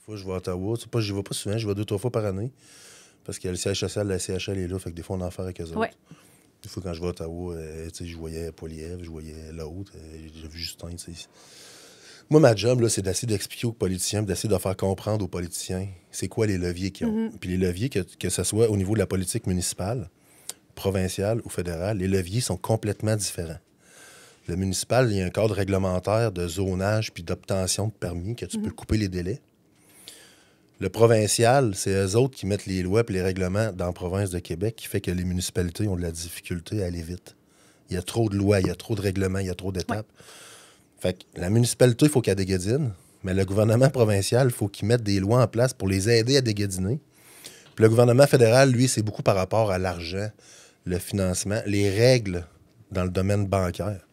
fois, je vais à Ottawa. Tu sais, j'y vais pas souvent, je vais 2, 3 fois par année. Parce que le siège social de la CHL est là, fait que des fois, on a affaire avec eux autres. Ouais. Des fois, quand je vais à Ottawa, tu sais, je voyais Poilievre, je voyais l'autre, j'ai vu Justin, tu sais. Moi, ma job, là, c'est d'essayer d'expliquer aux politiciens, d'essayer de faire comprendre aux politiciens c'est quoi les leviers qu'ils ont. Puis les leviers, que ce soit au niveau de la politique municipale, provinciale ou fédérale, les leviers sont complètement différents. Le municipal, il y a un cadre réglementaire de zonage puis d'obtention de permis que tu peux couper les délais. Le provincial, c'est eux autres qui mettent les lois et les règlements dans la province de Québec qui fait que les municipalités ont de la difficulté à aller vite. Il y a trop de lois, il y a trop de règlements, il y a trop d'étapes. Fait que la municipalité, il faut qu'elle dégadine, mais le gouvernement provincial, il faut qu'il mette des lois en place pour les aider à dégadiner. Puis le gouvernement fédéral, lui, c'est beaucoup par rapport à l'argent, le financement, les règles dans le domaine bancaire.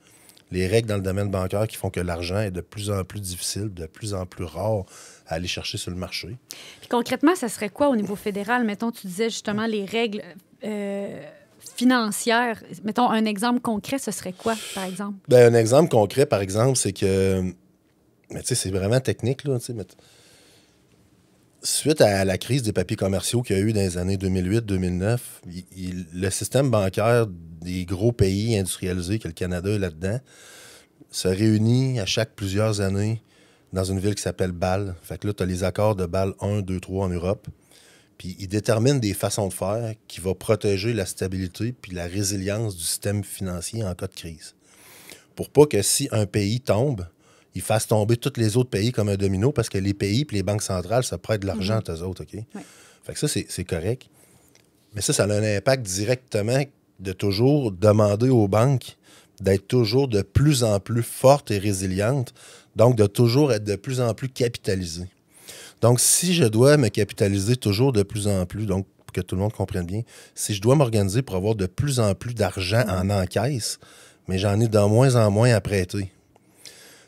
Les règles dans le domaine bancaire qui font que l'argent est de plus en plus difficile, de plus en plus rare à aller chercher sur le marché. Puis concrètement, ça serait quoi au niveau fédéral? Mettons, tu disais justement les règles financières. Mettons, un exemple concret, ce serait quoi, par exemple? Bien, un exemple concret, par exemple, c'est que... Mais tu sais, c'est vraiment technique, là. Suite à la crise des papiers commerciaux qu'il y a eu dans les années 2008-2009, le système bancaire des gros pays industrialisés, que le Canada est là-dedans, se réunit à chaque plusieurs années dans une ville qui s'appelle Bâle. Fait que là, tu as les accords de Bâle 1, 2, 3 en Europe. Puis ils déterminent des façons de faire qui vont protéger la stabilité puis la résilience du système financier en cas de crise. Pour pas que si un pays tombe, il fasse tomber tous les autres pays comme un domino parce que les pays et les banques centrales se prêtent de l'argent à eux autres, OK? Ouais. Fait que ça, c'est correct. Mais ça a un impact directement de toujours demander aux banques d'être toujours de plus en plus fortes et résilientes, donc de toujours être de plus en plus capitalisées. Donc, si je dois me capitaliser toujours de plus en plus, donc pour que tout le monde comprenne bien, si je dois m'organiser pour avoir de plus en plus d'argent en encaisse, mais j'en ai de moins en moins à prêter.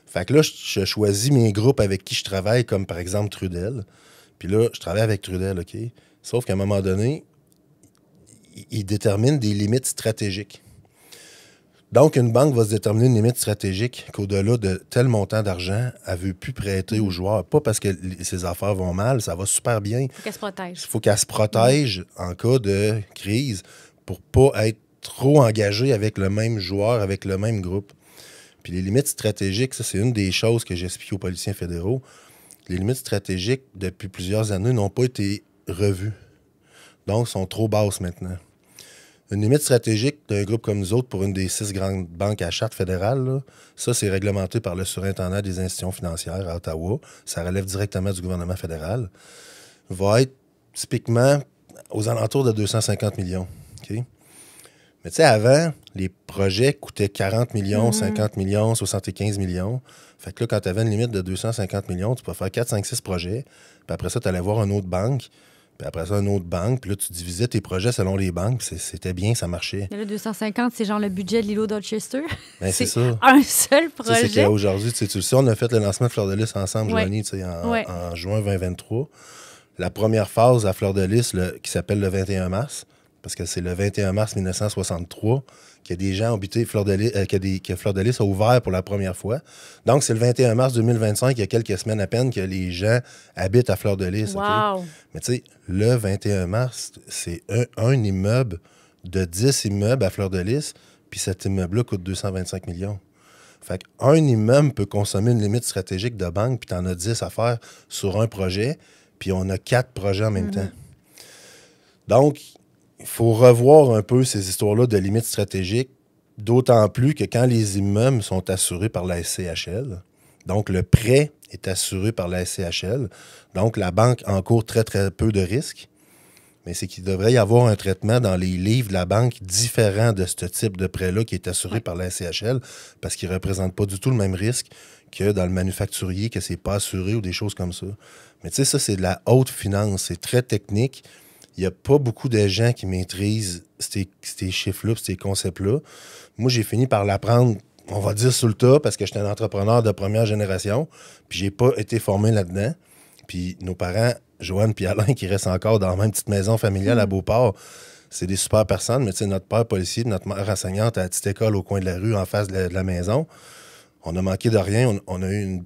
Fait que là, je choisis mes groupes avec qui je travaille, comme par exemple Trudel. Puis là, je travaille avec Trudel, OK? Sauf qu'à un moment donné, il détermine des limites stratégiques. Donc, une banque va se déterminer une limite stratégique qu'au-delà de tel montant d'argent, elle ne veut plus prêter aux joueurs. Pas parce que ses affaires vont mal, ça va super bien. Il faut qu'elle se protège. Il faut qu'elle se protège en cas de crise pour pas être trop engagée avec le même joueur, avec le même groupe. Puis les limites stratégiques, ça, c'est une des choses que j'explique aux policiers fédéraux. Les limites stratégiques, depuis plusieurs années, n'ont pas été revues. Donc, sont trop basses maintenant. Une limite stratégique d'un groupe comme nous autres pour une des 6 grandes banques à charte fédérale, là, ça, c'est réglementé par le surintendant des institutions financières à Ottawa. Ça relève directement du gouvernement fédéral. Va être typiquement aux alentours de 250 millions. OK? Mais tu sais, avant, les projets coûtaient 40 millions, 50 millions, 75 millions. Fait que là, quand tu avais une limite de 250 millions, tu pouvais faire 4, 5, 6 projets. Puis après ça, tu allais voir une autre banque. Puis après ça, une autre banque. Puis là, tu divisais tes projets selon les banques. Puis c'était bien, ça marchait. Mais là, 250, c'est genre le budget de l'îlot d'Olchester. Ben, c'est ça. Un seul Tu sais, c'est projet. qu'aujourd'hui, tu le sais, on a fait le lancement de Fleur de Lys ensemble, Ouais. Joanie, tu sais, Ouais. en juin 2023. La première phase à Fleur de Lys, qui s'appelle le 21 mars, parce que c'est le 21 mars 1963 que des gens ont habité Fleur de Lys, que Fleur de Lys a ouvert pour la première fois. Donc, c'est le 21 mars 2025, il y a quelques semaines à peine, que les gens habitent à Fleur de Lys. Wow. OK? Mais tu sais, le 21 mars, c'est un immeuble de 10 immeubles à Fleur de Lys, puis cet immeuble-là coûte 225 millions. Fait qu'un immeuble peut consommer une limite stratégique de banque, puis tu en as 10 à faire sur un projet, puis on a 4 projets en même temps. Donc, il faut revoir un peu ces histoires-là de limites stratégiques, d'autant plus que quand les immeubles sont assurés par la SCHL, donc le prêt est assuré par la SCHL, donc la banque encourt très, très peu de risques, mais c'est qu'il devrait y avoir un traitement dans les livres de la banque différent de ce type de prêt-là qui est assuré par la SCHL, parce qu'il ne représente pas du tout le même risque que dans le manufacturier, que c'est pas assuré ou des choses comme ça. Mais tu sais, ça, c'est de la haute finance, c'est très technique. Il n'y a pas beaucoup de gens qui maîtrisent ces chiffres-là, ces concepts-là. Moi, j'ai fini par l'apprendre, on va dire, sous le tas, parce que j'étais un entrepreneur de première génération, puis j'ai pas été formé là-dedans. Puis nos parents, Joanne et Alain, qui restent encore dans la même petite maison familiale à Beauport, c'est des super personnes, mais tu sais, notre père policier, notre mère enseignante à la petite école au coin de la rue, en face de la maison, on a manqué de rien, on a eu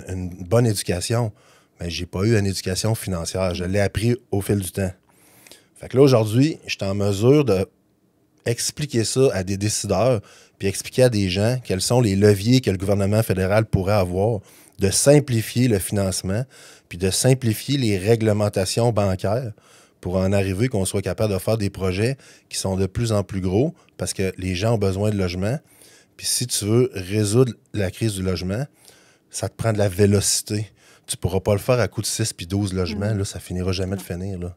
une bonne éducation. mais j'ai pas eu une éducation financière. Je l'ai appris au fil du temps. Fait que là, aujourd'hui, je suis en mesure de expliquer ça à des décideurs, puis expliquer à des gens quels sont les leviers que le gouvernement fédéral pourrait avoir, de simplifier le financement, puis de simplifier les réglementations bancaires pour en arriver qu'on soit capable de faire des projets qui sont de plus en plus gros parce que les gens ont besoin de logement. Puis si tu veux résoudre la crise du logement, ça te prend de la vélocité. Tu ne pourras pas le faire à coup de 6 puis 12 logements. Là, ça finira jamais de finir. Là.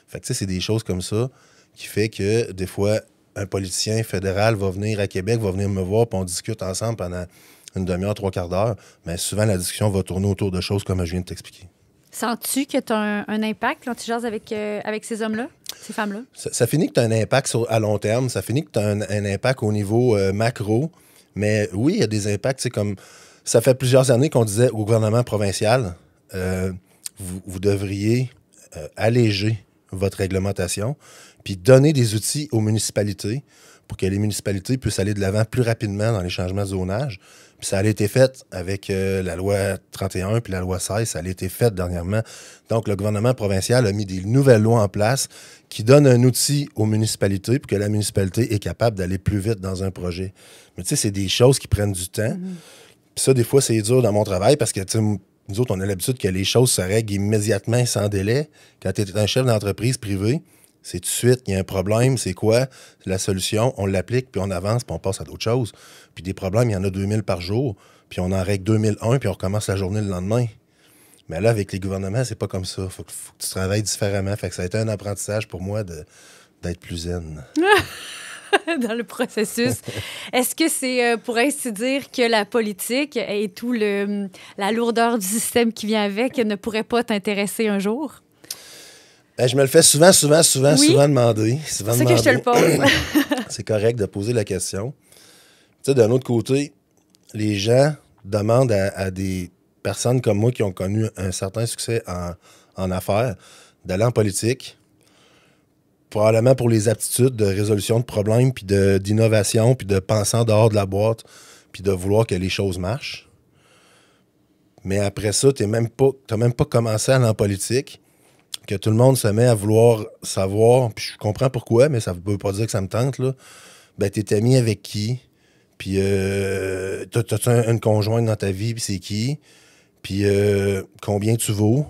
Fait que tu sais, c'est des choses comme ça qui fait que des fois, un politicien fédéral va venir à Québec, va venir me voir, puis on discute ensemble pendant une demi-heure, 3/4 d'heure. Mais souvent, la discussion va tourner autour de choses comme je viens de t'expliquer. Sens-tu que tu as un impact quand tu jases avec ces hommes-là, ces femmes-là? Ça finit que tu as un impact à long terme. Ça finit que tu as un impact au niveau macro. Mais oui, il y a des impacts. C'est comme ça fait plusieurs années qu'on disait au gouvernement provincial, vous devriez alléger votre réglementation puis donner des outils aux municipalités pour que les municipalités puissent aller de l'avant plus rapidement dans les changements de zonage. Puis ça a été fait avec la loi 31 puis la loi 16, ça a été fait dernièrement. Donc, le gouvernement provincial a mis des nouvelles lois en place qui donnent un outil aux municipalités pour que la municipalité est capable d'aller plus vite dans un projet. Mais tu sais, c'est des choses qui prennent du temps. Puis ça, des fois, c'est dur dans mon travail parce que, tu sais, nous autres, on a l'habitude que les choses se règlent immédiatement et sans délai. Quand tu es un chef d'entreprise privée, c'est tout de suite, il y a un problème, c'est quoi? La solution, on l'applique, puis on avance, puis on passe à d'autres choses. Puis des problèmes, il y en a 2000 par jour, puis on en règle 2001, puis on recommence la journée le lendemain. Mais là, avec les gouvernements, c'est pas comme ça. Faut que tu travailles différemment. Fait que ça a été un apprentissage pour moi d'être plus zen. Dans le processus. Est-ce que c'est, pour ainsi dire, que la politique et tout la lourdeur du système qui vient avec ne pourrait pas t'intéresser un jour? Ben, je me le fais souvent demander. C'est ça que je te le pose. C'est correct de poser la question. Tu sais, d'un autre côté, les gens demandent à des personnes comme moi qui ont connu un certain succès en affaires d'aller en politique, probablement pour les aptitudes de résolution de problèmes, puis d'innovation, puis de penser en dehors de la boîte, puis de vouloir que les choses marchent. Mais après ça, tu n'as même pas commencé à aller en politique, que tout le monde se met à vouloir savoir, puis je comprends pourquoi, mais ça ne veut pas dire que ça me tente, là. Ben, t'es ami avec qui? Puis, t'as-tu une conjointe dans ta vie, puis c'est qui? Puis, combien tu vaux?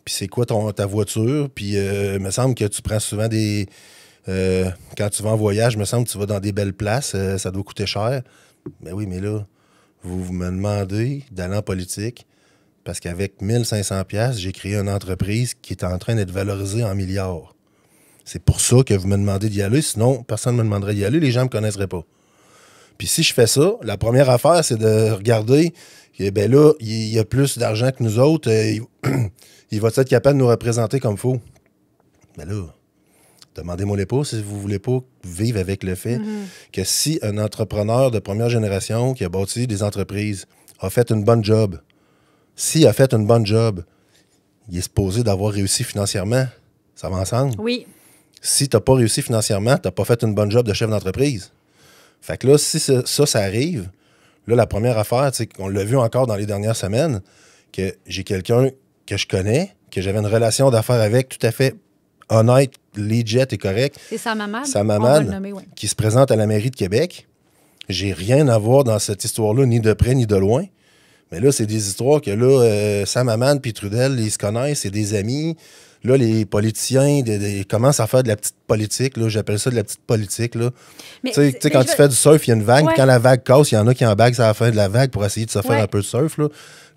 Puis, c'est quoi ta voiture? Puis, il me semble que tu prends souvent des... quand tu vas en voyage, il me semble que tu vas dans des belles places, ça doit coûter cher. Ben oui, mais là, vous me demandez d'aller en politique, parce qu'avec 1500 $, j'ai créé une entreprise qui est en train d'être valorisée en milliards. C'est pour ça que vous me demandez d'y aller. Sinon, personne ne me demanderait d'y aller. Les gens ne me connaisseraient pas. Puis si je fais ça, la première affaire, c'est de regarder que, ben là, il y a plus d'argent que nous autres. Il va être capable de nous représenter comme il faut. Ben là, demandez-moi pas si vous ne voulez pas vivre avec le fait que si un entrepreneur de première génération qui a bâti des entreprises a fait une bonne job, s'il a fait une bonne job, il est supposé d'avoir réussi financièrement. Ça va ensemble? Oui. Si tu n'as pas réussi financièrement, tu n'as pas fait une bonne job de chef d'entreprise. Fait que là, si ça arrive, là, la première affaire, c'est qu'on l'a vu encore dans les dernières semaines, que j'ai quelqu'un que je connais, que j'avais une relation d'affaires avec tout à fait honnête, legit et correct. C'est Sam Hamad. Sam Hamad, qui se présente à la mairie de Québec. J'ai rien à voir dans cette histoire-là, ni de près ni de loin. Mais là, c'est des histoires que là, Sam Hamad et Trudel, ils se connaissent, c'est des amis. Là, les politiciens commencent à faire de la petite politique. Là, j'appelle ça de la petite politique. Tu sais, quand tu fais du surf, il y a une vague. Ouais. Quand la vague casse, il y en a qui embarquent à la fin de la vague pour essayer de se faire un peu de surf.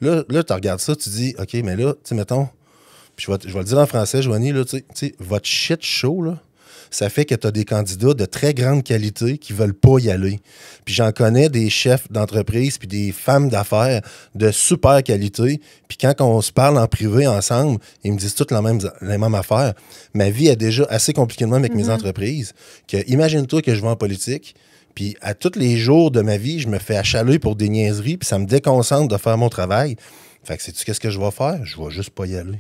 Là, tu regardes ça, tu dis, OK, mais là, tu sais, mettons, puis je vais le dire en français, Joanie, là, tu sais, votre shit show, là, ça fait que tu as des candidats de très grande qualité qui ne veulent pas y aller. Puis j'en connais des chefs d'entreprise puis des femmes d'affaires de super qualité. Puis quand on se parle en privé ensemble, ils me disent toutes les mêmes affaires. Ma vie est déjà assez compliquée avec mes entreprises. Imagine-toi que je vais en politique, puis à tous les jours de ma vie, je me fais achaler pour des niaiseries, puis ça me déconcentre de faire mon travail. Fait que sais-tu qu'est-ce que je vais faire? Je vais juste pas y aller.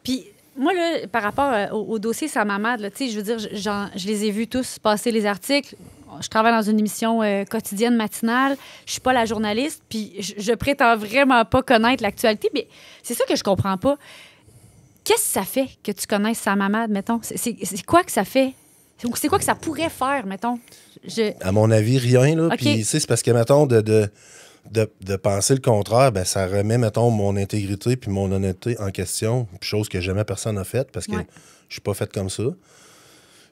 Puis... Moi, là, par rapport au dossier Sam Hamad, je veux dire, je les ai vus tous passer les articles. je travaille dans une émission quotidienne matinale. Je suis pas la journaliste, puis je prétends vraiment pas connaître l'actualité, mais c'est ça que je comprends pas. Qu'est-ce que ça fait que tu connaisses Sam Hamad, mettons? C'est quoi que ça fait? C'est quoi que ça pourrait faire, mettons? À mon avis, rien, là. Okay. Puis, c'est parce que, mettons, de penser le contraire, ben, ça remet, mettons, mon intégrité puis mon honnêteté en question, chose que jamais personne n'a faite parce que je suis pas fait comme ça.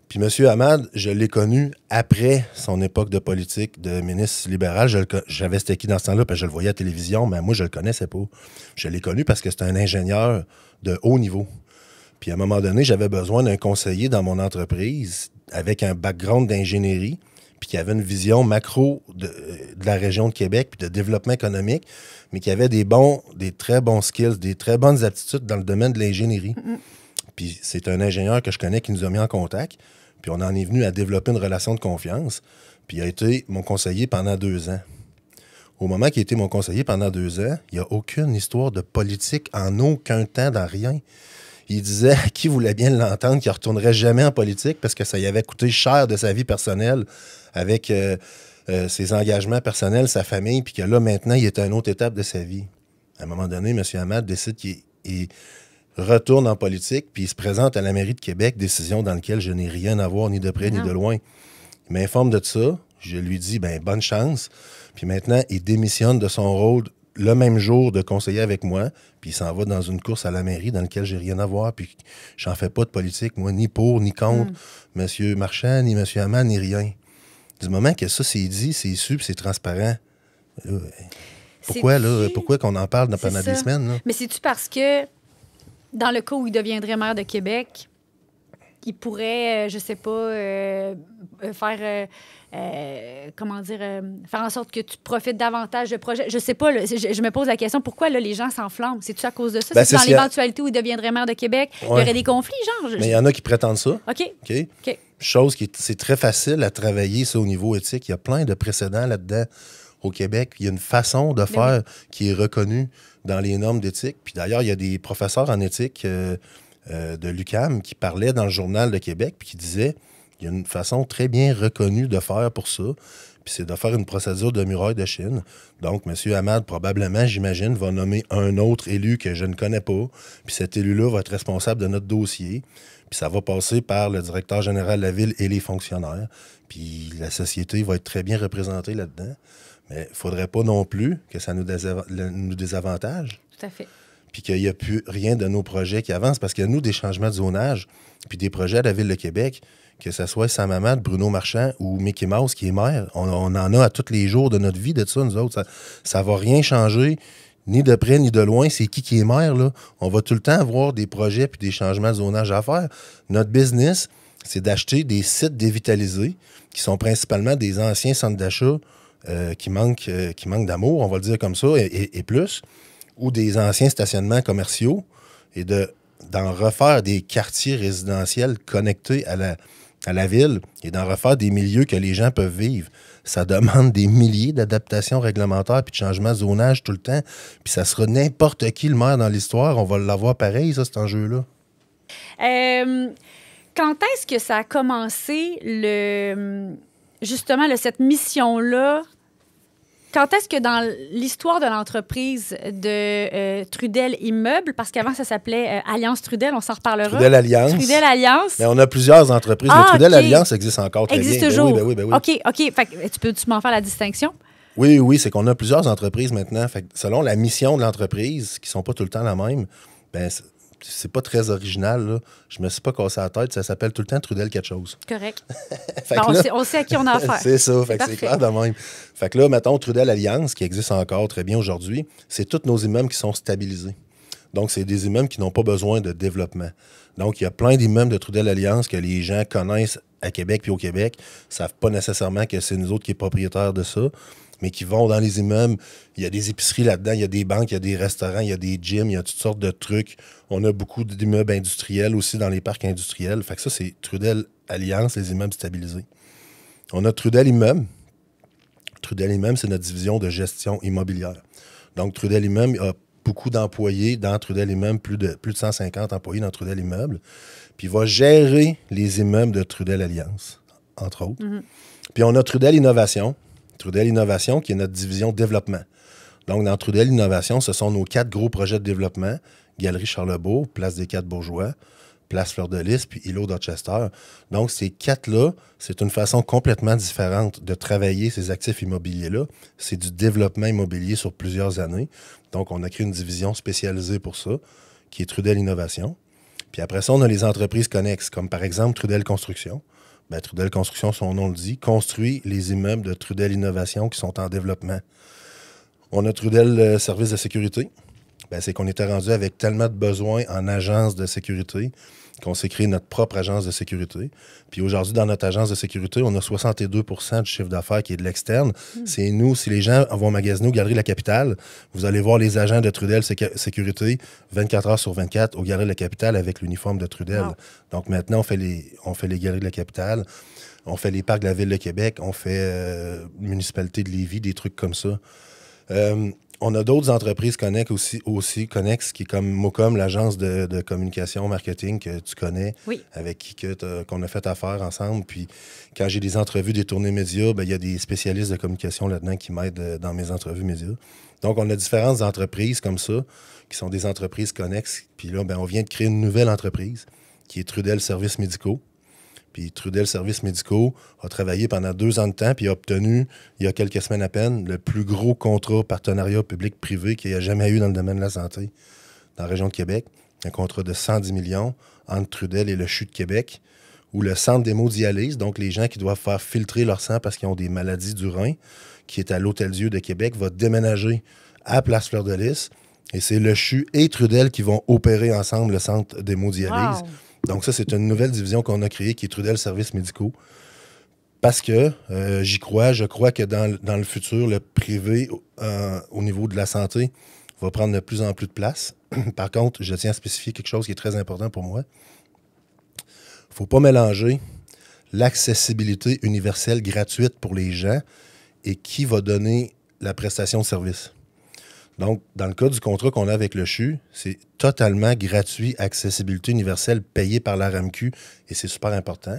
Puis M. Hamad, je l'ai connu après son époque de politique de ministre libéral. J'avais c'était qui dans ce temps-là, parce que je le voyais à la télévision, mais moi, je le connaissais pas. Je l'ai connu parce que c'était un ingénieur de haut niveau. Puis à un moment donné, j'avais besoin d'un conseiller dans mon entreprise avec un background d'ingénierie, puis qui avait une vision macro de la région de Québec, puis de développement économique, mais qui avait des très bons skills, des très bonnes aptitudes dans le domaine de l'ingénierie. Puis c'est un ingénieur que je connais qui nous a mis en contact, puis on en est venu à développer une relation de confiance, puis il a été mon conseiller pendant 2 ans. Au moment qu'il a été mon conseiller pendant 2 ans, il n'y a aucune histoire de politique en aucun temps, dans rien. Il disait à qui voulait bien l'entendre qu'il ne retournerait jamais en politique parce que ça lui avait coûté cher de sa vie personnelle avec ses engagements personnels, sa famille, puis que là, maintenant, il est à une autre étape de sa vie. À un moment donné, M. Hamad décide qu'il retourne en politique, puis il se présente à la mairie de Québec, décision dans laquelle je n'ai rien à voir, ni de près, ni de loin. Il m'informe de ça. Je lui dis, bonne chance. Puis maintenant, il démissionne de son rôle le même jour de conseiller avec moi, puis il s'en va dans une course à la mairie dans laquelle j'ai rien à voir, puis j'en fais pas de politique, moi, ni pour, ni contre M. Marchand, ni M. Hamad, ni rien. Du moment que ça, c'est dit, c'est su, puis c'est transparent. Pourquoi qu'on en parle pendant des semaines? Là? Mais c'est-tu parce que, dans le cas où il deviendrait maire de Québec, il pourrait, je sais pas, faire... faire en sorte que tu profites davantage de projets. Je sais pas, je me pose la question, pourquoi là, les gens s'enflamment? C'est-tu à cause de ça? C'est dans l'éventualité où il deviendrait maire de Québec, il y aurait des conflits, genre? Mais il y en a qui prétendent ça. OK. Chose qui c'est très facile à travailler, ça, au niveau éthique. Il y a plein de précédents là-dedans au Québec. Il y a une façon de faire qui est reconnue dans les normes d'éthique. Puis d'ailleurs, il y a des professeurs en éthique de l'UQAM qui parlaient dans le Journal de Québec puis qui disaient il y a une façon très bien reconnue de faire pour ça, puis c'est de faire une procédure de muraille de Chine. Donc, M. Hamad, probablement, j'imagine, va nommer un autre élu que je ne connais pas, puis cet élu-là va être responsable de notre dossier, puis ça va passer par le directeur général de la ville et les fonctionnaires, puis la société va être très bien représentée là-dedans. Mais il ne faudrait pas non plus que ça nous désavantage. Tout à fait. Puis qu'il n'y a plus rien de nos projets qui avancent, parce qu'il y a, nous, des changements de zonage, puis des projets à la Ville de Québec, que ce soit Sam Hamad, Bruno Marchand ou Mickey Mouse qui est maire. On en a à tous les jours de notre vie de ça, nous autres. Ça va rien changer, ni de près ni de loin. C'est qui est maire, là? On va tout le temps avoir des projets puis des changements de zonage à faire. Notre business, c'est d'acheter des sites dévitalisés, qui sont principalement des anciens centres d'achat qui manquent d'amour, on va le dire comme ça, et plus, ou des anciens stationnements commerciaux, et d'en refaire des quartiers résidentiels connectés à la ville et d'en refaire des milieux que les gens peuvent vivre. Ça demande des milliers d'adaptations réglementaires puis de changements de zonage tout le temps. Puis ça sera n'importe qui le maire dans l'histoire. On va l'avoir pareil, ça, cet enjeu-là. Quand est-ce que ça a commencé, justement, cette mission-là? Quand est-ce que dans l'histoire de l'entreprise de Trudel Immeubles, parce qu'avant, ça s'appelait Alliance Trudel, on s'en reparlera. Trudel Alliance. Trudel Alliance. Mais on a plusieurs entreprises. Mais Trudel Alliance existe encore très existe bien. toujours. Ben oui. OK. Fait que tu m'en faire la distinction? Oui, c'est qu'on a plusieurs entreprises maintenant. Fait que selon la mission de l'entreprise, qui ne sont pas tout le temps la même, c'est pas très original, là. Je me suis pas cassé la tête. Ça s'appelle tout le temps Trudel quelque chose. Correct. Là, on sait à qui on a affaire. C'est ça. Fait que c'est clair de même. Fait que là, mettons, Trudel Alliance, qui existe encore très bien aujourd'hui, c'est tous nos immeubles qui sont stabilisés. Donc, c'est des immeubles qui n'ont pas besoin de développement. Donc, il y a plein d'immeubles de Trudel Alliance que les gens connaissent à Québec puis au Québec. Ils ne savent pas nécessairement que c'est nous autres qui sommes propriétaires de ça, mais qui vont dans les immeubles. Il y a des épiceries là-dedans, il y a des banques, il y a des restaurants, il y a des gyms, il y a toutes sortes de trucs. On a beaucoup d'immeubles industriels aussi dans les parcs industriels. Fait que ça, c'est Trudel Alliance, les immeubles stabilisés. On a Trudel Immeubles. Trudel Immeubles, c'est notre division de gestion immobilière. Donc, Trudel Immeubles a beaucoup d'employés dans Trudel Immeubles, plus de 150 employés dans Trudel Immeubles. Puis, il va gérer les immeubles de Trudel Alliance entre autres. Puis on a Trudel Innovation. Trudel Innovation, qui est notre division développement. Donc, dans Trudel Innovation, ce sont nos 4 gros projets de développement. Galerie Charlebourg, Place des Quatre-Bourgeois, Place Fleur-de-Lys, puis Îlot Dorchester. Donc, ces 4-là, c'est une façon complètement différente de travailler ces actifs immobiliers-là. C'est du développement immobilier sur plusieurs années. Donc, on a créé une division spécialisée pour ça, qui est Trudel Innovation. Puis après ça, on a les entreprises connexes, comme par exemple Trudel Construction. Bien, Trudel Construction, son nom le dit, construit les immeubles de Trudel Innovation qui sont en développement. On a Trudel Service de sécurité. Bien, c'est qu'on était rendu avec tellement de besoins en agence de sécurité qu'on s'est créé notre propre agence de sécurité. Puis aujourd'hui, dans notre agence de sécurité, on a 62 du chiffre d'affaires qui est de l'externe. C'est nous, si les gens vont magasiner aux Galeries de la Capitale, vous allez voir les agents de Trudel Sécurité 24 heures sur 24 aux Galeries de la Capitale avec l'uniforme de Trudel. Wow. Donc maintenant, on fait les Galeries de la Capitale, on fait les parcs de la Ville de Québec, on fait municipalité de Lévis, des trucs comme ça. On a d'autres entreprises aussi connexes, qui est comme Mocom, l'agence de communication, marketing que tu connais, oui. avec qui qu'on a fait affaire ensemble. Puis quand j'ai des entrevues, des tournées médias, ben, il y a des spécialistes de communication là-dedans qui m'aident dans mes entrevues médias. Donc, on a différentes entreprises comme ça, qui sont des entreprises connexes. Puis là, ben, on vient de créer une nouvelle entreprise, qui est Trudel Services médicaux. Puis Trudel Services médicaux a travaillé pendant 2 ans de temps puis a obtenu, il y a quelques semaines à peine, le plus gros contrat partenariat public-privé qu'il y a jamais eu dans le domaine de la santé dans la région de Québec. Un contrat de 110 millions entre Trudel et le CHU de Québec, où le centre d'hémodialyse, donc les gens qui doivent faire filtrer leur sang parce qu'ils ont des maladies du rein, qui est à l'Hôtel-Dieu de Québec, va déménager à Place Fleur-de-Lys. Et c'est le CHU et Trudel qui vont opérer ensemble le centre d'hémodialyse. Wow. Donc ça, c'est une nouvelle division qu'on a créée qui est Trudel Services médicaux. Parce que j'y crois, je crois que dans le futur, le privé au niveau de la santé va prendre de plus en plus de place. Par contre, je tiens à spécifier quelque chose qui est très important pour moi. Il ne faut pas mélanger l'accessibilité universelle gratuite pour les gens et qui va donner la prestation de service. Donc, dans le cas du contrat qu'on a avec le CHU, c'est totalement gratuit, accessibilité universelle payée par la RAMQ, et c'est super important.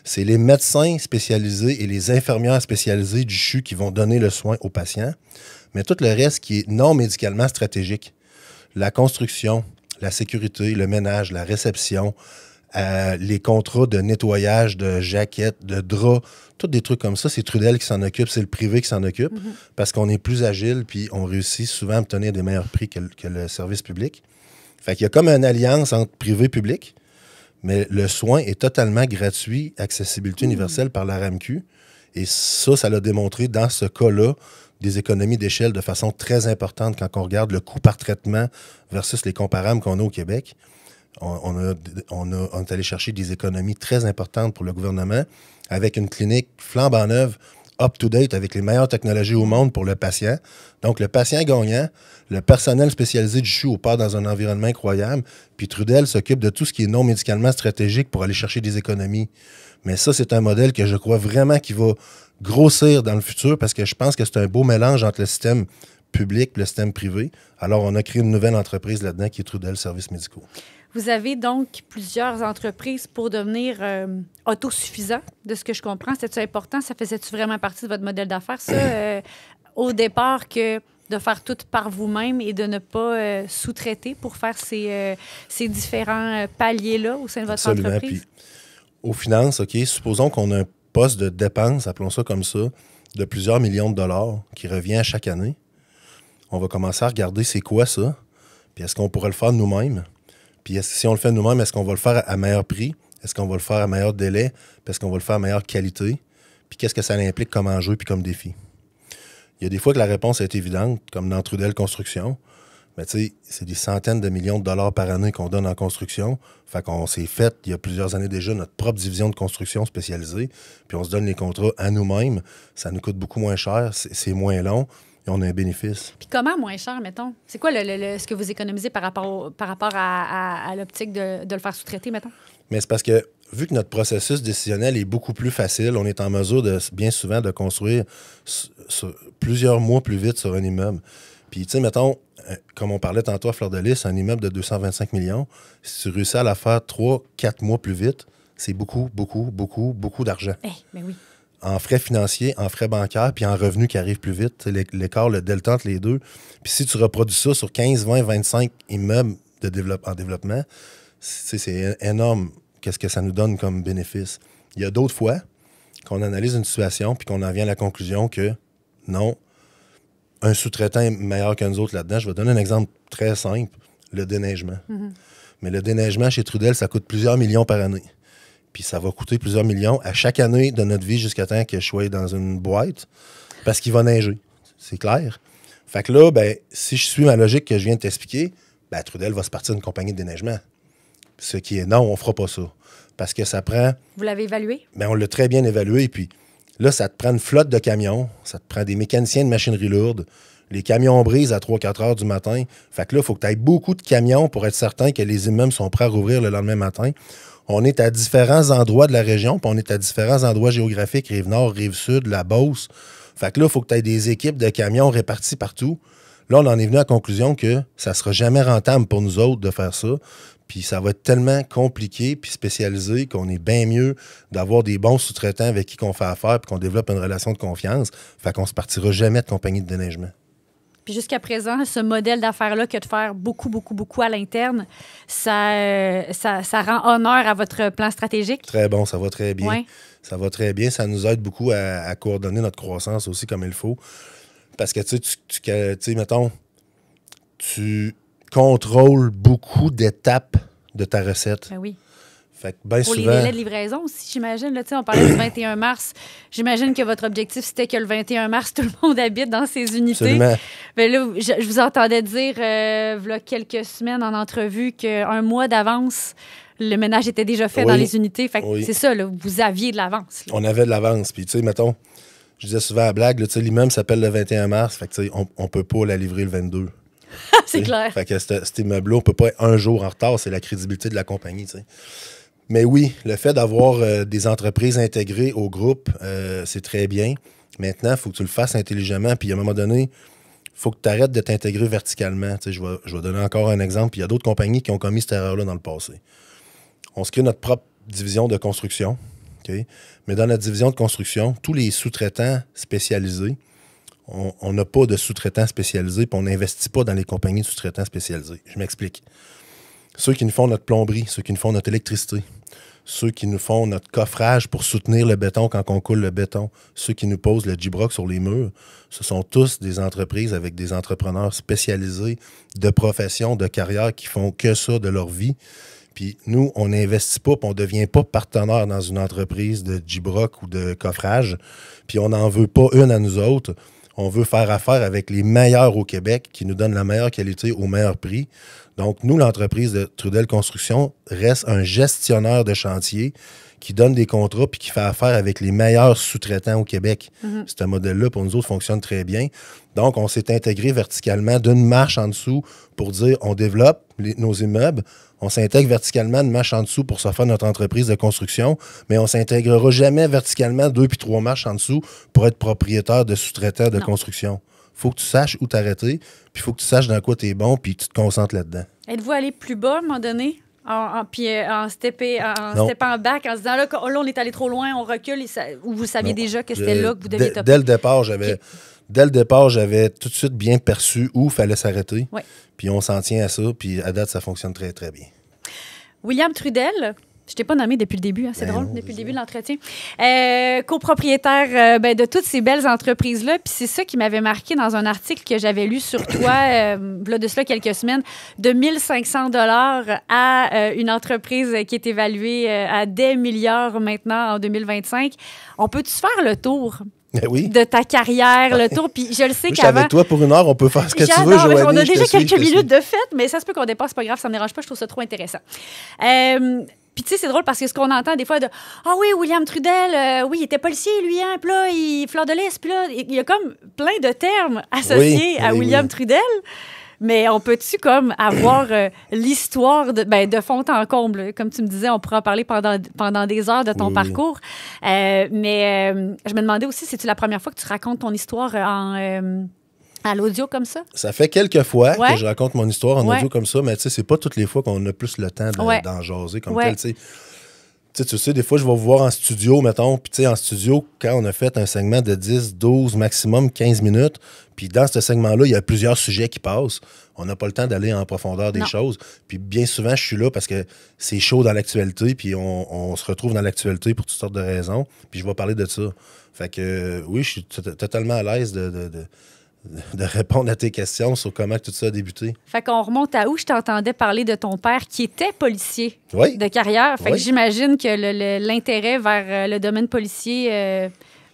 C'est les médecins spécialisés et les infirmières spécialisées du CHU qui vont donner le soin aux patients, mais tout le reste qui est non médicalement stratégique, la construction, la sécurité, le ménage, la réception, les contrats de nettoyage, de jaquettes, de draps, tous des trucs comme ça, c'est Trudel qui s'en occupe, c'est le privé qui s'en occupe, parce qu'on est plus agile, puis on réussit souvent à obtenir des meilleurs prix que le service public. Fait qu'il y a comme une alliance entre privé et public, mais le soin est totalement gratuit, accessibilité universelle par la RAMQ, et ça l'a démontré dans ce cas-là, des économies d'échelle de façon très importante quand on regarde le coût par traitement versus les comparables qu'on a au Québec. On est allé chercher des économies très importantes pour le gouvernement avec une clinique flambant neuve, up-to-date, avec les meilleures technologies au monde pour le patient. Donc, le patient gagnant, le personnel spécialisé du CHU opère dans un environnement incroyable, puis Trudel s'occupe de tout ce qui est non médicalement stratégique pour aller chercher des économies. Mais ça, c'est un modèle que je crois vraiment qui va grossir dans le futur parce que je pense que c'est un beau mélange entre le système public et le système privé. Alors, on a créé une nouvelle entreprise là-dedans qui est Trudel Services médicaux. Vous avez donc plusieurs entreprises pour devenir autosuffisant, de ce que je comprends. C'était-tu important? Ça faisait-tu vraiment partie de votre modèle d'affaires, ça, au départ, que de faire tout par vous-même et de ne pas sous-traiter pour faire ces différents paliers-là au sein de votre entreprise? Puis, aux finances, OK, supposons qu'on a un poste de dépense, appelons ça comme ça, de plusieurs millions de dollars qui revient à chaque année. On va commencer à regarder c'est quoi ça, puis est-ce qu'on pourrait le faire nous-mêmes? Puis si on le fait nous-mêmes, est-ce qu'on va le faire à meilleur prix? Est-ce qu'on va le faire à meilleur délai? Puis est-ce qu'on va le faire à meilleure qualité? Puis qu'est-ce que ça implique comme enjeu puis comme défi? Il y a des fois que la réponse est évidente, comme dans Trudel Construction. Mais tu sais, c'est des centaines de millions de dollars par année qu'on donne en construction. Fait qu'on s'est fait, il y a plusieurs années déjà, notre propre division de construction spécialisée. Puis on se donne les contrats à nous-mêmes. Ça nous coûte beaucoup moins cher, c'est moins long. Et on a un bénéfice. Puis comment moins cher, mettons? C'est quoi ce que vous économisez par rapport à l'optique de le faire sous-traiter, mettons? Mais c'est parce que, vu que notre processus décisionnel est beaucoup plus facile, on est en mesure bien souvent de construire plusieurs mois plus vite sur un immeuble. Puis, tu sais, mettons, comme on parlait tantôt à Fleur-de-Lys, un immeuble de 225 millions, si tu réussis à la faire 3-4 mois plus vite, c'est beaucoup, beaucoup, beaucoup, beaucoup d'argent. Ben oui. En frais financiers, en frais bancaires, puis en revenus qui arrivent plus vite. L'écart, le delta entre les deux. Puis si tu reproduis ça sur 15, 20, 25 immeubles en développement, c'est énorme. Qu'est-ce que ça nous donne comme bénéfice? Il y a d'autres fois qu'on analyse une situation puis qu'on en vient à la conclusion que non, un sous-traitant est meilleur que nous autres là-dedans. Je vais donner un exemple très simple, le déneigement. Mais le déneigement chez Trudel, ça coûte plusieurs millions par année. Puis ça va coûter plusieurs millions à chaque année de notre vie jusqu'à temps que je sois dans une boîte parce qu'il va neiger. C'est clair. Fait que là, ben, si je suis ma logique que je viens de t'expliquer, ben, Trudel va se partir d'une compagnie de déneigement. Ce qui est non, on ne fera pas ça. Parce que ça prend... Vous l'avez évalué? Bien, on l'a très bien évalué. Puis là, ça te prend une flotte de camions, ça te prend des mécaniciens de machinerie lourde. Les camions brisent à 3-4 heures du matin. Fait que là, il faut que tu ailles beaucoup de camions pour être certain que les immeubles sont prêts à rouvrir le lendemain matin. On est à différents endroits de la région, puis on est à différents endroits géographiques, Rive-Nord, Rive-Sud, la Beauce. Fait que là, il faut que tu aies des équipes de camions réparties partout. Là, on en est venu à la conclusion que ça ne sera jamais rentable pour nous autres de faire ça. Puis ça va être tellement compliqué puis spécialisé qu'on est bien mieux d'avoir des bons sous-traitants avec qui on fait affaire puis qu'on développe une relation de confiance. Fait qu'on ne se partira jamais de compagnie de déneigement. Puis jusqu'à présent, ce modèle d'affaires-là que de faire beaucoup, beaucoup, beaucoup à l'interne, ça rend honneur à votre plan stratégique? Très bon, ça va très bien. Ouais. Ça va très bien. Ça nous aide beaucoup à coordonner notre croissance aussi comme il faut. Parce que, tu sais, mettons, tu contrôles beaucoup d'étapes de ta recette. Ben oui. Fait que bien Pour souvent... les délais de livraison aussi, j'imagine. Là, on parlait du 21 mars. J'imagine que votre objectif, c'était que le 21 mars, tout le monde habite dans ces unités. Absolument. Ben là, je vous entendais dire, il quelques semaines en entrevue, qu'un mois d'avance, le ménage était déjà fait dans les unités. Fait que c'est ça, là, vous aviez de l'avance. On avait de l'avance. Puis, tu sais, mettons, je disais souvent à blague, l'immeuble s'appelle le 21 mars. Fait que, tu sais, on peut pas la livrer le 22. C'est clair. Fait que cet immeuble-là, on peut pas être un jour en retard. C'est la crédibilité de la compagnie, tu sais. Mais oui, le fait d'avoir des entreprises intégrées au groupe, c'est très bien. Maintenant, il faut que tu le fasses intelligemment. Puis à un moment donné, il faut que tu arrêtes de t'intégrer verticalement. Tu sais, je vais donner encore un exemple. Puis il y a d'autres compagnies qui ont commis cette erreur-là dans le passé. On se crée notre propre division de construction. Okay? Mais dans notre division de construction, tous les sous-traitants spécialisés, on n'a pas de sous-traitants spécialisés, puis on n'investit pas dans les compagnies de sous-traitants spécialisés. Je m'explique. Ceux qui nous font notre plomberie, ceux qui nous font notre électricité, ceux qui nous font notre coffrage pour soutenir le béton quand on coule le béton, ceux qui nous posent le G-Brock sur les murs, ce sont tous des entreprises avec des entrepreneurs spécialisés de profession, de carrière qui font que ça de leur vie. Puis nous, on n'investit pas, puis on ne devient pas partenaire dans une entreprise de G-Brock ou de coffrage, puis on n'en veut pas une à nous autres. On veut faire affaire avec les meilleurs au Québec qui nous donnent la meilleure qualité au meilleur prix. Donc, nous, l'entreprise de Trudel Construction reste un gestionnaire de chantier qui donne des contrats puis qui fait affaire avec les meilleurs sous-traitants au Québec. Ce modèle-là, pour nous autres, fonctionne très bien. Donc, on s'est intégré verticalement d'une marche en dessous pour dire on développe nos immeubles. On s'intègre verticalement une marche en dessous pour se faire notre entreprise de construction, mais on ne s'intégrera jamais verticalement 2 puis 3 marches en dessous pour être propriétaire de sous-traitants de construction. Il faut que tu saches où t'arrêter, puis il faut que tu saches dans quoi tu es bon, puis tu te concentres là-dedans. Êtes-vous allé plus bas à un moment donné? Puis en steppant back, en se disant là, on est allé trop loin, on recule, ou vous saviez déjà que c'était là que vous deviez topper? Dès le départ, j'avais tout de suite bien perçu où il fallait s'arrêter. Ouais. Puis on s'en tient à ça, puis à date, ça fonctionne très, très bien. William Trudel, je t'ai pas nommé depuis le début, hein, c'est drôle, depuis le début de l'entretien. Copropriétaire de toutes ces belles entreprises-là. Puis c'est ça qui m'avait marqué dans un article que j'avais lu sur toi, là de cela quelques semaines, de 1 500 $ à une entreprise qui est évaluée à des milliards maintenant en 2025. On peut-tu se faire le tour? Oui. De ta carrière, le tour. Puis je le sais Je suis qu'avant... avec toi pour 1 heure, on peut faire ce que tu veux, Joanie. On a déjà quelques minutes de fête, mais ça se peut qu'on dépasse, c'est pas grave, ça me dérange pas, je trouve ça trop intéressant. Puis tu sais, c'est drôle parce que ce qu'on entend des fois de « Ah oui, William Trudel, oui, il était policier, lui, hein, puis là, il fleur de lys, puis là, il y a comme plein de termes associés à William Trudel. Mais on peut-tu comme avoir l'histoire de fond en comble? Comme tu me disais, on pourra en parler pendant des heures de ton parcours. Mais je me demandais aussi, c'est-tu la première fois que tu racontes ton histoire à l'audio comme ça? Ça fait quelques fois que je raconte mon histoire en audio comme ça, mais tu sais, c'est pas toutes les fois qu'on a plus le temps d'en jaser comme tel. Tu tu sais, des fois, je vais vous voir en studio, mettons, puis tu sais, en studio, quand on a fait un segment de 10, 12, maximum 15 minutes, puis dans ce segment-là, il y a plusieurs sujets qui passent. On n'a pas le temps d'aller en profondeur des choses. Puis bien souvent, je suis là parce que c'est chaud dans l'actualité, puis on se retrouve dans l'actualité pour toutes sortes de raisons, puis je vais parler de ça. Fait que, oui, je suis totalement à l'aise de répondre à tes questions sur comment tout ça a débuté. Fait qu'on remonte à où je t'entendais parler de ton père qui était policier de carrière. Fait que j'imagine que l'intérêt vers le domaine policier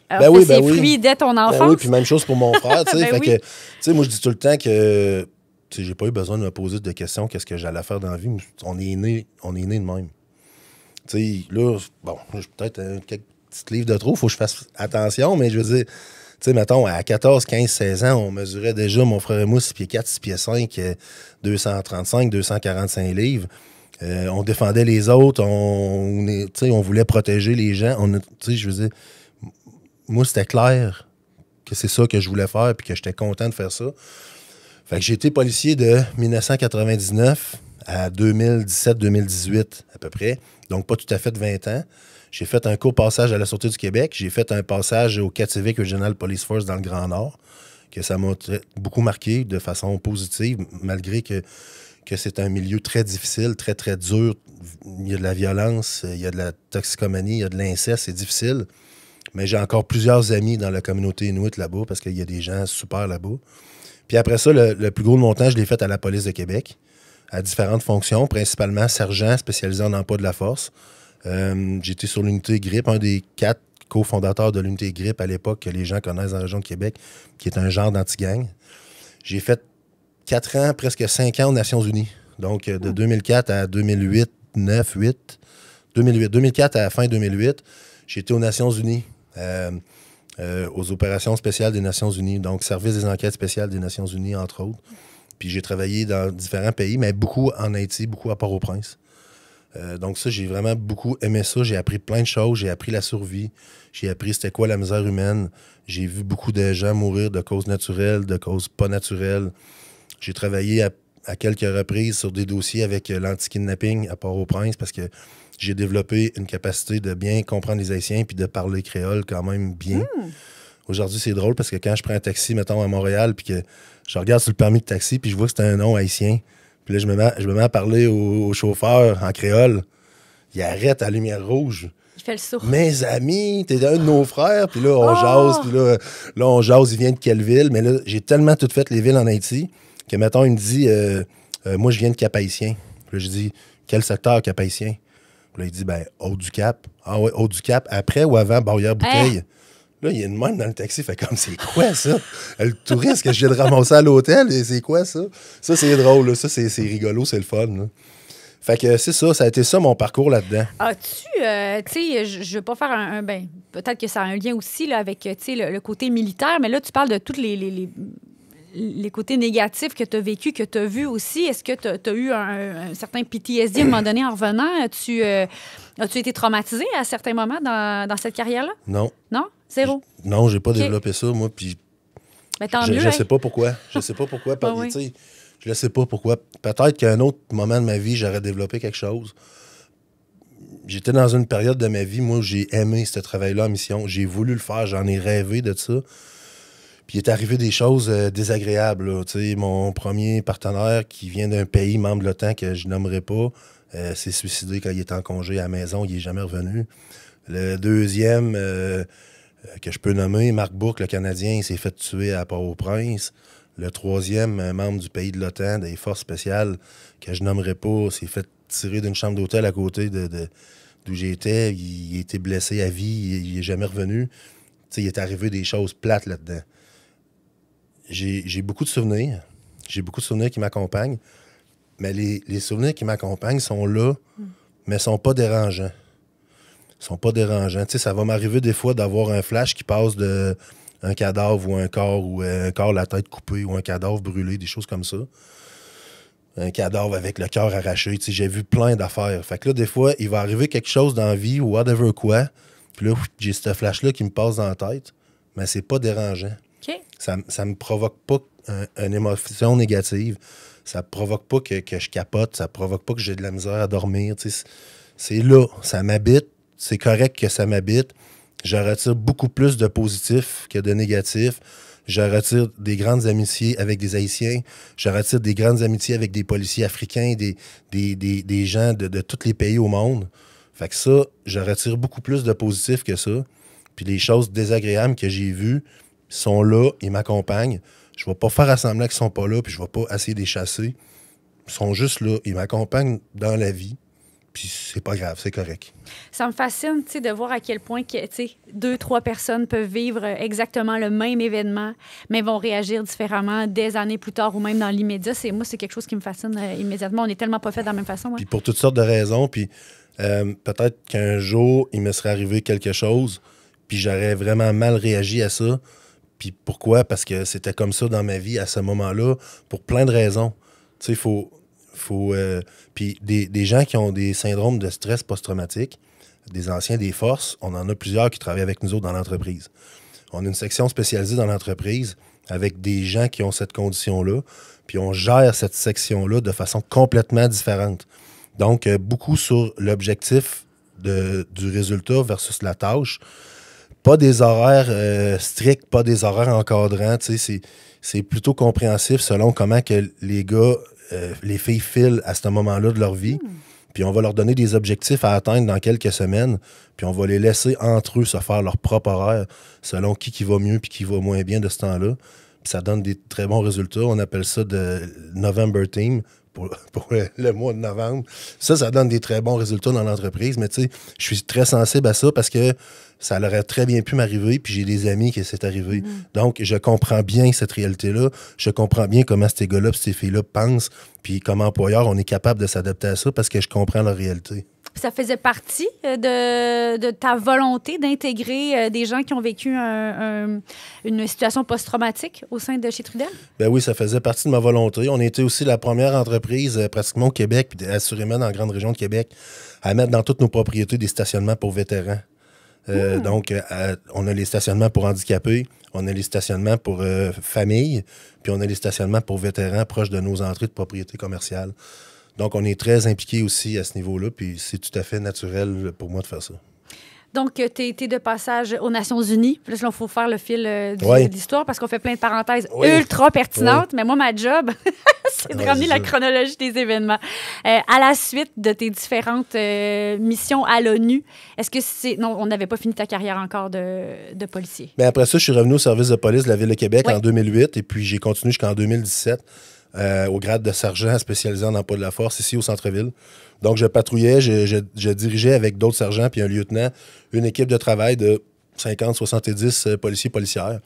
fait ses fruits dès ton enfance. Ben oui, puis même chose pour mon frère. Fait que, tu sais, moi, je dis tout le temps que j'ai pas eu besoin de me poser de questions qu'est-ce que j'allais faire dans la vie. On est né de même. Tu sais, là, bon, j'ai peut-être quelques petits livres de trop, faut que je fasse attention, mais je veux dire, tu sais, mettons, à 14, 15, 16 ans, on mesurait déjà, mon frère et moi, 6 pieds 4, 6 pieds 5, 235, 245 livres. On défendait les autres, on voulait protéger les gens. Tu sais, je veux dire, moi, c'était clair que c'est ça que je voulais faire puis que j'étais content de faire ça. Fait que j'ai été policier de 1999 à 2017-2018 à peu près. Donc, pas tout à fait 20 ans. J'ai fait un court passage à la Sûreté du Québec. J'ai fait un passage au Kativik Regional Police Force dans le Grand Nord, que ça m'a beaucoup marqué de façon positive, malgré que c'est un milieu très difficile, très, très dur. Il y a de la violence, il y a de la toxicomanie, il y a de l'inceste, c'est difficile. Mais j'ai encore plusieurs amis dans la communauté inuit là-bas parce qu'il y a des gens super là-bas. Puis après ça, le plus gros de mon temps, je l'ai fait à la Police de Québec, à différentes fonctions, principalement sergent spécialisé en emploi de la force. J'étais sur l'unité GRIP, un des 4 cofondateurs de l'unité GRIP à l'époque que les gens connaissent dans la région de Québec, qui est un genre d'anti-gang. J'ai fait 4 ans, presque 5 ans aux Nations Unies. Donc, de 2004 à 2008, 2004 à fin 2008, j'étais aux Nations Unies, aux opérations spéciales des Nations Unies, donc service des enquêtes spéciales des Nations Unies, entre autres. Puis j'ai travaillé dans différents pays, mais beaucoup en Haïti, beaucoup à Port-au-Prince. Donc ça, j'ai vraiment beaucoup aimé ça. J'ai appris plein de choses. J'ai appris la survie. J'ai appris c'était quoi la misère humaine. J'ai vu beaucoup de gens mourir de causes naturelles, de causes pas naturelles. J'ai travaillé à quelques reprises sur des dossiers avec l'anti-kidnapping à Port-au-Prince parce que j'ai développé une capacité de bien comprendre les Haïtiens puis de parler créole quand même bien. Aujourd'hui, c'est drôle parce que quand je prends un taxi, mettons, à Montréal, puis que je regarde sur le permis de taxi, puis je vois que c'est un nom haïtien, puis là, je me mets à parler au chauffeur en créole. Il arrête à la lumière rouge. Il fait le saut. Mes amis, t'es un de nos frères, puis là, on jase, puis là, on jase, il vient de quelle ville? Mais là, j'ai tellement tout fait les villes en Haïti que, mettons, il me dit, moi, je viens de Cap-Haïtien. Puis là, je dis, quel secteur Cap-Haïtien? Puis là, il dit, ben, Haut-du-Cap. Ah ouais, Haut-du-Cap, après ou avant Barrière-Bouteille? Là, il y a une même dans le taxi, fait comme, c'est quoi ça? Le touriste que je viens de ramasser à l'hôtel, c'est quoi ça? Ça, c'est drôle, là. Ça, c'est rigolo, c'est le fun, là. Fait que c'est ça, ça a été ça mon parcours là-dedans. As-tu, tu sais, je veux pas faire ben, peut-être que ça a un lien aussi là, avec, tu sais, le côté militaire, mais là, tu parles de tous les côtés négatifs que tu as vécu, que tu as vu aussi. Est-ce que tu as eu un certain PTSD à un moment donné en revenant? As-tu été traumatisé à certains moments dans cette carrière-là? Non. Non? Zéro? Non, j'ai pas développé ça, moi, puis ben, tant mieux, je sais pas pourquoi. Je sais pas pourquoi. Tu sais, je sais pas pourquoi. Peut-être qu'à un autre moment de ma vie, j'aurais développé quelque chose. J'étais dans une période de ma vie, moi, où j'ai aimé ce travail-là en mission. J'ai voulu le faire, j'en ai rêvé de ça. Puis il est arrivé des choses désagréables. Là. Tu sais, mon premier partenaire qui vient d'un pays membre de l'OTAN que je nommerai pas s'est suicidé quand il était en congé à la maison. Il n'est jamais revenu. Le deuxième que je peux nommer, Marc Bourque, le Canadien, il s'est fait tuer à Port-au-Prince. Le troisième membre du pays de l'OTAN, des forces spéciales, que je nommerai pas, s'est fait tirer d'une chambre d'hôtel à côté d'où j'étais. Il a été blessé à vie. Il n'est jamais revenu. Tu sais, il est arrivé des choses plates là-dedans. J'ai beaucoup de souvenirs. J'ai beaucoup de souvenirs qui m'accompagnent. Mais les souvenirs qui m'accompagnent sont là, mais sont pas dérangeants. Ils sont pas dérangeants. Tu sais, ça va m'arriver des fois d'avoir un flash qui passe de un cadavre ou un corps la tête coupée ou un cadavre brûlé, des choses comme ça. Un cadavre avec le cœur arraché. Tu sais, j'ai vu plein d'affaires. Fait que là, des fois, il va arriver quelque chose dans la vie ou whatever quoi. Puis là, j'ai ce flash-là qui me passe dans la tête. Mais c'est pas dérangeant. Okay. Ça me provoque pas une émotion négative. Ça provoque pas que je capote. Ça provoque pas que j'ai de la misère à dormir. Tu sais, c'est là, ça m'habite, c'est correct que ça m'habite. Je retire beaucoup plus de positifs que de négatifs. Je retire des grandes amitiés avec des Haïtiens. Je retire des grandes amitiés avec des policiers africains, des gens de tous les pays au monde. Fait que ça, je retire beaucoup plus de positifs que ça. Puis les choses désagréables que j'ai vues sont là, ils m'accompagnent. Je ne vais pas faire semblant qu'ils ne sont pas là, puis je ne vais pas essayer de les chasser. Ils sont juste là, ils m'accompagnent dans la vie. Puis c'est pas grave, c'est correct. Ça me fascine, tu sais, de voir à quel point que, tu sais, 2-3 personnes peuvent vivre exactement le même événement, mais vont réagir différemment des années plus tard ou même dans l'immédiat. Moi, c'est quelque chose qui me fascine immédiatement. On n'est tellement pas fait de la même façon. Hein? Puis pour toutes sortes de raisons, puis peut-être qu'un jour, il me serait arrivé quelque chose, puis j'aurais vraiment mal réagi à ça. Puis pourquoi? Parce que c'était comme ça dans ma vie à ce moment-là, pour plein de raisons. Tu sais, il faut puis des gens qui ont des syndromes de stress post-traumatique, des anciens des forces, on en a plusieurs qui travaillent avec nous autres dans l'entreprise. On a une section spécialisée dans l'entreprise avec des gens qui ont cette condition-là, puis on gère cette section-là de façon complètement différente. Donc, beaucoup sur l'objectif du résultat versus la tâche. Pas des horaires stricts, pas des horaires encadrants. C'est plutôt compréhensif selon comment que les gars, les filles filent à ce moment-là de leur vie. Puis on va leur donner des objectifs à atteindre dans quelques semaines. Puis on va les laisser entre eux se faire leur propre horaire selon qui va mieux puis qui va moins bien de ce temps-là. Puis ça donne des très bons résultats. On appelle ça de November Team pour le mois de novembre. Ça donne des très bons résultats dans l'entreprise. Mais tu sais, je suis très sensible à ça parce que ça aurait très bien pu m'arriver, puis j'ai des amis qui c'est arrivé. Donc, je comprends bien cette réalité-là. Je comprends bien comment ces gars-là ces filles-là pensent, puis comme employeur, on est capable de s'adapter à ça parce que je comprends leur réalité. Ça faisait partie de ta volonté d'intégrer des gens qui ont vécu une situation post-traumatique au sein de chez Trudel? Ben oui, ça faisait partie de ma volonté. On était aussi la première entreprise pratiquement au Québec, puis assurément dans la grande région de Québec, à mettre dans toutes nos propriétés des stationnements pour vétérans. Donc, on a les stationnements pour handicapés, on a les stationnements pour familles, puis on a les stationnements pour vétérans proches de nos entrées de propriétés commerciales. Donc, on est très impliqués aussi à ce niveau-là, puis c'est tout à fait naturel pour moi de faire ça. Donc, tu as été de passage aux Nations Unies. Puis là, il faut faire le fil de l'histoire parce qu'on fait plein de parenthèses ultra pertinentes. Mais moi, ma job, c'est de ramener la chronologie des événements. À la suite de tes différentes missions à l'ONU, est-ce que c'est... Non, on n'avait pas fini ta carrière encore de policier. Bien, après ça, je suis revenu au service de police de la Ville de Québec en 2008 et puis j'ai continué jusqu'en 2017 au grade de sergent spécialisé en emploi de la force ici au centre-ville. Donc, je patrouillais, je dirigeais avec d'autres sergents puis un lieutenant une équipe de travail de 50-70 policiers et policières.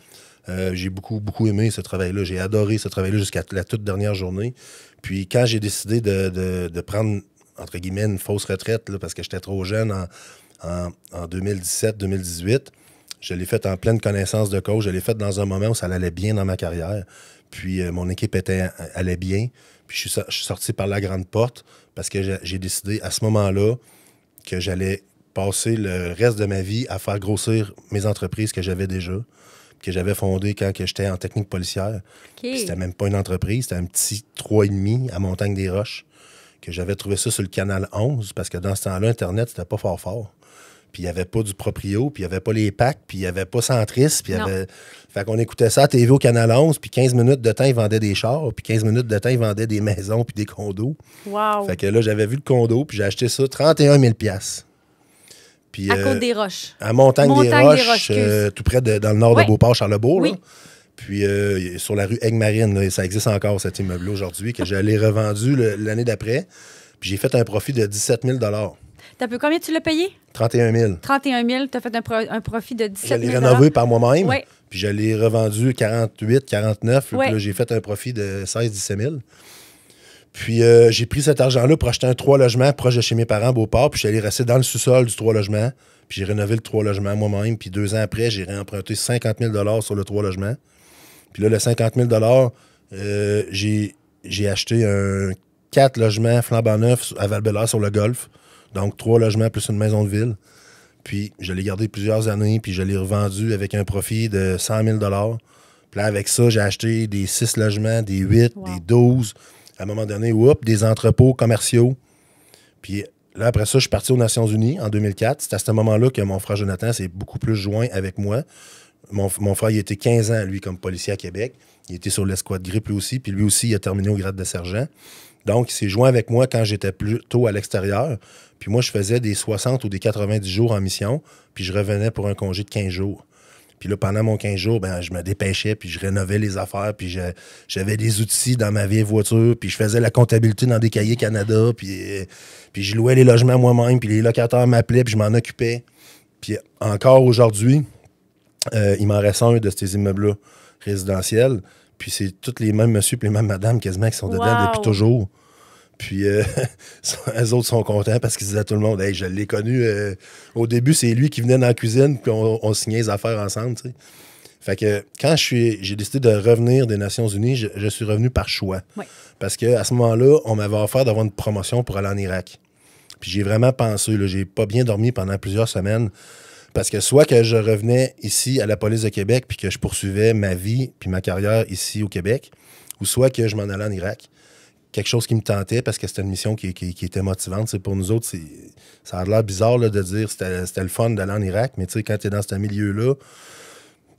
J'ai beaucoup aimé ce travail-là. J'ai adoré ce travail-là jusqu'à la toute dernière journée. Puis quand j'ai décidé de prendre, entre guillemets, une fausse retraite, là, parce que j'étais trop jeune en 2017-2018, je l'ai fait en pleine connaissance de cause. Je l'ai fait dans un moment où ça allait bien dans ma carrière. Puis mon équipe allait bien. Puis je suis sorti par la grande porte parce que j'ai décidé à ce moment-là que j'allais passer le reste de ma vie à faire grossir mes entreprises que j'avais déjà, que j'avais fondées quand j'étais en technique policière. Puis c'était même pas une entreprise, c'était un petit 3,5 à Montagne-des-Roches, que j'avais trouvé ça sur le canal 11, parce que dans ce temps-là, Internet, c'était pas fort. Puis il n'y avait pas du proprio, puis il n'y avait pas les packs, puis il n'y avait pas Centris, puis il y avait... Fait qu'on écoutait ça à TV au Canal 11, puis 15 minutes de temps, ils vendaient des chars, puis 15 minutes de temps, ils vendaient des maisons puis des condos. Wow! Fait que là, j'avais vu le condo, puis j'ai acheté ça 31 000 $. Puis, à Côte-des-Roches. À Montagne-des-Roches, tout près dans le nord de Beauport, Charlebourg. Oui. Là. Puis sur la rue Aigues-Marines, ça existe encore, cet immeuble-là, aujourd'hui, que j'allais revendu l'année d'après. Puis j'ai fait un profit de 17 000 $. T'as peu combien tu l'as payé? 31 000. 31 000, tu as fait un profit de 17 000 Je l'ai rénové par moi-même. Oui. Puis je l'ai revendu 48, 49. Puis là, j'ai fait un profit de 16-17 000. Puis j'ai pris cet argent-là pour acheter un 3 logements proche de chez mes parents à Beauport. Puis je suis allé rester dans le sous-sol du 3 logements. Puis j'ai rénové le 3 logements moi-même. Puis 2 ans après, j'ai réemprunté 50 000 $ sur le 3 logements. Puis là, le 50 000 $, j'ai acheté un 4 logements flambant neufs à Val-Bélair sur le Golfe. Donc 3 logements plus une maison de ville. Puis je l'ai gardé plusieurs années. Puis je l'ai revendu avec un profit de 100 000 $. Puis là, avec ça, j'ai acheté des 6 logements, des 8, des 12. À un moment donné, des entrepôts commerciaux. Puis là, après ça, je suis parti aux Nations Unies en 2004. C'est à ce moment-là que mon frère Jonathan s'est beaucoup plus joint avec moi. Mon frère, il a été 15 ans, lui, comme policier à Québec. Il était sur l'escouade grippe, lui aussi. Puis lui aussi, il a terminé au grade de sergent. Donc, il s'est joint avec moi quand j'étais plutôt à l'extérieur. Puis moi, je faisais des 60 ou des 90 jours en mission. Puis je revenais pour un congé de 15 jours. Puis là, pendant mon 15 jours, ben, je me dépêchais, puis je rénovais les affaires, puis j'avais des outils dans ma vieille voiture, puis je faisais la comptabilité dans des cahiers Canada, puis je louais les logements moi-même, puis les locataires m'appelaient, puis je m'en occupais. Puis encore aujourd'hui, il m'en reste un de ces immeubles-là résidentiels. Puis c'est tous les mêmes monsieur et les mêmes madames quasiment qui sont dedans depuis toujours. Puis eux autres sont contents parce qu'ils disaient à tout le monde, hey, je l'ai connu. Au début, c'est lui qui venait dans la cuisine, puis on signait les affaires ensemble. Tu sais. Fait que quand j'ai décidé de revenir des Nations Unies, je suis revenu par choix. Oui. Parce qu'à ce moment-là, on m'avait offert d'avoir une promotion pour aller en Irak. Puis j'ai vraiment pensé, là, j'ai pas bien dormi pendant plusieurs semaines. Parce que soit que je revenais ici à la police de Québec puis que je poursuivais ma vie puis ma carrière ici au Québec, ou soit que je m'en allais en Irak. Quelque chose qui me tentait parce que c'était une mission qui était motivante. C'est pour nous autres, ça a l'air bizarre là, de dire que c'était le fun d'aller en Irak, mais quand tu es dans ce milieu-là,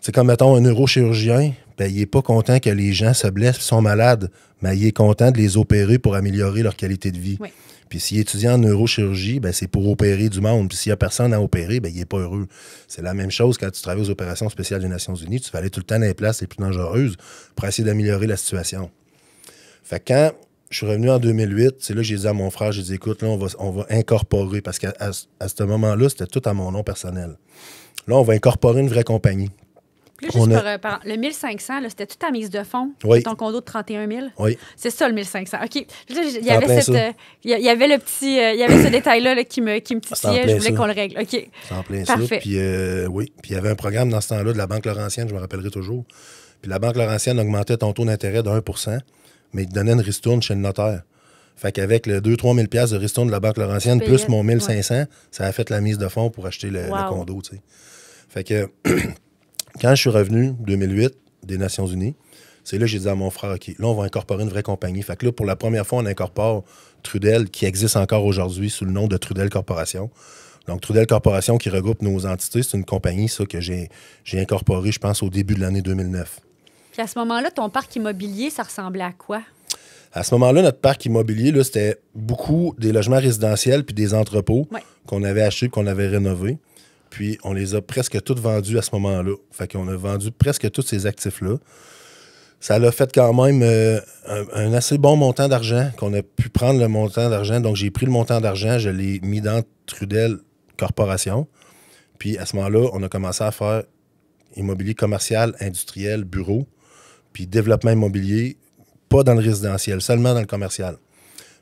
c'est comme, mettons, un neurochirurgien, ben, il n'est pas content que les gens se blessent et sont malades, mais il est content de les opérer pour améliorer leur qualité de vie. Oui. Puis s'il étudie en neurochirurgie, ben, c'est pour opérer du monde. Puis s'il n'y a personne à opérer, ben, il n'est pas heureux. C'est la même chose quand tu travailles aux opérations spéciales des Nations Unies. Tu vas aller tout le temps dans les places les plus dangereuses pour essayer d'améliorer la situation. Fait que quand je suis revenu en 2008, c'est là que j'ai dit à mon frère, j'ai dit, écoute, là, on va incorporer, parce qu'à ce moment-là, c'était tout à mon nom personnel. Là, on va incorporer une vraie compagnie. Plus juste le 1500, là, c'était toute ta mise de fonds, oui. Ton condo de 31 000. Oui. C'est ça, le 1500. OK. Il y avait ce détail-là là, qui me titillait. Je voulais qu'on le règle. OK. C'est en plein ça. Puis, oui. Puis, il y avait un programme dans ce temps-là de la Banque Laurentienne, je me rappellerai toujours. Puis, la Banque Laurentienne augmentait ton taux d'intérêt de 1 %, mais il te donnait une ristourne chez le notaire. Fait qu'avec le 2-3 000 $ de ristourne de la Banque Laurentienne, plus mon 1 500, ça a fait la mise de fonds pour acheter le condo, tu sais. Fait que... Quand je suis revenu, 2008, des Nations Unies, c'est là que j'ai dit à mon frère, OK, là, on va incorporer une vraie compagnie. Fait que là, pour la première fois, on incorpore Trudel, qui existe encore aujourd'hui sous le nom de Trudel Corporation. Donc, Trudel Corporation, qui regroupe nos entités, c'est une compagnie, ça, que j'ai incorporée, je pense, au début de l'année 2009. Puis à ce moment-là, ton parc immobilier, ça ressemblait à quoi? À ce moment-là, notre parc immobilier, là, c'était beaucoup des logements résidentiels puis des entrepôts qu'on avait achetés et qu'on avait rénovés. Puis, on les a presque tous vendus à ce moment-là. Fait qu'on a vendu presque tous ces actifs-là. Ça l'a fait quand même un assez bon montant d'argent, qu'on a pu prendre le montant d'argent. Donc, j'ai pris le montant d'argent, je l'ai mis dans Trudel Corporation. Puis, à ce moment-là, on a commencé à faire immobilier commercial, industriel, bureau, puis développement immobilier, pas dans le résidentiel, seulement dans le commercial.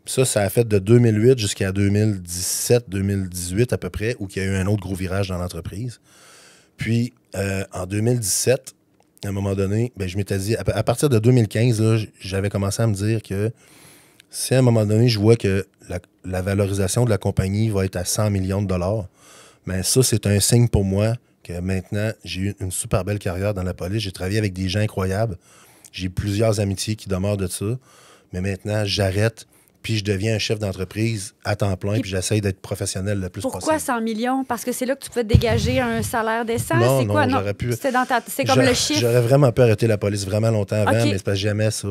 Ça a fait de 2008 jusqu'à 2017-2018 à peu près, où il y a eu un autre gros virage dans l'entreprise. Puis, en 2017, à un moment donné, ben, je m'étais dit, à partir de 2015, là, j'avais commencé à me dire que si à un moment donné, je vois que la valorisation de la compagnie va être à 100 millions de dollars, bien ça, c'est un signe pour moi que maintenant, j'ai eu une super belle carrière dans la police. J'ai travaillé avec des gens incroyables. J'ai plusieurs amitiés qui demeurent de ça. Mais maintenant, j'arrête. Puis je deviens un chef d'entreprise à temps plein, puis j'essaye d'être professionnel le plus possible. Pourquoi 100 millions? Parce que c'est là que tu peux te dégager un salaire décent? Non, quoi? J'aurais pu... C'est comme le chiffre. J'aurais vraiment pu arrêter la police vraiment longtemps avant, mais c'est parce que j'aimais ça.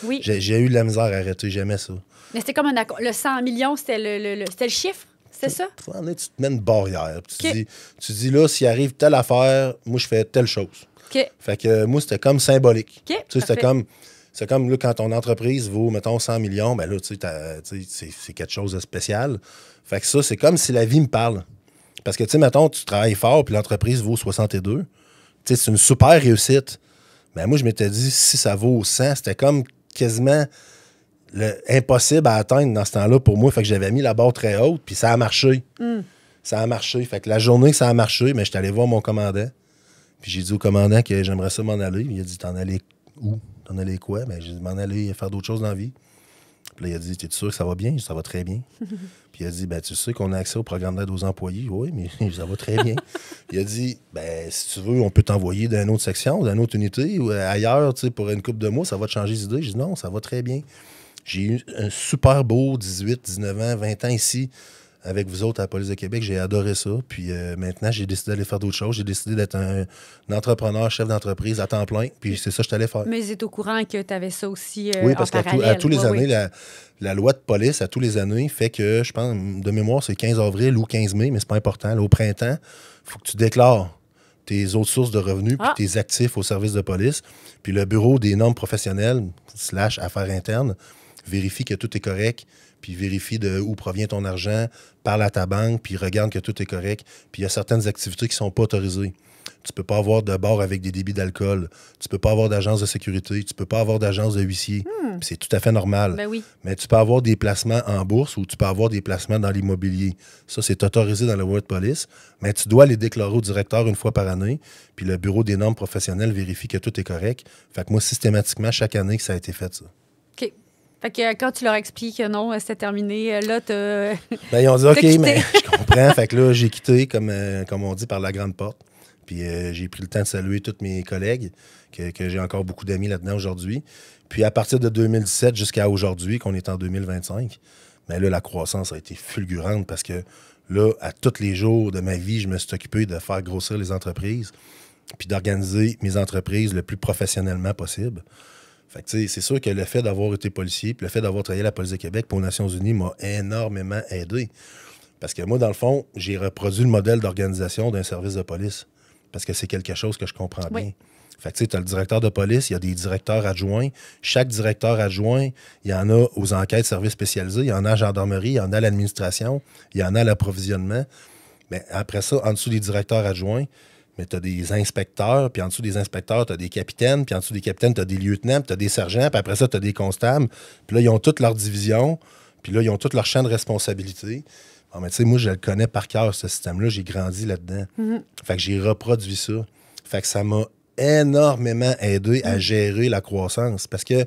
Oui. J'ai eu de la misère à arrêter, j'aimais ça. Mais c'était comme le 100 millions, c'était le chiffre? C'est ça? Tu te mets une barrière. Tu dis là, s'il arrive telle affaire, moi, je fais telle chose. Fait que moi, c'était comme symbolique. C'était comme... C'est comme là, quand ton entreprise vaut, mettons, 100 millions, ben là, c'est quelque chose de spécial. Fait que ça, c'est comme si la vie me parle. Parce que, tu sais, mettons, tu travailles fort, puis l'entreprise vaut 62. Tu sais, c'est une super réussite. Ben moi, je m'étais dit, si ça vaut 100, c'était comme quasiment impossible à atteindre dans ce temps-là pour moi. Fait que j'avais mis la barre très haute, puis ça a marché. Ça a marché. Fait que la journée que ça a marché, ben, j'étais allé voir mon commandant. Puis j'ai dit au commandant que j'aimerais ça m'en aller. Il a dit, t'en allais où? T'en allais quoi? Ben, j'ai demandé d'aller faire d'autres choses dans la vie. Puis là, il a dit, t'es sûr que ça va bien? Ça va très bien. Puis il a dit, ben, tu sais qu'on a accès au programme d'aide aux employés? Oui, mais ça va très bien. Il a dit, ben, si tu veux, on peut t'envoyer d'une autre section, d'une autre unité ou ailleurs, tu sais, pour une couple de mois, ça va te changer d'idée. J'ai dit, non, ça va très bien. J'ai eu un super beau 18, 19 ans, 20 ans ici, avec vous autres à la Police de Québec. J'ai adoré ça. Puis maintenant, j'ai décidé d'aller faire d'autres choses. J'ai décidé d'être un entrepreneur, chef d'entreprise à temps plein. Puis c'est ça que je t'allais faire. Mais c'est au courant que tu avais ça aussi Oui, parce en parallèle. qu'à tous les années, oui. la loi de police, à tous les années, fait que, je pense, de mémoire, c'est 15 avril ou 15 mai, mais c'est pas important. Là, au printemps, il faut que tu déclares tes autres sources de revenus puis tes actifs au service de police. Puis le bureau des normes professionnelles / affaires internes vérifie que tout est correct, puis vérifie de où provient ton argent, parle à ta banque, puis regarde que tout est correct. Puis il y a certaines activités qui ne sont pas autorisées. Tu peux pas avoir de bar avec des débits d'alcool. Tu peux pas avoir d'agence de sécurité. Tu peux pas avoir d'agence de huissier. C'est tout à fait normal. Ben oui. Mais tu peux avoir des placements en bourse ou tu peux avoir des placements dans l'immobilier. Ça, c'est autorisé dans la loi de police. Mais tu dois les déclarer au directeur une fois par année. Puis le bureau des normes professionnelles vérifie que tout est correct. Fait que moi, systématiquement, chaque année que ça a été fait, ça. OK. Fait que quand tu leur expliques que non, c'était terminé, là, t'as... Ben, ils ont dit, OK, quitté. mais je comprends. Fait que là, j'ai quitté, comme on dit, par la grande porte. Puis j'ai pris le temps de saluer tous mes collègues, que j'ai encore beaucoup d'amis là-dedans aujourd'hui. Puis à partir de 2017 jusqu'à aujourd'hui, qu'on est en 2025, bien là, la croissance a été fulgurante parce que là, à tous les jours de ma vie, je me suis occupé de faire grossir les entreprises puis d'organiser mes entreprises le plus professionnellement possible. Fait que, tu sais, c'est sûr que le fait d'avoir été policier puis le fait d'avoir travaillé à la Police de Québec pour les Nations unies m'a énormément aidé. Parce que moi, dans le fond, j'ai reproduit le modèle d'organisation d'un service de police. Parce que c'est quelque chose que je comprends bien. Fait que tu sais, tu as le directeur de police, il y a des directeurs adjoints. Chaque directeur adjoint, il y en a aux enquêtes services spécialisés, il y en a à la gendarmerie, il y en a à l'administration, il y en a à l'approvisionnement. Mais après ça, en dessous des directeurs adjoints, tu as des inspecteurs, puis en dessous des inspecteurs, tu as des capitaines, puis en dessous des capitaines, tu as des lieutenants, puis tu as des sergents, puis après ça, tu as des constables. Puis là, ils ont toutes leurs divisions, puis là, ils ont tous leur champ de responsabilité. Ah, mais tu sais, moi, je le connais par cœur, ce système-là. J'ai grandi là-dedans. Fait que j'ai reproduit ça. Fait que ça m'a énormément aidé à gérer la croissance. Parce que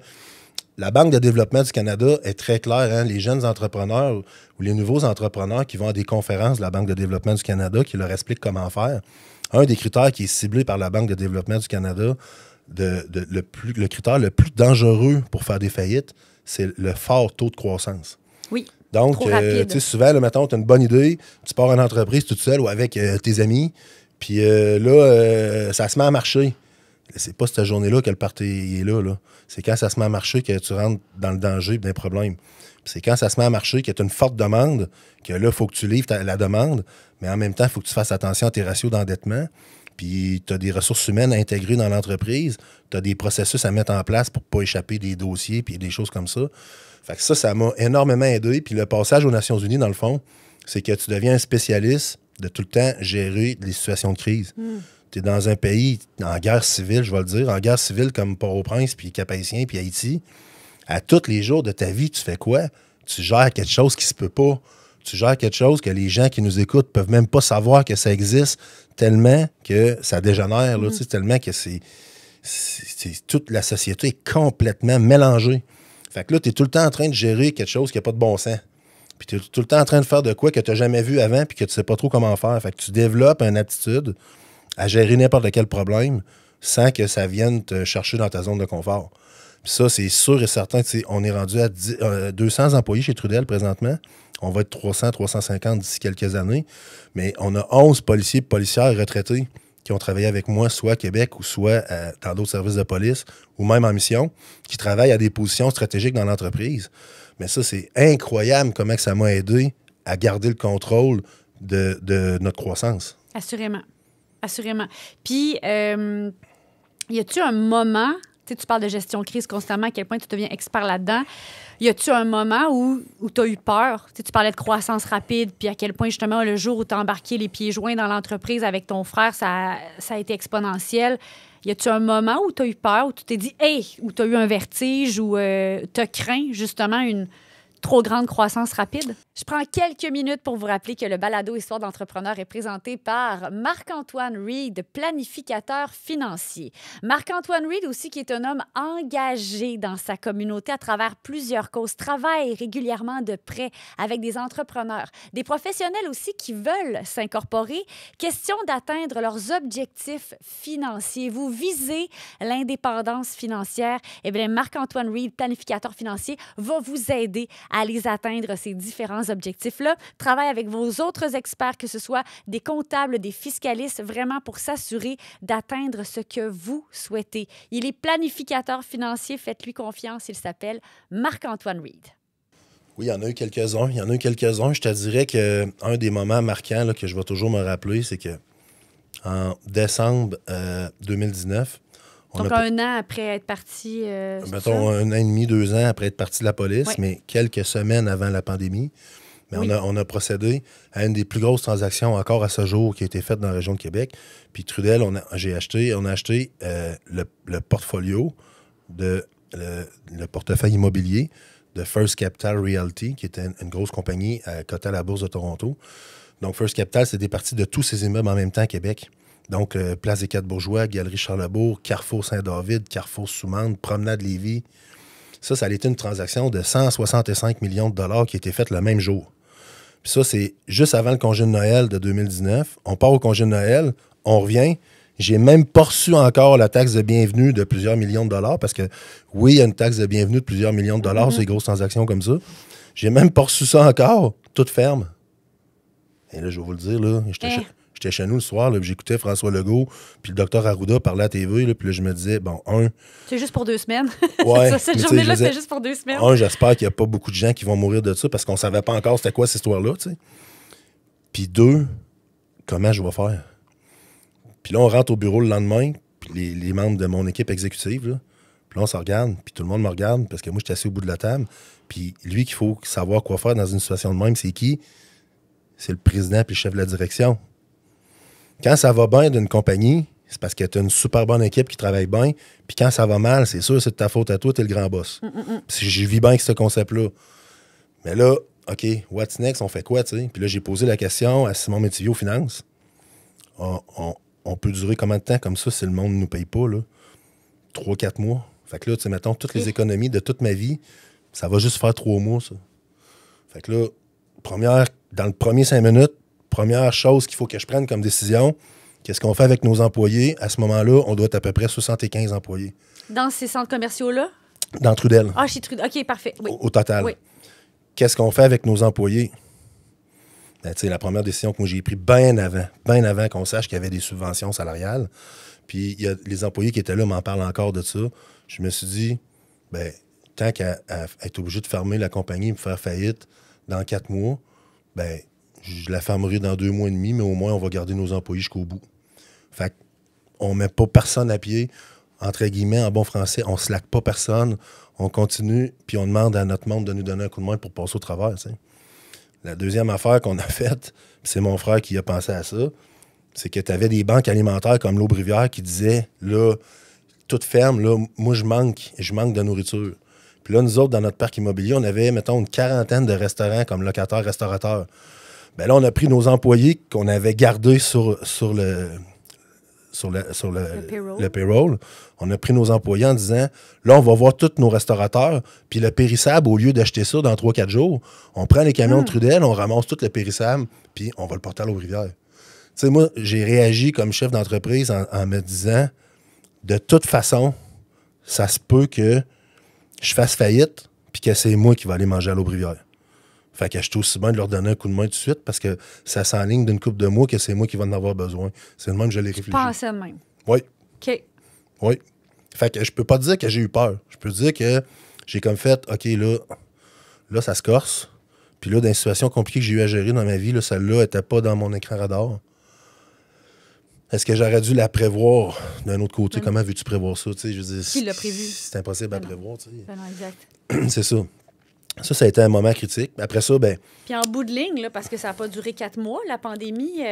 la Banque de développement du Canada est très claire. Hein? Les jeunes entrepreneurs ou les nouveaux entrepreneurs qui vont à des conférences de la Banque de développement du Canada qui leur expliquent comment faire, un des critères qui est ciblé par la Banque de développement du Canada, le critère le plus dangereux pour faire des faillites, c'est le fort taux de croissance. Oui. Donc, tu sais, souvent, là, mettons, tu as une bonne idée, tu pars en entreprise toute seule ou avec tes amis, puis là, ça se met à marcher. C'est pas cette journée-là que le party est là. C'est quand ça se met à marcher que tu rentres dans le danger et des problèmes. Puis c'est quand ça se met à marcher que tu as une forte demande, que là, il faut que tu livres la demande, mais en même temps, il faut que tu fasses attention à tes ratios d'endettement. Puis tu as des ressources humaines à intégrer dans l'entreprise, tu as des processus à mettre en place pour ne pas échapper des dossiers puis des choses comme ça. Fait que ça m'a énormément aidé. Puis le passage aux Nations unies, dans le fond, c'est que tu deviens un spécialiste de tout le temps gérer les situations de crise. Tu es dans un pays en guerre civile, je vais le dire, en guerre civile comme Port-au-Prince, puis Cap-Haïtien, puis Haïti. À tous les jours de ta vie, tu fais quoi? Tu gères quelque chose qui se peut pas. Tu gères quelque chose que les gens qui nous écoutent peuvent même pas savoir que ça existe, tellement que ça dégénère, là, tellement que toute la société est complètement mélangée. Fait que là, tu es tout le temps en train de gérer quelque chose qui n'a pas de bon sens. Puis tu es tout le temps en train de faire de quoi que tu n'as jamais vu avant puis que tu ne sais pas trop comment faire. Fait que tu développes une aptitude à gérer n'importe quel problème sans que ça vienne te chercher dans ta zone de confort. Puis ça, c'est sûr et certain. On est rendu à 200 employés chez Trudel présentement. On va être 300, 350 d'ici quelques années. Mais on a 11 policiers et policières retraités qui ont travaillé avec moi, soit à Québec ou soit dans d'autres services de police ou même en mission, qui travaillent à des positions stratégiques dans l'entreprise. Mais ça, c'est incroyable comment ça m'a aidé à garder le contrôle de notre croissance. Assurément. Assurément. Puis, y a-tu un moment, tu parles de gestion de crise constamment, à quel point tu deviens expert là-dedans, y a-tu un moment où tu as eu peur? Tu parlais de croissance rapide, puis à quel point, justement, le jour où tu as embarqué les pieds joints dans l'entreprise avec ton frère, ça a été exponentiel. Y a-tu un moment où tu as eu peur, où tu t'es dit « Hey! » où tu as eu un vertige, où tu as craint, justement, une trop grande croissance rapide? Je prends quelques minutes pour vous rappeler que le balado Histoire d'entrepreneur est présenté par Marc-Antoine Reed, planificateur financier. Marc-Antoine Reed aussi, qui est un homme engagé dans sa communauté à travers plusieurs causes, travaille régulièrement de près avec des entrepreneurs, des professionnels aussi qui veulent s'incorporer. Question d'atteindre leurs objectifs financiers. Vous visez l'indépendance financière, eh bien, Marc-Antoine Reed, planificateur financier, va vous aider à les atteindre, ces différents ces objectifs-là. Travaille avec vos autres experts, que ce soit des comptables, des fiscalistes, vraiment pour s'assurer d'atteindre ce que vous souhaitez. Il est planificateur financier. Faites-lui confiance. Il s'appelle Marc-Antoine Reed. Oui, il y en a eu quelques-uns. Je te dirais qu'un des moments marquants là, que je vais toujours me rappeler, c'est que en décembre 2019, donc, un an après être parti... mettons, 1 an et demi, 2 ans après être parti de la police, oui. mais quelques semaines avant la pandémie. Mais oui. on a procédé à une des plus grosses transactions encore à ce jour qui a été faite dans la région de Québec. Puis Trudel, on a acheté le portfolio, le portefeuille immobilier de First Capital Realty, qui était une grosse compagnie cotée à la Bourse de Toronto. Donc, First Capital, c'est des parties de tous ces immeubles en même temps à Québec. Donc, Place des Quatre-Bourgeois, Galerie Charlebourg, Carrefour Saint-David, Carrefour Soumande, Promenade Lévis. Ça a été une transaction de 165 millions de dollars qui a été faite le même jour. Puis ça, c'est juste avant le congé de Noël de 2019. On part au congé de Noël, on revient. J'ai même pas reçu encore la taxe de bienvenue de plusieurs millions de dollars parce que, oui, il y a une taxe de bienvenue de plusieurs millions de dollars sur les grosses transactions comme ça. J'ai même pas reçu ça encore. Toute ferme. Et là, je vais vous le dire, là, j'étais chez nous le soir, puis j'écoutais François Legault, puis le docteur Arruda parlait à la TV, là, puis là, je me disais, bon, c'est juste pour 2 semaines. Ouais, cette journée-là, c'est juste pour 2 semaines. J'espère qu'il n'y a pas beaucoup de gens qui vont mourir de ça, parce qu'on ne savait pas encore c'était quoi cette histoire-là, tu sais. Puis 2, comment je vais faire? Puis là, on rentre au bureau le lendemain, puis les membres de mon équipe exécutive, là, puis là, on se regarde, puis tout le monde me regarde, parce que moi, j'étais assis au bout de la table, puis lui qu'il faut savoir quoi faire dans une situation de même, c'est qui? C'est le président puis le chef de la direction. Quand ça va bien d'une compagnie, c'est parce que tu as une super bonne équipe qui travaille bien. Puis quand ça va mal, c'est sûr, c'est de ta faute à toi, tu es le grand boss. Puis je vis bien avec ce concept-là. Mais là, OK, what's next? On fait quoi, tu sais? Puis là, j'ai posé la question à Simon Métivier aux finances. On peut durer combien de temps comme ça si le monde ne nous paye pas, là? 3-4 mois. Fait que là, tu sais, mettons, toutes les économies de toute ma vie, ça va juste faire 3 mois, ça. Fait que là, dans le premier 5 minutes, première chose qu'il faut que je prenne comme décision, qu'est-ce qu'on fait avec nos employés? À ce moment-là, on doit être à peu près 75 employés. Dans ces centres commerciaux-là? Dans Trudel. Ah, chez Trudel. OK, parfait. Oui. Au total. Oui. Qu'est-ce qu'on fait avec nos employés? Ben, la première décision que moi j'ai prise bien avant qu'on sache qu'il y avait des subventions salariales, puis les employés qui étaient là m'en parlent encore de ça, je me suis dit, ben, tant qu'à être obligé de fermer la compagnie et me faire faillite dans 4 mois, ben, je la fermerai dans 2 mois et demi, mais au moins, on va garder nos employés jusqu'au bout. Fait qu'on met pas personne à pied, entre guillemets, en bon français, on slack pas personne, on continue, puis on demande à notre monde de nous donner un coup de main pour passer au travers, t'sais. La deuxième affaire qu'on a faite, c'est mon frère qui a pensé à ça, c'est que tu avais des banques alimentaires comme l'Aube-Rivière qui disaient, là, toute ferme, là, moi, je manque de nourriture. Puis là, nous autres, dans notre parc immobilier, on avait, mettons, une 40aine de restaurants comme locataires, restaurateurs. Bien là, on a pris nos employés qu'on avait gardés sur le payroll. On a pris nos employés en disant, là, on va voir tous nos restaurateurs, puis le périssable, au lieu d'acheter ça dans 3-4 jours, on prend les camions de Trudel, on ramasse tout le périssable, puis on va le porter à l'Aube-Rivière. Tu sais, moi, j'ai réagi comme chef d'entreprise en me disant, de toute façon, ça se peut que je fasse faillite, puis que c'est moi qui vais aller manger à l'Aube-Rivière. Fait que je suis aussi bien de leur donner un coup de main tout de suite parce que ça s'enligne d'une couple de mois que c'est moi qui vais en avoir besoin. C'est de même que je l'ai réfléchi. Pensez de même. Oui. OK. Oui. Fait que je peux pas dire que j'ai eu peur. Je peux dire que j'ai comme fait, OK, là ça se corse. Puis là, dans les situations compliquées que j'ai eu à gérer dans ma vie, là, celle-là n'était pas dans mon écran radar. Est-ce que j'aurais dû la prévoir d'un autre côté? Comment veux-tu prévoir ça? Je veux dire, qui l'a prévu? C'est impossible à prévoir. Ben non, exact. C'est ça. Ça a été un moment critique. Après ça, ben. Puis en bout de ligne, là, parce que ça n'a pas duré 4 mois, la pandémie,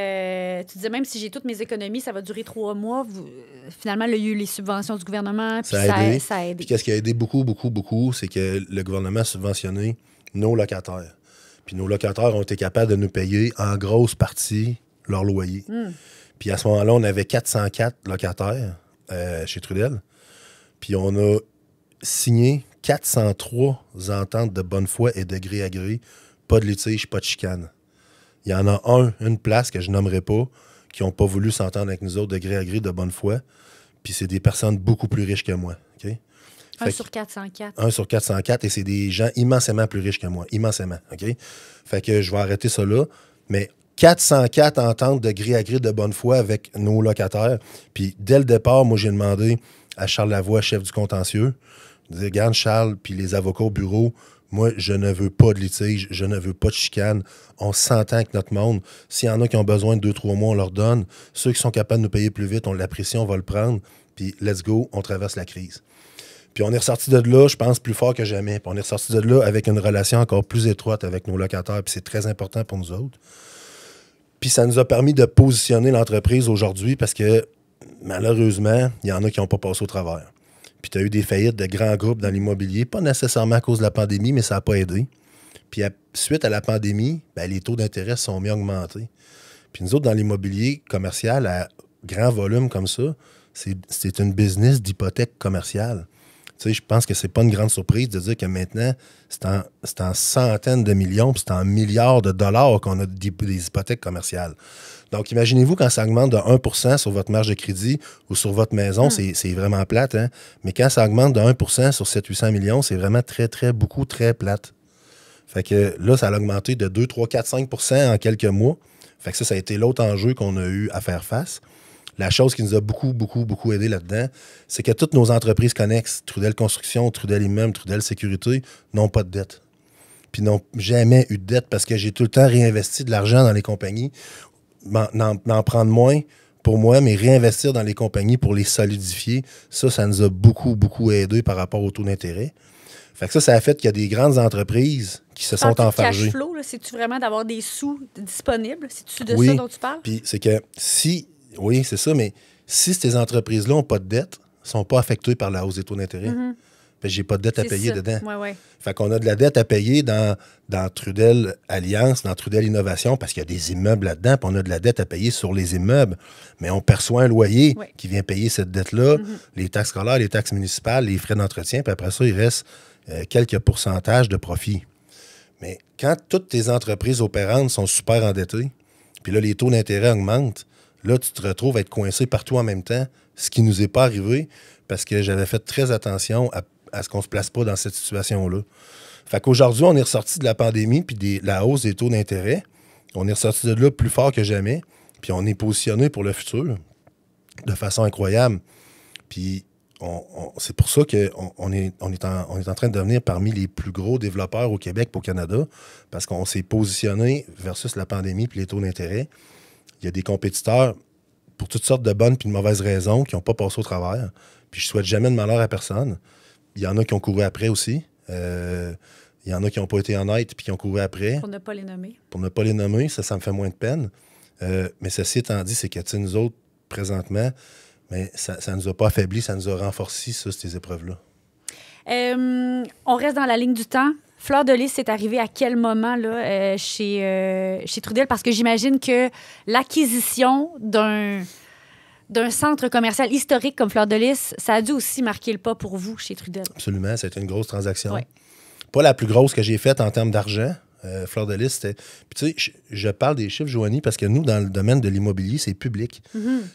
tu disais même si j'ai toutes mes économies, ça va durer 3 mois. Finalement, il y a eu les subventions du gouvernement, puis ça a aidé. Puis qu'est-ce qui a aidé beaucoup, c'est que le gouvernement a subventionné nos locataires. Puis nos locataires ont été capables de nous payer en grosse partie leur loyer. Puis à ce moment-là, on avait 404 locataires chez Trudel. Puis on a signé 403 ententes de bonne foi et de gré à gré. Pas de litige, pas de chicane. Il y en a une place que je nommerai pas, qui n'ont pas voulu s'entendre avec nous autres de gré à gré, de bonne foi. Puis c'est des personnes beaucoup plus riches que moi. Okay? 1 sur 404. 1 sur 404, et c'est des gens immensément plus riches que moi. Immensément, OK? Fait que je vais arrêter ça là. Mais 404 ententes de gré à gré de bonne foi avec nos locataires. Puis dès le départ, moi, j'ai demandé à Charles Lavoie, chef du contentieux, de dire, regarde, Charles, puis les avocats au bureau, moi, je ne veux pas de litige, je ne veux pas de chicane. On s'entend avec notre monde. S'il y en a qui ont besoin de 2-3 mois, on leur donne. Ceux qui sont capables de nous payer plus vite, on l'apprécie, on va le prendre. Puis let's go, on traverse la crise. Puis on est ressorti de là, je pense, plus fort que jamais. Puis on est ressorti de là avec une relation encore plus étroite avec nos locataires. Puis c'est très important pour nous autres. Puis ça nous a permis de positionner l'entreprise aujourd'hui parce que, malheureusement, il y en a qui n'ont pas passé au travers. Puis tu as eu des faillites de grands groupes dans l'immobilier, pas nécessairement à cause de la pandémie, mais ça n'a pas aidé. Puis suite à la pandémie, les taux d'intérêt sont mis à augmenter. Puis nous autres, dans l'immobilier commercial, à grand volume comme ça, c'est une business d'hypothèque commerciale. Tu sais, je pense que c'est pas une grande surprise de dire que maintenant, c'est en centaines de millions, puis c'est en milliards de dollars qu'on a des hypothèques commerciales. Donc, imaginez-vous quand ça augmente de 1 % sur votre marge de crédit ou sur votre maison, c'est vraiment plate, hein? Mais quand ça augmente de 1 % sur 700-800 millions, c'est vraiment très, très, beaucoup, très plate. Fait que là, ça a augmenté de 2, 3, 4, 5 % en quelques mois. Fait que ça a été l'autre enjeu qu'on a eu à faire face. La chose qui nous a beaucoup, beaucoup, beaucoup aidé là-dedans, c'est que toutes nos entreprises connexes, Trudel Construction, Trudel Immeuble, Trudel Sécurité, n'ont pas de dette. Puis n'ont jamais eu de dette parce que j'ai tout le temps réinvesti de l'argent dans les compagnies, n'en prendre moins pour moi, mais réinvestir dans les compagnies pour les solidifier. Ça nous a beaucoup, beaucoup aidé par rapport au taux d'intérêt. Fait que ça a fait qu'il y a des grandes entreprises qui se sont enfargées. Cash flow, c'est-tu vraiment d'avoir des sous disponibles? C'est-tu de oui, ça dont tu parles? Puis c'est que oui, c'est ça, mais si ces entreprises-là n'ont pas de dette, ne sont pas affectées par la hausse des taux d'intérêt, j'ai pas de dette à payer dedans. Ouais. Fait qu'on a de la dette à payer dans Trudel Alliance, dans Trudel Innovation, parce qu'il y a des immeubles là-dedans, puis on a de la dette à payer sur les immeubles. Mais on perçoit un loyer qui vient payer cette dette-là, les taxes scolaires, les taxes municipales, les frais d'entretien, puis après ça, il reste quelques pourcentages de profit. Mais quand toutes tes entreprises opérantes sont super endettées, puis là, les taux d'intérêt augmentent, là, tu te retrouves à être coincé partout en même temps, ce qui ne nous est pas arrivé parce que j'avais fait très attention à ce qu'on ne se place pas dans cette situation-là. Fait qu'aujourd'hui, on est ressorti de la pandémie puis de la hausse des taux d'intérêt. On est ressorti de là plus fort que jamais, puis on est positionné pour le futur de façon incroyable. Puis c'est pour ça qu'on est en train de devenir parmi les plus gros développeurs au Québec et au Canada parce qu'on s'est positionné versus la pandémie puis les taux d'intérêt. Il y a des compétiteurs pour toutes sortes de bonnes puis de mauvaises raisons qui n'ont pas passé au travers. Puis je souhaite jamais de malheur à personne. Il y en a qui ont couru après aussi. Il y en a qui n'ont pas été honnêtes puis qui ont couru après. Pour ne pas les nommer. Pour ne pas les nommer, ça me fait moins de peine. Mais ceci étant dit, c'est que nous autres, présentement, mais ça ne nous a pas affaiblis, ça nous a renforcis, ces épreuves-là. On reste dans la ligne du temps. Fleur de Lys, c'est arrivé à quel moment là, chez Trudel? Parce que j'imagine que l'acquisition d'un centre commercial historique comme Fleur de Lys, ça a dû aussi marquer le pas pour vous chez Trudel. Absolument, c'était une grosse transaction. Ouais. Pas la plus grosse que j'ai faite en termes d'argent. Fleur de Lys, c'était... Puis tu sais, je parle des chiffres, Joanie, parce que nous, dans le domaine de l'immobilier, c'est public.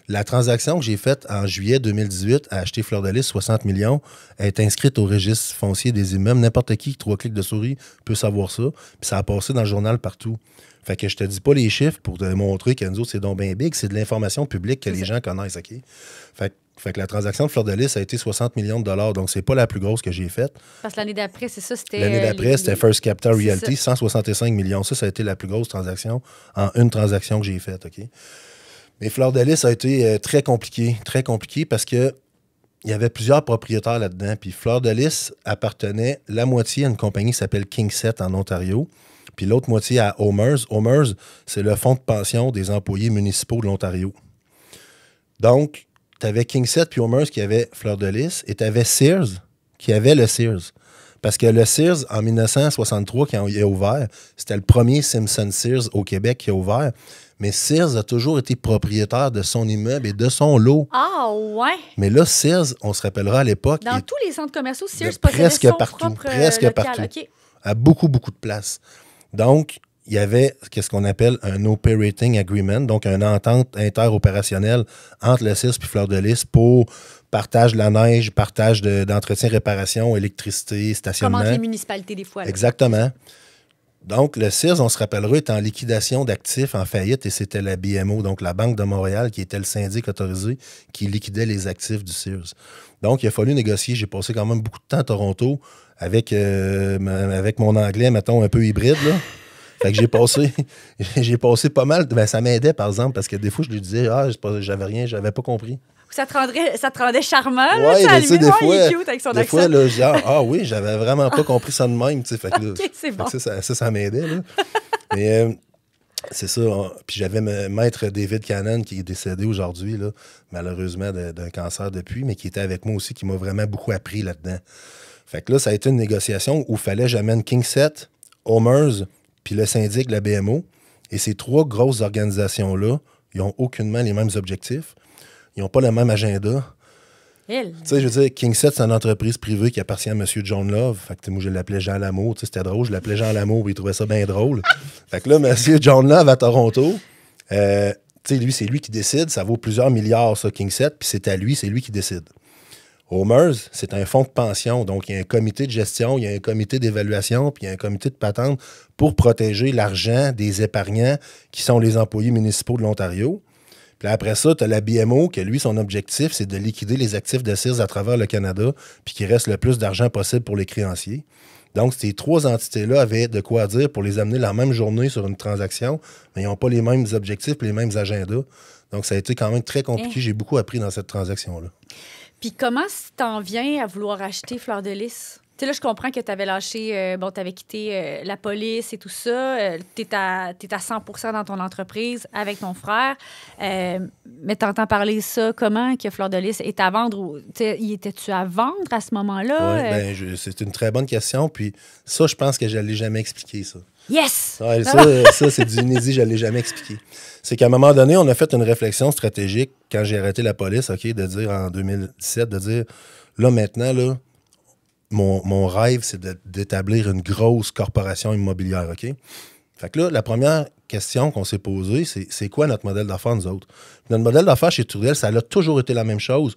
La transaction que j'ai faite en juillet 2018 à acheter Fleur de Lys, 60 millions, est inscrite au registre foncier des immeubles. N'importe qui, 3 clics de souris, peut savoir ça. Puis ça a passé dans le journal partout. Fait que je te dis pas les chiffres pour te montrer que nous autres, c'est donc bien big. C'est de l'information publique que les gens connaissent, OK? Fait que la transaction de Fleur de Lys a été 60 millions de dollars. Donc, c'est pas la plus grosse que j'ai faite. Parce que l'année d'après, c'est ça, c'était... L'année d'après, c'était First Capital Realty, 165 millions. Ça a été la plus grosse transaction en une transaction que j'ai faite, OK? Mais Fleur de Lys a été très compliqué parce que il y avait plusieurs propriétaires là-dedans. Puis Fleur de Lys appartenait la moitié à une compagnie qui s'appelle Kingset en Ontario, puis l'autre moitié à Omers. Omers, c'est le fonds de pension des employés municipaux de l'Ontario. Donc, tu avais Kingset puis Omers qui avait Fleur de Lys et tu avais Sears qui avait le Sears. Parce que le Sears, en 1963, quand il a ouvert, c'était le premier Simpson Sears au Québec qui a ouvert. Mais Sears a toujours été propriétaire de son immeuble et de son lot. Ah, ouais! Mais là, Sears, on se rappellera à l'époque... Dans tous les centres commerciaux, Sears possédait son propre local. Presque partout. À beaucoup, beaucoup de places. Donc, il y avait ce qu'on appelle un operating agreement, donc une entente interopérationnelle entre le CIRS et Fleur de Lys pour partage de la neige, partage d'entretien, réparation, électricité, stationnement. Comme entre les municipalités des fois. Là. Exactement. Donc, le CIRS, on se rappellera, est en liquidation d'actifs en faillite et c'était la BMO, donc la Banque de Montréal, qui était le syndic autorisé qui liquidait les actifs du CIRS. Donc, il a fallu négocier. J'ai passé quand même beaucoup de temps à Toronto avec mon anglais, mettons, un peu hybride, là. Fait que j'ai passé pas mal. Ben, ça m'aidait, par exemple, parce que des fois, je lui disais, j'avais rien, j'avais pas compris. Ça te rendait charmant, ouais, là, tu sais, des fois, il est cute avec son accent. Fois, là, je dis, oui, j'avais vraiment pas compris ça de même, tu sais. Fait que là, OK, c'est bon. Ça m'aidait, là. Mais c'est ça. Puis j'avais maître David Cannon qui est décédé aujourd'hui, là, malheureusement d'un cancer depuis, mais qui était avec moi aussi, qui m'a vraiment beaucoup appris là-dedans. Fait que là, ça a été une négociation où il fallait que j'amène Kingset, Homers, puis le syndic de la BMO. Et ces trois grosses organisations-là, ils n'ont aucunement les mêmes objectifs. Ils n'ont pas le même agenda. Tu sais, je veux dire, Kingset, c'est une entreprise privée qui appartient à M. John Love. Fait que moi, je l'appelais Jean Lamour. Tu sais, c'était drôle. Je l'appelais Jean Lamour, il trouvait ça bien drôle. Fait que là, M. John Love à Toronto, tu sais, lui, c'est lui qui décide. Ça vaut plusieurs milliards, ça, Kingset. Puis c'est lui qui décide. Homers, c'est un fonds de pension. Donc, il y a un comité de gestion, il y a un comité d'évaluation, puis il y a un comité de patente pour protéger l'argent des épargnants qui sont les employés municipaux de l'Ontario. Puis après ça, tu as la BMO, que lui, son objectif, c'est de liquider les actifs de CIRS à travers le Canada, puis qu'il reste le plus d'argent possible pour les créanciers. Donc, ces trois entités-là avaient de quoi dire pour les amener la même journée sur une transaction, mais ils n'ont pas les mêmes objectifs et les mêmes agendas. Donc, ça a été quand même très compliqué. J'ai beaucoup appris dans cette transaction-là. Puis comment t'en viens à vouloir acheter Fleur de Lys? Tu sais, là, je comprends que tu avais lâché, tu avais quitté la police et tout ça. Tu es à 100% dans ton entreprise avec ton frère. Mais t'entends parler ça, comment que Fleur de Lys est à vendre? Ou, étais-tu à vendre à ce moment-là? Oui, c'est une très bonne question. Puis ça, je pense que je ne l'ai jamais expliqué, ça. Yes! Ouais, ça, c'est du inédit, je ne l'ai jamais expliqué. C'est qu'à un moment donné, on a fait une réflexion stratégique quand j'ai arrêté la police, OK, de dire en 2017, de dire, là, maintenant, là, mon rêve, c'est d'établir une grosse corporation immobilière, OK? Fait que là, la première question qu'on s'est posée, c'est quoi notre modèle d'affaires, nous autres? Notre modèle d'affaires chez Trudel, ça a toujours été la même chose.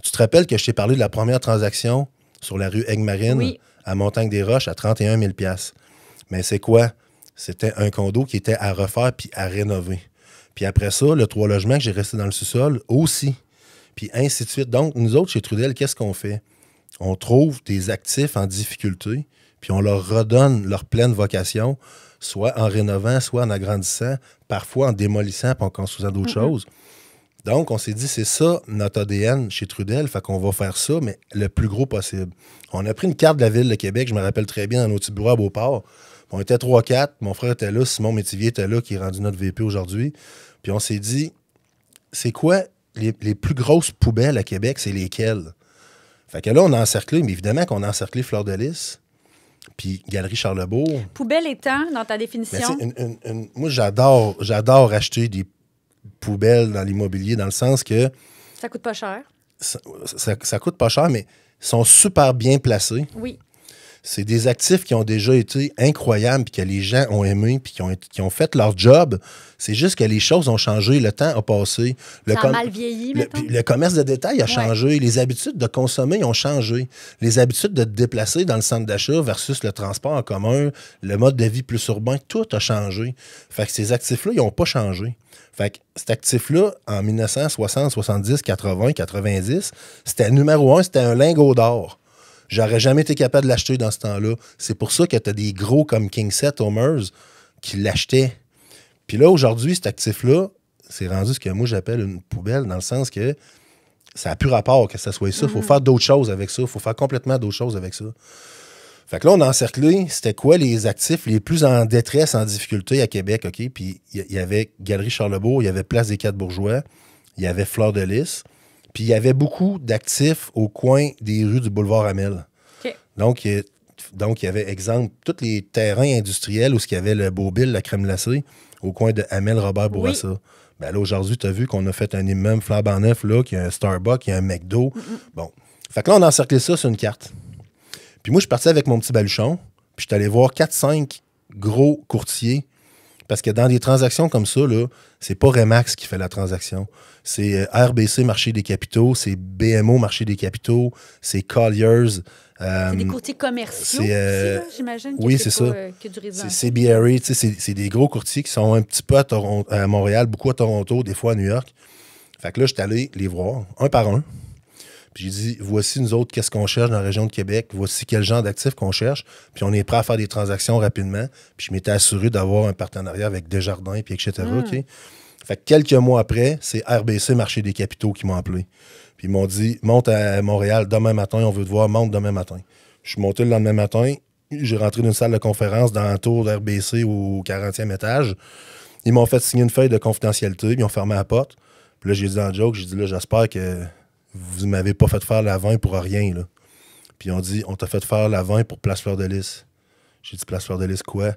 Tu te rappelles que je t'ai parlé de la première transaction sur la rue Aigues-Marines, à Montagne-des-Roches, à 31 000 $. Mais c'est quoi? C'était un condo qui était à refaire puis à rénover. Puis après ça, le 3 logements que j'ai resté dans le sous-sol aussi. Puis ainsi de suite. Donc, nous autres, chez Trudel, qu'est-ce qu'on fait? On trouve des actifs en difficulté, puis on leur redonne leur pleine vocation, soit en rénovant, soit en agrandissant, parfois en démolissant, puis en construisant d'autres choses. Donc, on s'est dit, c'est ça notre ADN chez Trudel, fait qu'on va faire ça, mais le plus gros possible. On a pris une carte de la ville de Québec, je me rappelle très bien, dans nos petits bureaux à Beauport. On était 3-4, mon frère était là, Simon Métivier était là, qui est rendu notre VP aujourd'hui. Puis on s'est dit, c'est quoi les plus grosses poubelles à Québec, c'est lesquelles? Fait que là, on a encerclé, mais évidemment qu'on a encerclé Fleur de Lys, puis Galerie Charlebourg. Poubelle étant, dans ta définition? Moi, j'adore acheter des poubelles dans l'immobilier, dans le sens que... Ça coûte pas cher. Ça coûte pas cher, mais sont super bien placés. Oui. C'est des actifs qui ont déjà été incroyables, puis que les gens ont aimé, puis qui ont fait leur job. C'est juste que les choses ont changé, le temps a passé. Ça a mal vieilli, mettons. Le commerce de détail a changé, les habitudes de consommer ont changé. Les habitudes de te déplacer dans le centre d'achat versus le transport en commun, le mode de vie plus urbain, tout a changé. Fait que ces actifs-là, ils n'ont pas changé. Fait que cet actif-là, en 1960, 70, 80, 90, c'était numéro 1, c'était un lingot d'or. J'aurais jamais été capable de l'acheter dans ce temps-là. C'est pour ça que tu as des gros comme Kingset, Homers, qui l'achetaient. Puis là, aujourd'hui, cet actif-là, c'est rendu ce que moi j'appelle une poubelle, dans le sens que ça n'a plus rapport que ça soit ça. Il faut faire d'autres choses avec ça. Il faut faire complètement d'autres choses avec ça. Fait que là, on a encerclé, c'était quoi les actifs les plus en détresse, en difficulté à Québec, OK? Puis il y avait Galerie Charlebourg, il y avait Place des Quatre-Bourgeois, il y avait Fleur de Lys. Puis il y avait beaucoup d'actifs au coin des rues du boulevard Amel. Okay. Donc, il y avait, exemple, tous les terrains industriels où il y avait le Beauville, la crème glacée, au coin de Amel Robert Bourassa. Oui. Ben là, aujourd'hui, tu as vu qu'on a fait un immeuble flambant neuf, là, qu'il y a un Starbucks, il y a un McDo. Bon. Fait que là, on a encerclé ça sur une carte. Puis moi, je suis parti avec mon petit baluchon, puis je suis allé voir 4-5 gros courtiers Parce que dans des transactions comme ça, là, c'est pas Remax qui fait la transaction. C'est RBC, Marché des capitaux, c'est BMO, Marché des capitaux, c'est Colliers. C'est des courtiers commerciaux aussi, là, j'imagine. Oui, c'est ça. Que du résidentiel. C'est CBRE, tu sais, c'est des gros courtiers qui sont un petit peu à Montréal, beaucoup à Toronto, des fois à New York. Fait que là, je suis allé les voir, un par un. Puis j'ai dit, voici nous autres, qu'est-ce qu'on cherche dans la région de Québec, voici quel genre d'actifs qu'on cherche, puis on est prêt à faire des transactions rapidement. Puis je m'étais assuré d'avoir un partenariat avec Desjardins, puis etc. OK? Fait que quelques mois après, c'est RBC, Marché des capitaux, qui m'ont appelé. Puis ils m'ont dit, monte à Montréal demain matin, on veut te voir, monte demain matin. Je suis monté le lendemain matin, j'ai rentré dans une salle de conférence dans un tour d'RBC au 40e étage. Ils m'ont fait signer une feuille de confidentialité, puis ils ont fermé la porte. Puis là, j'ai dit en joke, j'ai dit là, j'espère que vous ne m'avez pas fait faire la vin pour rien, là. Puis ils ont dit, on t'a fait faire la vin pour Place Fleur de Lys. J'ai dit, Place Fleur de Lys, quoi?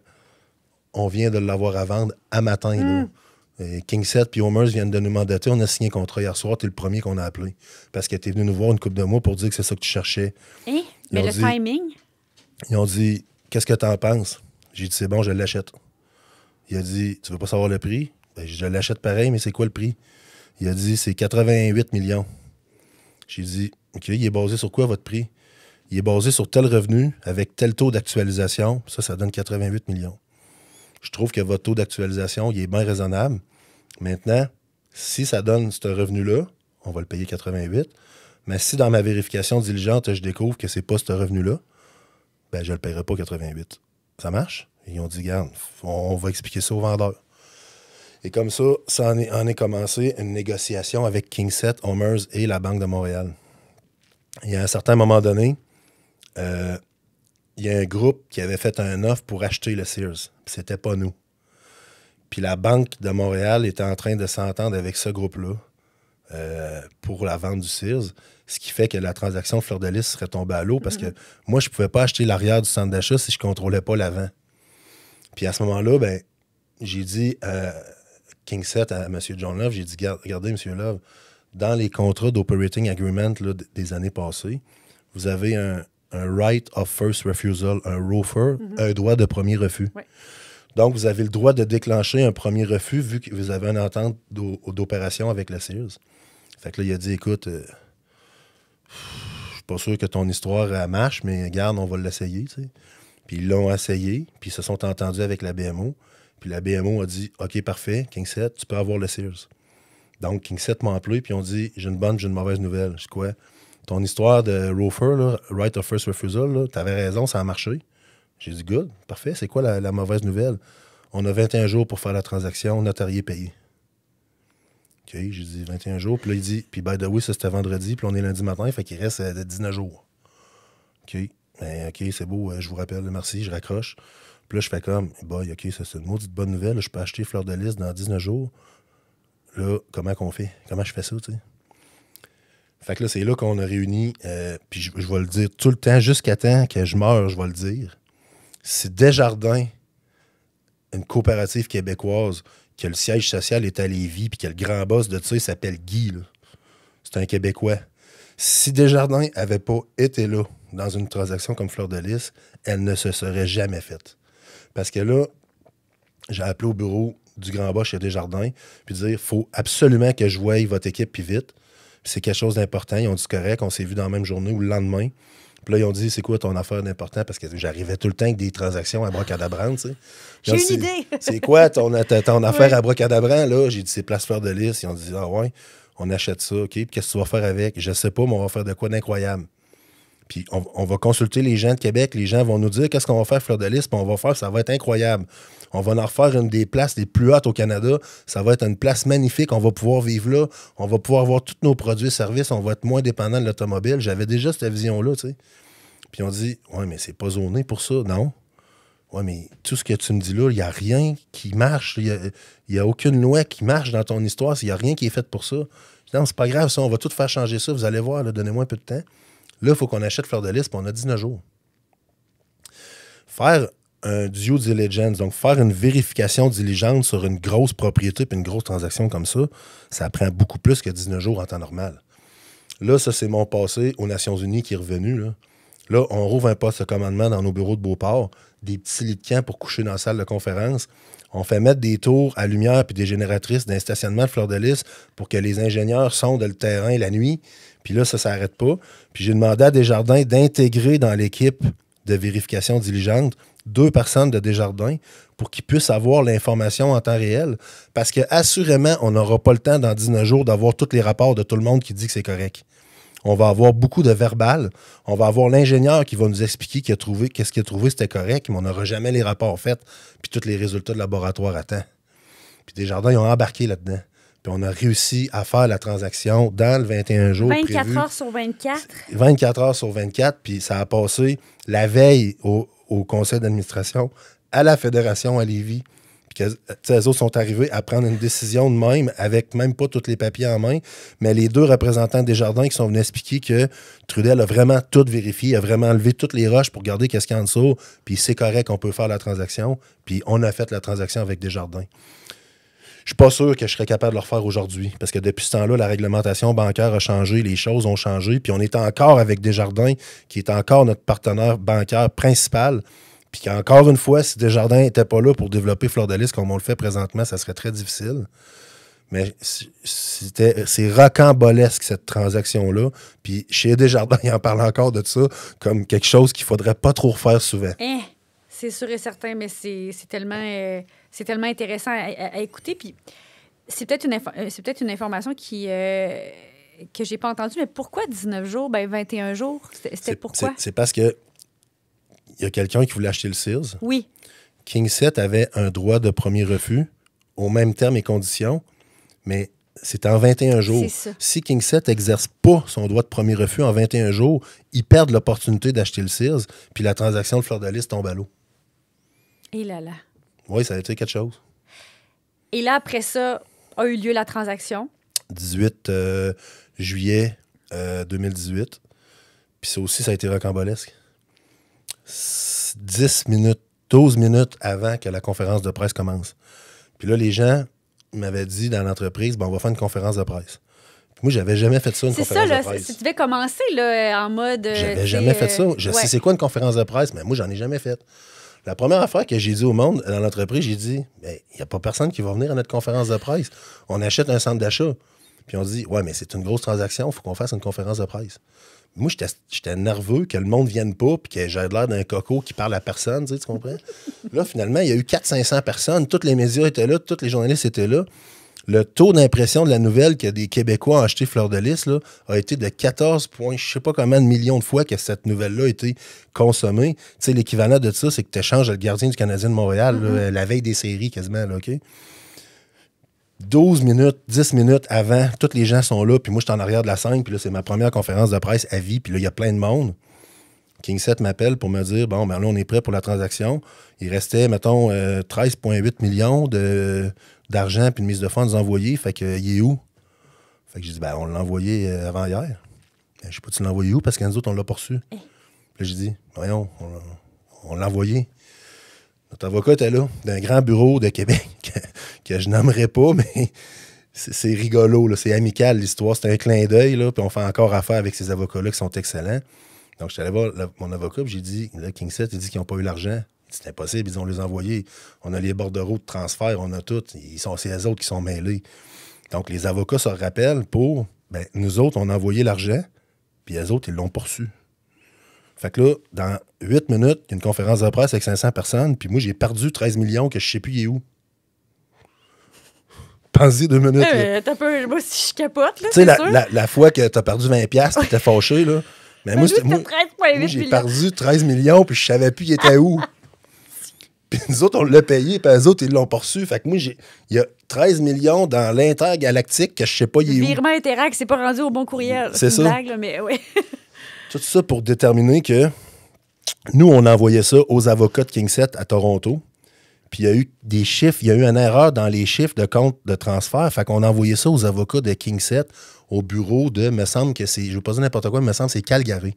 On vient de l'avoir à vendre à matin, là. King 7 puis Homers viennent de nous mandater. On a signé un contrat hier soir. T'es le premier qu'on a appelé. Parce que t'es venu nous voir une couple de mois pour dire que c'est ça que tu cherchais. Hein? Mais le timing? Ils ont dit, qu'est-ce que t'en penses? J'ai dit, c'est bon, je l'achète. Il a dit, tu veux pas savoir le prix? Ben, je l'achète pareil, mais c'est quoi le prix? Il a dit, c'est 88 millions. J'ai dit, OK, il est basé sur quoi votre prix? Il est basé sur tel revenu avec tel taux d'actualisation. Ça donne 88 millions. Je trouve que votre taux d'actualisation, il est bien raisonnable. Maintenant, si ça donne ce revenu-là, on va le payer 88. Mais si dans ma vérification diligente, je découvre que c'est pas ce revenu-là, ben je le paierai pas 88. Ça marche? Et ils ont dit, garde, on va expliquer ça au vendeur. Et comme ça, ça en est commencé une négociation avec King 7, Homers et la Banque de Montréal. Il y a un certain moment donné, il y a un groupe qui avait fait un offre pour acheter le Sears. Puis c'était pas nous. Puis la Banque de Montréal était en train de s'entendre avec ce groupe-là pour la vente du Sears. Ce qui fait que la transaction Fleur de Lys serait tombée à l'eau parce que moi, je pouvais pas acheter l'arrière du centre d'achat si je contrôlais pas l'avant. Puis à ce moment-là, ben, j'ai dit King 7 à M. John Love, j'ai dit, regardez, M. Love, dans les contrats d'operating agreement là, des années passées, vous avez un right of first refusal, un ROFR, un droit de premier refus. Ouais. Donc, vous avez le droit de déclencher un premier refus vu que vous avez une entente d'opération avec la Sears. Fait que là, il a dit, écoute, je suis pas sûr que ton histoire elle marche, mais regarde, on va l'essayer, tu sais. Puis ils l'ont essayé, puis ils se sont entendus avec la BMO. Puis la BMO a dit, OK, parfait, King 7, tu peux avoir le Sears. Donc, King 7 m'a appelé, puis ils ont dit, j'ai une bonne, j'ai une mauvaise nouvelle. Je dis quoi? Ton histoire de ROFR, là, Right of First Refusal, tu avais raison, ça a marché. J'ai dit, good, parfait, c'est quoi la mauvaise nouvelle? On a 21 jours pour faire la transaction, notarié payé. OK, j'ai dit 21 jours, puis là, il dit, puis by the way, ça c'était vendredi, puis on est lundi matin, fait qu'il reste 19 jours. OK, ben, OK, c'est beau, je vous rappelle, merci, je raccroche. Puis là, je fais comme, boy, OK, ça c'est une maudite bonne nouvelle, là, je peux acheter Fleur de Lys dans 19 jours. Là, comment qu'on fait? Comment je fais ça, tu sais? Fait que là, c'est là qu'on a réuni, puis je vais le dire tout le temps, jusqu'à temps que je meure, je vais le dire. Si Desjardins, une coopérative québécoise, que le siège social est à Lévis, puis que le grand boss de ça, il s'appelle Guy, là. C'est un Québécois. Si Desjardins n'avait pas été là dans une transaction comme Fleur de Lys, elle ne se serait jamais faite. Parce que là, j'ai appelé au bureau du grand boss chez Desjardins, puis dire, il faut absolument que je voie votre équipe, puis vite. Puis c'est quelque chose d'important. Ils ont dit, correct, on s'est vu dans la même journée ou le lendemain. Puis là, ils ont dit, c'est quoi ton affaire d'important? Parce que j'arrivais tout le temps avec des transactions à bracadabrant, tu sais. J'ai une idée. C'est quoi ton affaire à bracadabrant, là? J'ai dit, c'est Place Fleur de Lys. Ils ont dit, ah ouais, on achète ça, OK. Puis qu'est-ce que tu vas faire avec? Je sais pas, mais on va faire de quoi d'incroyable. Puis on va consulter les gens de Québec. Les gens vont nous dire qu'est-ce qu'on va faire Fleur de Lys, puis on va faire, ça va être incroyable. On va en refaire une des places les plus hautes au Canada. Ça va être une place magnifique. On va pouvoir vivre là. On va pouvoir avoir tous nos produits et services. On va être moins dépendant de l'automobile. J'avais déjà cette vision-là, tu sais. Puis on dit, ouais, mais c'est pas zoné pour ça. Non. Ouais, mais tout ce que tu me dis là, il n'y a rien qui marche. Il n'y a aucune loi qui marche dans ton histoire. Il n'y a rien qui est fait pour ça. Non, c'est pas grave, ça. On va tout faire changer ça. Vous allez voir, là, donnez-moi un peu de temps. Là, il faut qu'on achète Fleur de Lys, puis on a 19 jours. Faire un due diligence, donc faire une vérification diligente sur une grosse propriété puis une grosse transaction comme ça prend beaucoup plus que 19 jours en temps normal. Là, ça, c'est mon passé aux Nations Unies qui est revenu. Là, on rouvre un poste de commandement dans nos bureaux de Beauport. des petits lits de camp pour coucher dans la salle de conférence. On fait mettre des tours à lumière puis des génératrices d'un stationnement de Fleur-de-Lys pour que les ingénieurs sondent le terrain la nuit. Puis là, ça ne s'arrête pas. Puis j'ai demandé à Desjardins d'intégrer dans l'équipe de vérification diligente 2 personnes de Desjardins pour qu'ils puissent avoir l'information en temps réel. Parce que assurément, on n'aura pas le temps dans 19 jours d'avoir tous les rapports de tout le monde qui dit que c'est correct. On va avoir beaucoup de verbal. On va avoir l'ingénieur qui va nous expliquer qu'est-ce qu'il a trouvé, c'était correct, mais on n'aura jamais les rapports faits puis tous les résultats de laboratoire à temps. Puis Desjardins, ils ont embarqué là-dedans. Puis on a réussi à faire la transaction dans le 21 jours 24 prévu. heures sur 24? 24 heures sur 24, puis ça a passé la veille au conseil d'administration, à la fédération à Lévis. Puis eux autres sont arrivés à prendre une décision de même, avec même pas tous les papiers en main, mais les 2 représentants des Jardins qui sont venus expliquer que Trudel a vraiment tout vérifié, a vraiment enlevé toutes les roches pour regarder qu'est-ce qu'il y a en dessous, puis c'est correct, on peut faire la transaction, puis on a fait la transaction avec Desjardins. Je suis pas sûr que je serais capable de le refaire aujourd'hui, parce que depuis ce temps-là, la réglementation bancaire a changé, les choses ont changé, puis on est encore avec Desjardins, qui est encore notre partenaire bancaire principal, puis qu'encore une fois, si Desjardins n'était pas là pour développer Fleur-de-Lys comme on le fait présentement, ça serait très difficile. Mais c'est rocambolesque, cette transaction-là. Puis chez Desjardins, ils en parlent encore de ça comme quelque chose qu'il ne faudrait pas trop refaire souvent. C'est sûr et certain, mais c'est tellement intéressant à écouter. Puis c'est peut-être une information que je n'ai pas entendue, mais pourquoi 19 jours? 21 jours? C'était pourquoi? C'est parce que il y a quelqu'un qui voulait acheter le Sears. Oui. KingSett avait un droit de premier refus, aux mêmes termes et conditions, mais c'est en 21 jours. C'est ça. Si KingSett n'exerce pas son droit de premier refus en 21 jours, ils perdent l'opportunité d'acheter le Sears, puis la transaction de Fleur-de-Lys tombe à l'eau. Et là. Oui, ça a été quelque chose. Et là, après ça, a eu lieu la transaction. 18 juillet 2018. Puis ça aussi, ça a été rocambolesque. 12 minutes avant que la conférence de presse commence. Puis là, les gens m'avaient dit dans l'entreprise, on va faire une conférence de presse. Puis moi, j'avais jamais fait ça, une conférence de presse. Si tu devais commencer là, en mode... J'avais jamais fait ça. Je sais c'est quoi une conférence de presse, mais moi, j'en ai jamais fait. La première affaire que j'ai dit au monde, dans l'entreprise, j'ai dit, il n'y a pas personne qui va venir à notre conférence de presse. On achète un centre d'achat. Puis on dit, ouais, mais c'est une grosse transaction, il faut qu'on fasse une conférence de presse. Moi, j'étais nerveux que le monde ne vienne pas puis que j'ai l'air d'un coco qui parle à personne, tu comprends? Là, finalement, il y a eu 400-500 personnes. Tous les médias étaient là, tous les journalistes étaient là. Le taux d'impression de la nouvelle que des Québécois ont acheté Fleur-de-Lys là, a été de 14 points, je ne sais pas combien de millions de fois que cette nouvelle-là a été consommée. Tu sais, l'équivalent de ça, c'est que tu échanges le gardien du Canadien de Montréal là, la veille des séries quasiment, là, OK? 12 minutes, 10 minutes avant, tous les gens sont là, puis moi, je suis en arrière de la scène, puis là, c'est ma première conférence de presse à vie, puis là, il y a plein de monde. KingSett m'appelle pour me dire, bon, ben là, on est prêt pour la transaction. Il restait, mettons, 13,8 millions d'argent puis de mise de fonds à nous envoyer, fait que, il est où? Fait que j'ai dit, ben, on l'a envoyé avant hier. Ben, je sais pas, tu l'as envoyé où? Parce que nous autres, on l'a pas reçu. Puis là, j'ai dit, voyons, on l'a envoyé. Notre avocat était là, d'un grand bureau de Québec, que je nommerai pas, mais c'est rigolo, là, c'est amical l'histoire, c'est un clin d'œil, là, puis on fait encore affaire avec ces avocats-là qui sont excellents. Donc, je suis allé voir mon avocat, puis j'ai dit, là, KingSett, il dit qu'ils n'ont pas eu l'argent. C'est impossible, ils ont les envoyés. On a les bordereaux de transfert, on a tout. C'est eux autres qui sont mêlés. Donc, les avocats se rappellent pour, nous autres, on a envoyé l'argent, puis eux autres, ils l'ont pas reçu. Fait que là, dans 8 minutes, il y a une conférence de presse avec 500 personnes, puis moi, j'ai perdu 13 millions que je sais plus il est où. Pensez 2 minutes. T'as peur, moi, si je capote, là, tu sais, la fois que t'as perdu 20$, t'étais fâché, là. Mais moi, j'ai perdu 13 millions, puis je savais plus il était où. Puis nous autres, on l'a payé, puis les autres, ils l'ont pas reçu. Fait que moi, il y a 13 millions dans l'intergalactique que je sais pas il est où. Le virement Interact, c'est pas rendu au bon courriel. C'est ça. Une blague, là, mais ouais. Tout ça pour déterminer que nous, on envoyait ça aux avocats de KingSett à Toronto. Puis il y a eu des chiffres, il y a eu une erreur dans les chiffres de compte de transfert. Fait qu'on a envoyé ça aux avocats de KingSett au bureau de, me semble que c'est, je ne veux pas dire n'importe quoi, mais me semble que c'est Calgary.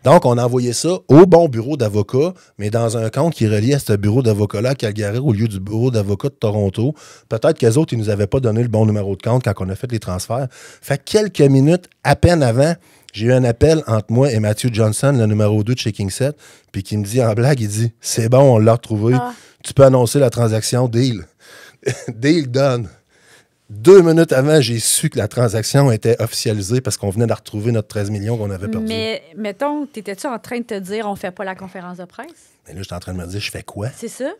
Donc, on a envoyé ça au bon bureau d'avocats, mais dans un compte qui est relié à ce bureau d'avocats-là à Calgary au lieu du bureau d'avocats de Toronto. Peut-être qu'eux autres, ils nous avaient pas donné le bon numéro de compte quand on a fait les transferts. Fait que quelques minutes à peine avant, J'ai eu un appel entre moi et Matthew Johnson, le numéro 2 de chez King Set, puis qui me dit en blague, il dit « C'est bon, on l'a retrouvé. Tu peux annoncer la transaction, deal. » Deal done. 2 minutes avant, j'ai su que la transaction était officialisée parce qu'on venait de retrouver notre 13 millions qu'on avait perdu. Mais, mettons, t'étais-tu en train de te dire on fait pas la conférence de presse? Mais là, j'étais en train de me dire, je fais quoi? C'est ça?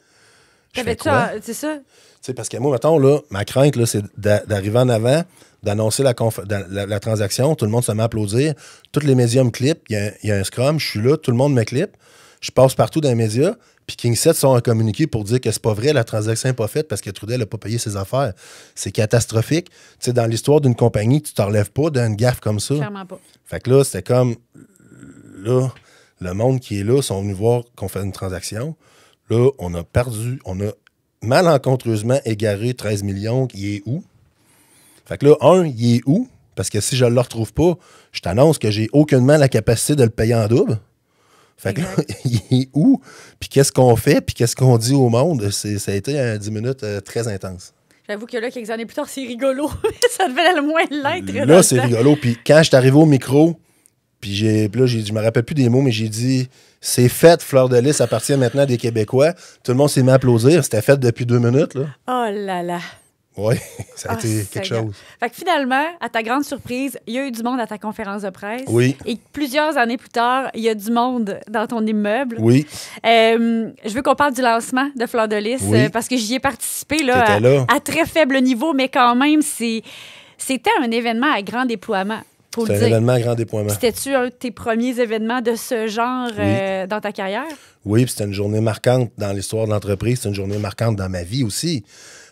Je fais quoi? C'est ça? Tu sais, parce que moi, mettons, là, ma crainte, là, c'est d'arriver en avant, d'annoncer la transaction, tout le monde se met à applaudir, tous les médias me clippent, il y a un scrum, je suis là, tout le monde me clippe, je passe partout dans les médias, puis King 7 sont en communiqué pour dire que c'est pas vrai, la transaction n'est pas faite parce que Trudel n'a pas payé ses affaires. C'est catastrophique. Tu sais, dans l'histoire d'une compagnie, tu t'enlèves pas d'une gaffe comme ça. Clairement pas. Fait que là, c'était comme, là, le monde qui est là sont venus voir qu'on fait une transaction. Là, on a perdu, on a malencontreusement égaré 13 millions. Il est où? Fait que là, il est où? Parce que si je ne le retrouve pas, je t'annonce que j'ai aucunement la capacité de le payer en double. Fait que là, il est où? Puis qu'est-ce qu'on fait? Puis qu'est-ce qu'on dit au monde? Ça a été 10 minutes très intense. J'avoue que là, quelques années plus tard, c'est rigolo. Ça devait le moins l'être. Là, c'est rigolo. Puis quand je suis arrivé au micro, puis là, je me rappelle plus des mots, mais j'ai dit « C'est fait, Fleur de Lys appartient maintenant à des Québécois. » Tout le monde s'est mis à applaudir. C'était fait depuis 2 minutes. Là. Oh là là. Oui, ça a été quelque chose. Fait que finalement, à ta grande surprise, il y a eu du monde à ta conférence de presse. Oui. Et plusieurs années plus tard, il y a du monde dans ton immeuble. Oui. Je veux qu'on parle du lancement de Fleur de Lys parce que j'y ai participé là, à très faible niveau, mais quand même, c'était un événement à grand déploiement. C'est un événement à grand déploiement. C'était-tu un de tes premiers événements de ce genre dans ta carrière? Oui, puis c'était une journée marquante dans l'histoire de l'entreprise. C'est une journée marquante dans ma vie aussi.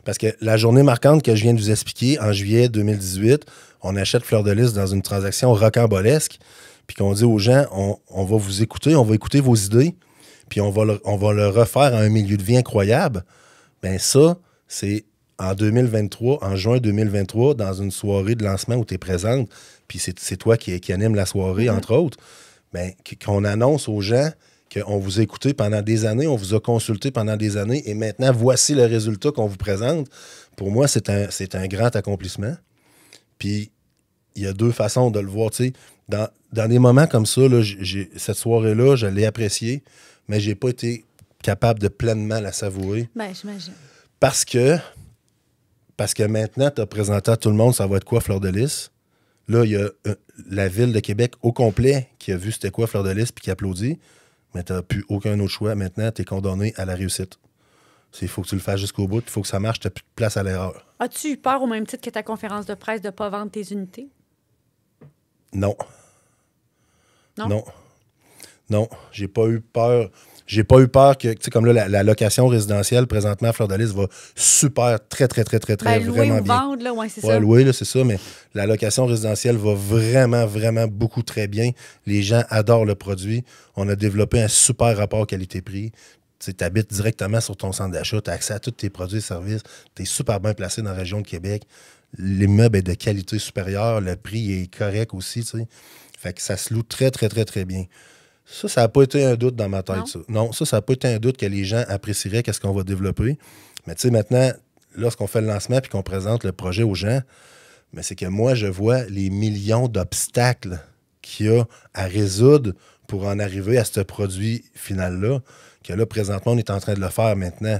Parce que la journée marquante que je viens de vous expliquer, en juillet 2018, on achète Fleur de Lys dans une transaction rocambolesque, puis qu'on dit aux gens, on va vous écouter, on va écouter vos idées, puis on va le refaire à un milieu de vie incroyable. Bien ça, c'est en 2023, en juin 2023, dans une soirée de lancement où tu es présente, puis c'est toi qui anime la soirée, entre autres, bien, qu'on annonce aux gens qu'on vous a écouté pendant des années, on vous a consulté pendant des années, et maintenant, voici le résultat qu'on vous présente. Pour moi, c'est un grand accomplissement. Puis, il y a 2 façons de le voir. Tu sais, dans des moments comme ça, là, cette soirée-là, je l'ai appréciée, mais j'ai pas été capable de pleinement la savourer. Bien, j'imagine. Parce que maintenant, tu as présenté à tout le monde, ça va être quoi, Fleur de Lys? Là, il y a la ville de Québec au complet qui a vu c'était quoi, Fleur de Lys, puis qui applaudit. Mais tu n'as plus aucun autre choix. Maintenant, tu es condamné à la réussite. Il faut que tu le fasses jusqu'au bout. Il faut que ça marche. Tu n'as plus de place à l'erreur. As-tu eu peur, au même titre que ta conférence de presse, de ne pas vendre tes unités? Non. Non? Non. Non. J'ai pas eu peur. J'ai pas eu peur que, tu sais, comme là, la location résidentielle, présentement, à Fleur de Lys va super, très, louer vraiment ou bien. Vendre, là, ouais, c'est ouais, ça. Louer, là, c'est ça, mais la location résidentielle va vraiment beaucoup très bien. Les gens adorent le produit. On a développé un super rapport qualité-prix. Tu habites directement sur ton centre d'achat, tu as accès à tous tes produits et services, tu es super bien placé dans la région de Québec. L'immeuble est de qualité supérieure, le prix est correct aussi, tu sais. Fait que ça se loue très bien. Ça n'a pas été un doute dans ma tête, ça. Non, ça n'a pas été un doute que les gens apprécieraient qu'est-ce qu'on va développer. Mais tu sais, maintenant, lorsqu'on fait le lancement et qu'on présente le projet aux gens, mais c'est que moi, je vois les millions d'obstacles qu'il y a à résoudre pour en arriver à ce produit final-là, que là, présentement, on est en train de le faire maintenant.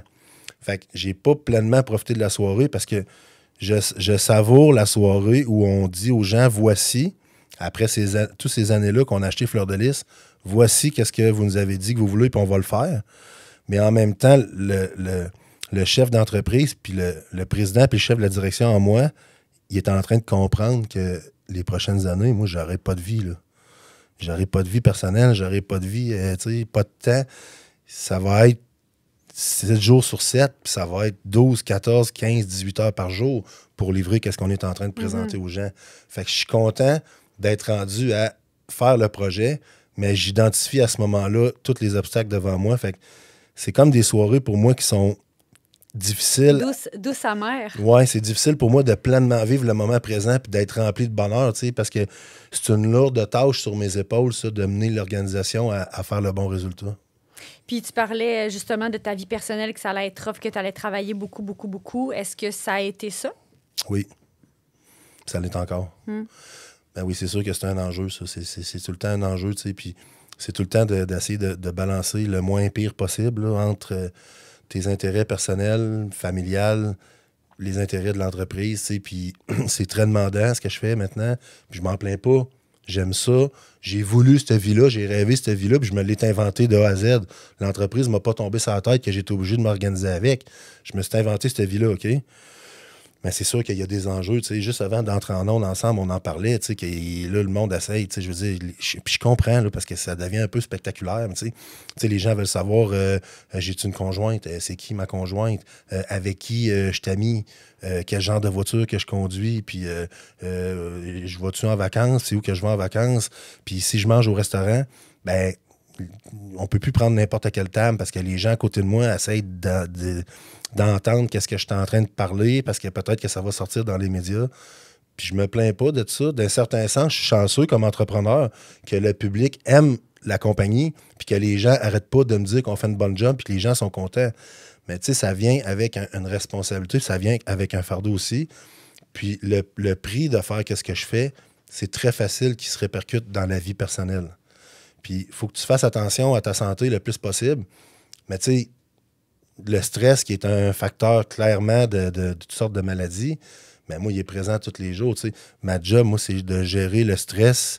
Fait que j'ai pas pleinement profité de la soirée parce que je savoure la soirée où on dit aux gens, voici, après toutes ces années-là qu'on a acheté Fleur de Lys, voici qu'est-ce que vous nous avez dit que vous voulez, puis on va le faire. Mais en même temps, le chef d'entreprise, puis le président, puis le chef de la direction en moi, il est en train de comprendre que les prochaines années, moi, j'aurai pas de vie, là. J'aurai pas de vie personnelle, j'aurai pas de vie, tu sais, pas de temps. Ça va être 7 jours sur 7, puis ça va être 12, 14, 15, 18 heures par jour pour livrer qu'est-ce qu'on est en train de présenter aux gens. Fait que je suis content d'être rendu à faire le projet, mais j'identifie à ce moment-là tous les obstacles devant moi. Fait que c'est comme des soirées pour moi qui sont difficiles. Douce amère. Oui, c'est difficile pour moi de pleinement vivre le moment présent puis d'être rempli de bonheur, tu sais, parce que c'est une lourde tâche sur mes épaules, ça, de mener l'organisation à faire le bon résultat. Puis tu parlais justement de ta vie personnelle, que ça allait être rough, que tu allais travailler beaucoup. Est-ce que ça a été ça? Oui. Ça l'est encore. Ben oui, c'est sûr que c'est un enjeu, ça. C'est tout le temps un enjeu, tu sais. Puis c'est tout le temps d'essayer de balancer le moins pire possible là, entre tes intérêts personnels, familiales, les intérêts de l'entreprise, tu sais. Puis c'est très demandant ce que je fais maintenant. Puis je m'en plains pas. J'aime ça. J'ai voulu cette vie-là, j'ai rêvé cette vie-là, puis je me l'ai inventé de A à Z. L'entreprise ne m'a pas tombé sur la tête que j'étais obligé de m'organiser avec. Je me suis inventé cette vie-là, OK? Mais c'est sûr qu'il y a des enjeux, tu sais, juste avant d'entrer en ondes ensemble, on en parlait, tu sais, que là, le monde essaye, tu sais, je veux dire, puis je comprends, là, parce que ça devient un peu spectaculaire, tu sais, les gens veulent savoir, j'ai-tu une conjointe, c'est qui ma conjointe, avec qui je t'amie, quel genre de voiture que je conduis, puis je vais-tu en vacances, c'est où que je vais en vacances, puis si je mange au restaurant, ben on peut plus prendre n'importe quelle table parce que les gens à côté de moi essayent d'entendre qu'est-ce que je suis en train de parler parce que peut-être que ça va sortir dans les médias. Puis je me plains pas de ça. D'un certain sens, je suis chanceux comme entrepreneur que le public aime la compagnie puis que les gens arrêtent pas de me dire qu'on fait une bonne job puis que les gens sont contents. Mais tu sais, ça vient avec une responsabilité, ça vient avec un fardeau aussi. Puis le prix de faire ce que je fais, c'est très facile qu'il se répercute dans la vie personnelle. Puis, il faut que tu fasses attention à ta santé le plus possible. Mais tu sais, le stress, qui est un facteur clairement de toutes sortes de maladies, mais moi, il est présent tous les jours. Tu sais. Ma job, moi, c'est de gérer le stress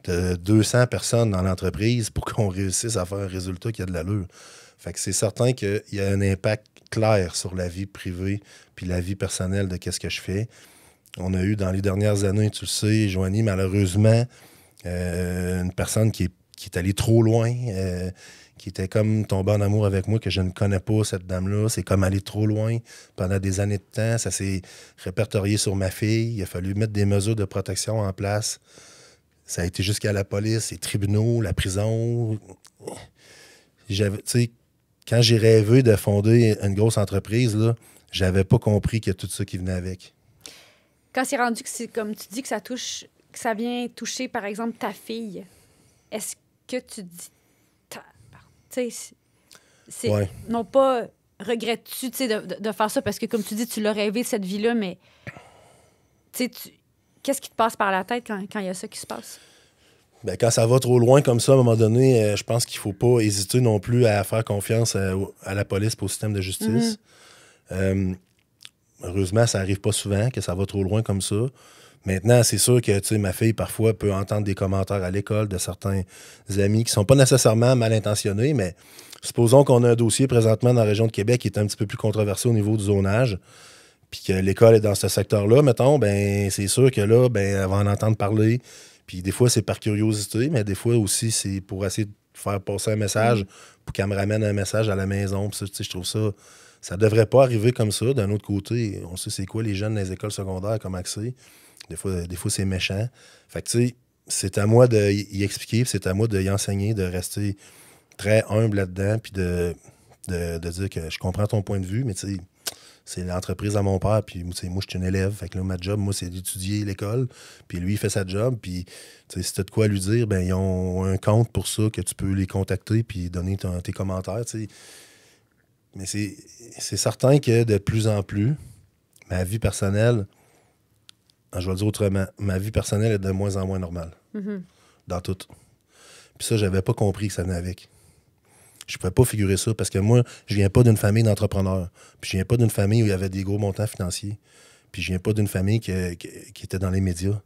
de 200 personnes dans l'entreprise pour qu'on réussisse à faire un résultat qui a de l'allure. Fait que c'est certain qu'il y a un impact clair sur la vie privée puis la vie personnelle de qu'est-ce que je fais. On a eu, dans les dernières années, tu le sais, Joanie, malheureusement, une personne qui est allée trop loin, qui était comme tombée en amour avec moi, que je ne connais pas, cette dame-là. C'est comme aller trop loin pendant des années de temps. Ça s'est répertorié sur ma fille. Il a fallu mettre des mesures de protection en place. Ça a été jusqu'à la police, les tribunaux, la prison. Tu sais, quand j'ai rêvé de fonder une grosse entreprise, là, j'avais pas compris qu'il y a tout ça qui venait avec. Quand c'est rendu que c'est comme tu dis que ça vient toucher, par exemple, ta fille, est-ce que tu dis... Tu sais, Ouais. non pas regrettes-tu de faire ça parce que, comme tu dis, tu l'as rêvé, cette vie-là, mais qu'est-ce qui te passe par la tête quand il y a ça qui se passe? Ben, quand ça va trop loin comme ça, à un moment donné, je pense qu'il faut pas hésiter non plus à faire confiance à la police et au système de justice. Heureusement, ça arrive pas souvent que ça va trop loin comme ça. Maintenant, c'est sûr que ma fille, parfois, peut entendre des commentaires à l'école de certains amis qui sont pas nécessairement mal intentionnés, mais supposons qu'on a un dossier présentement dans la région de Québec qui est un petit peu plus controversé au niveau du zonage, puis que l'école est dans ce secteur-là, mettons, ben c'est sûr que là, ben elle va en entendre parler. Puis des fois, c'est par curiosité, mais des fois aussi, c'est pour essayer de faire passer un message, pour qu'elle me ramène un message à la maison. Puis ça, je trouve ça devrait pas arriver comme ça. D'un autre côté, on sait c'est quoi les jeunes dans les écoles secondaires comme accès. Des fois, c'est méchant. Fait que, tu sais, c'est à moi d'y expliquer, c'est à moi d'y enseigner, de rester très humble là-dedans, puis de dire que je comprends ton point de vue, mais tu sais, c'est l'entreprise à mon père, puis moi, je suis un élève. Fait que là, ma job, moi, c'est d'étudier l'école, puis lui, il fait sa job, puis si tu as de quoi lui dire, ben ils ont un compte pour ça, que tu peux les contacter, puis donner tes commentaires, tu sais. Mais c'est certain que de plus en plus, ma vie personnelle, je vais le dire autrement, ma vie personnelle est de moins en moins normale. Dans tout. Puis ça, j'avais pas compris que ça venait avec. Je pouvais pas figurer ça parce que moi, je viens pas d'une famille d'entrepreneurs. Puis je viens pas d'une famille où il y avait des gros montants financiers. Puis je viens pas d'une famille qui était dans les médias.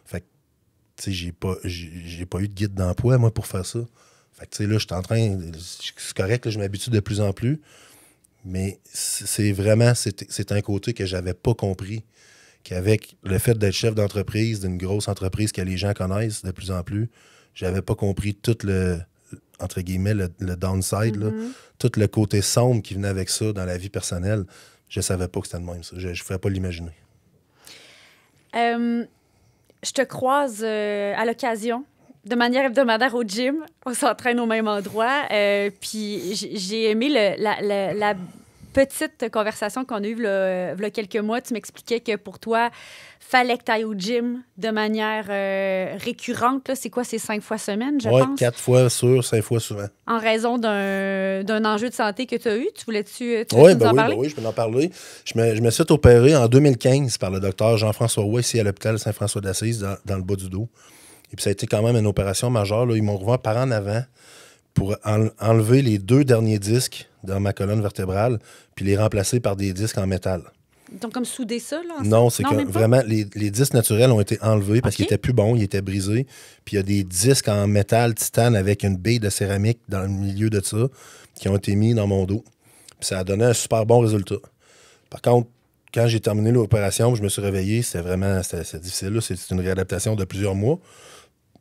Fait que, tu sais, j'ai pas eu de guide d'emploi, moi, pour faire ça. Fait que, tu sais, là, je suis en train... C'est correct, là, je m'habitue de plus en plus. Mais c'est vraiment... C'est un côté que j'avais pas compris. Qu'avec le fait d'être chef d'entreprise, d'une grosse entreprise que les gens connaissent de plus en plus, j'avais pas compris tout le, entre guillemets, le downside, là, tout le côté sombre qui venait avec ça dans la vie personnelle. Je savais pas que c'était de même, ça. Je ne pouvais pas l'imaginer. Je te croise à l'occasion, de manière hebdomadaire au gym. On s'entraîne au même endroit. Puis j'ai aimé la petite conversation qu'on a eue il y a quelques mois, tu m'expliquais que pour toi, fallait que tu ailles au gym de manière récurrente. Là. C'est quoi, c'est 5 fois semaine, je pense? Oui, 4 fois sûr, 5 fois souvent. En raison d'un enjeu de santé que tu as eu. Tu voulais-tu Oui, nous en parler? oui, je peux en parler. Je me suis opéré en 2015 par le docteur Jean-François Roy, ici à l'hôpital Saint-François d'Assise, dans le bas du dos. Et puis ça a été quand même une opération majeure. Là. Ils m'ont revu par en avant pour enlever les 2 derniers disques dans ma colonne vertébrale puis les remplacer par des disques en métal. Donc, comme souder ça, là? Non, c'est que vraiment, les disques naturels ont été enlevés parce qu'ils étaient plus bons, ils étaient brisés. Puis il y a des disques en métal titane avec une baie de céramique dans le milieu de ça qui ont été mis dans mon dos. Puis ça a donné un super bon résultat. Par contre, quand j'ai terminé l'opération, je me suis réveillé, c'était difficile. Là. C'est une réadaptation de plusieurs mois.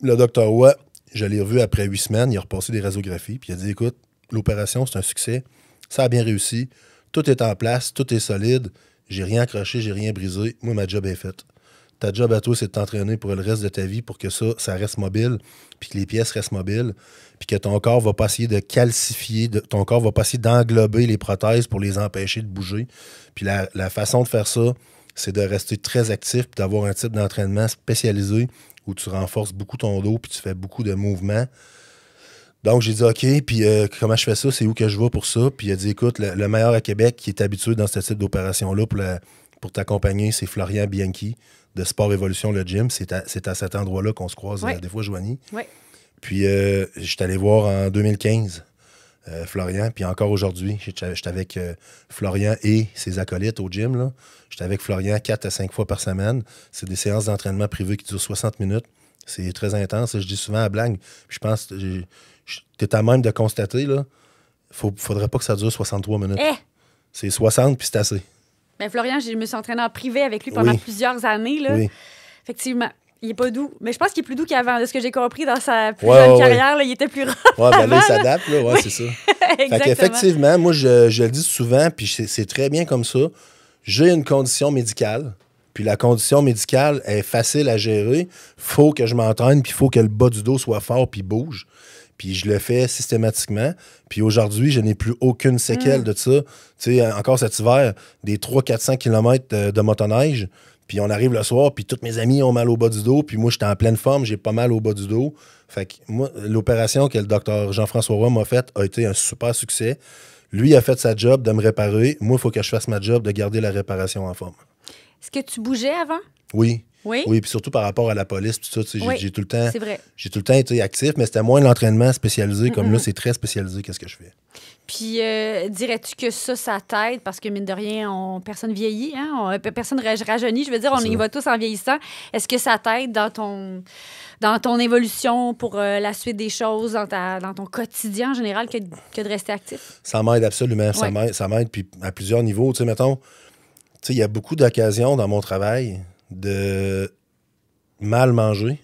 Le docteur Roy, je l'ai revu après 8 semaines, il a repassé des radiographies, puis il a dit, écoute, l'opération, c'est un succès, ça a bien réussi, tout est en place, tout est solide, j'ai rien accroché, j'ai rien brisé, moi, ma job est faite. Ta job à toi, c'est de t'entraîner pour le reste de ta vie pour que ça reste mobile, puis que les pièces restent mobiles, puis que ton corps va pas essayer de calcifier, ton corps va pas essayer d'englober les prothèses pour les empêcher de bouger. Puis la façon de faire ça, c'est de rester très actif, puis d'avoir un type d'entraînement spécialisé où tu renforces beaucoup ton dos, puis tu fais beaucoup de mouvements. Donc, j'ai dit, OK, puis comment je fais ça? C'est où que je vais pour ça? Puis il a dit, écoute, le meilleur à Québec qui est habitué dans ce type d'opération-là pour t'accompagner, c'est Florian Bianchi de Sport Évolution, le gym. C'est à cet endroit-là qu'on se croise des fois, Joanie. Oui. Puis, je suis allé voir en 2015 Florian, puis encore aujourd'hui, j'étais avec Florian et ses acolytes au gym, là. J'étais avec Florian 4 à 5 fois par semaine. C'est des séances d'entraînement privées qui durent 60 minutes. C'est très intense. Je dis souvent à blague. Je pense que tu es à même de constater, là, faudrait pas que ça dure 63 minutes. C'est 60, puis c'est assez. Bien, Florian, je me suis entraînée en privé avec lui pendant plusieurs années. Là. Oui. Effectivement. Il est pas doux. Mais je pense qu'il est plus doux qu'avant. De ce que j'ai compris dans sa plus jeune carrière, là, il était plus rare. Oui, ben là, il s'adapte. Là. Ouais, c'est ça. Fait qu'effectivement, moi, je le dis souvent, puis c'est très bien comme ça. J'ai une condition médicale, puis la condition médicale est facile à gérer. Faut que je m'entraîne, puis il faut que le bas du dos soit fort, puis bouge. Puis je le fais systématiquement. Puis aujourd'hui, je n'ai plus aucune séquelle de ça. Tu sais, encore cet hiver, des 300-400 km de motoneige. Puis on arrive le soir, puis tous mes amis ont mal au bas du dos. Puis moi, j'étais en pleine forme, j'ai pas mal au bas du dos. Fait que moi, l'opération que le docteur Jean-François Roy m'a faite a été un super succès. Lui a fait sa job de me réparer. Moi, il faut que je fasse ma job de garder la réparation en forme. Est-ce que tu bougeais avant? Oui. Oui? Oui, puis surtout par rapport à la police, tout ça, tu sais, j'ai tout le temps. C'est vrai. J'ai tout le temps été actif, mais c'était moins l'entraînement spécialisé. Comme là, c'est très spécialisé, qu'est-ce que je fais. Puis, dirais-tu que ça t'aide? Parce que, mine de rien, personne vieillit, hein? Personne rajeunit. Je veux dire, on y va tous en vieillissant. Est-ce que ça t'aide dans ton évolution pour la suite des choses, dans ton quotidien en général, que de rester actif? Ça m'aide absolument. Ouais. Ça m'aide, puis à plusieurs niveaux. Tu sais, mettons, il y a beaucoup d'occasions dans mon travail de mal manger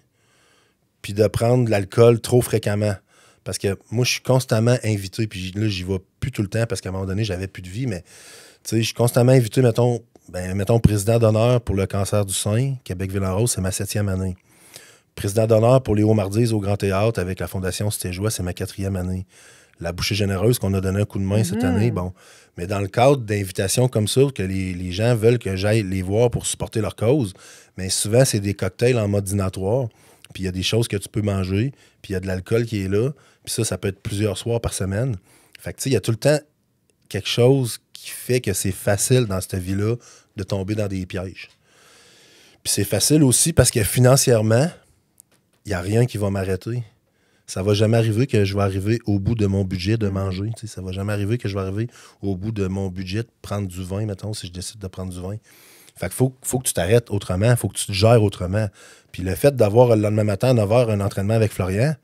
puis de prendre de l'alcool trop fréquemment. Parce que moi, je suis constamment invité, puis là, j'y vais plus tout le temps parce qu'à un moment donné, j'avais plus de vie, mais je suis constamment invité, mettons, président d'honneur pour le cancer du sein, Québec-Ville-en-Rose, c'est ma 7e année. Président d'honneur pour les Hauts-Mardises au Grand Théâtre avec la Fondation Stéjois, c'est ma 4e année. La Bouchée généreuse qu'on a donné un coup de main cette année, bon. Mais dans le cadre d'invitations comme ça, que les gens veulent que j'aille les voir pour supporter leur cause, mais souvent, c'est des cocktails en mode dînatoire, puis il y a des choses que tu peux manger, puis il y a de l'alcool qui est là, puis ça peut être plusieurs soirs par semaine. Fait que, tu sais, il y a tout le temps quelque chose qui fait que c'est facile dans cette vie-là de tomber dans des pièges. Puis c'est facile aussi parce que financièrement, il n'y a rien qui va m'arrêter. Ça va jamais arriver que je vais arriver au bout de mon budget de manger. Tu sais, ça va jamais arriver que je vais arriver au bout de mon budget de prendre du vin, mettons, si je décide de prendre du vin. Fait qu'il faut que tu t'arrêtes autrement, il faut que tu te gères autrement. Puis le fait d'avoir le lendemain matin à 9h un entraînement avec Florian,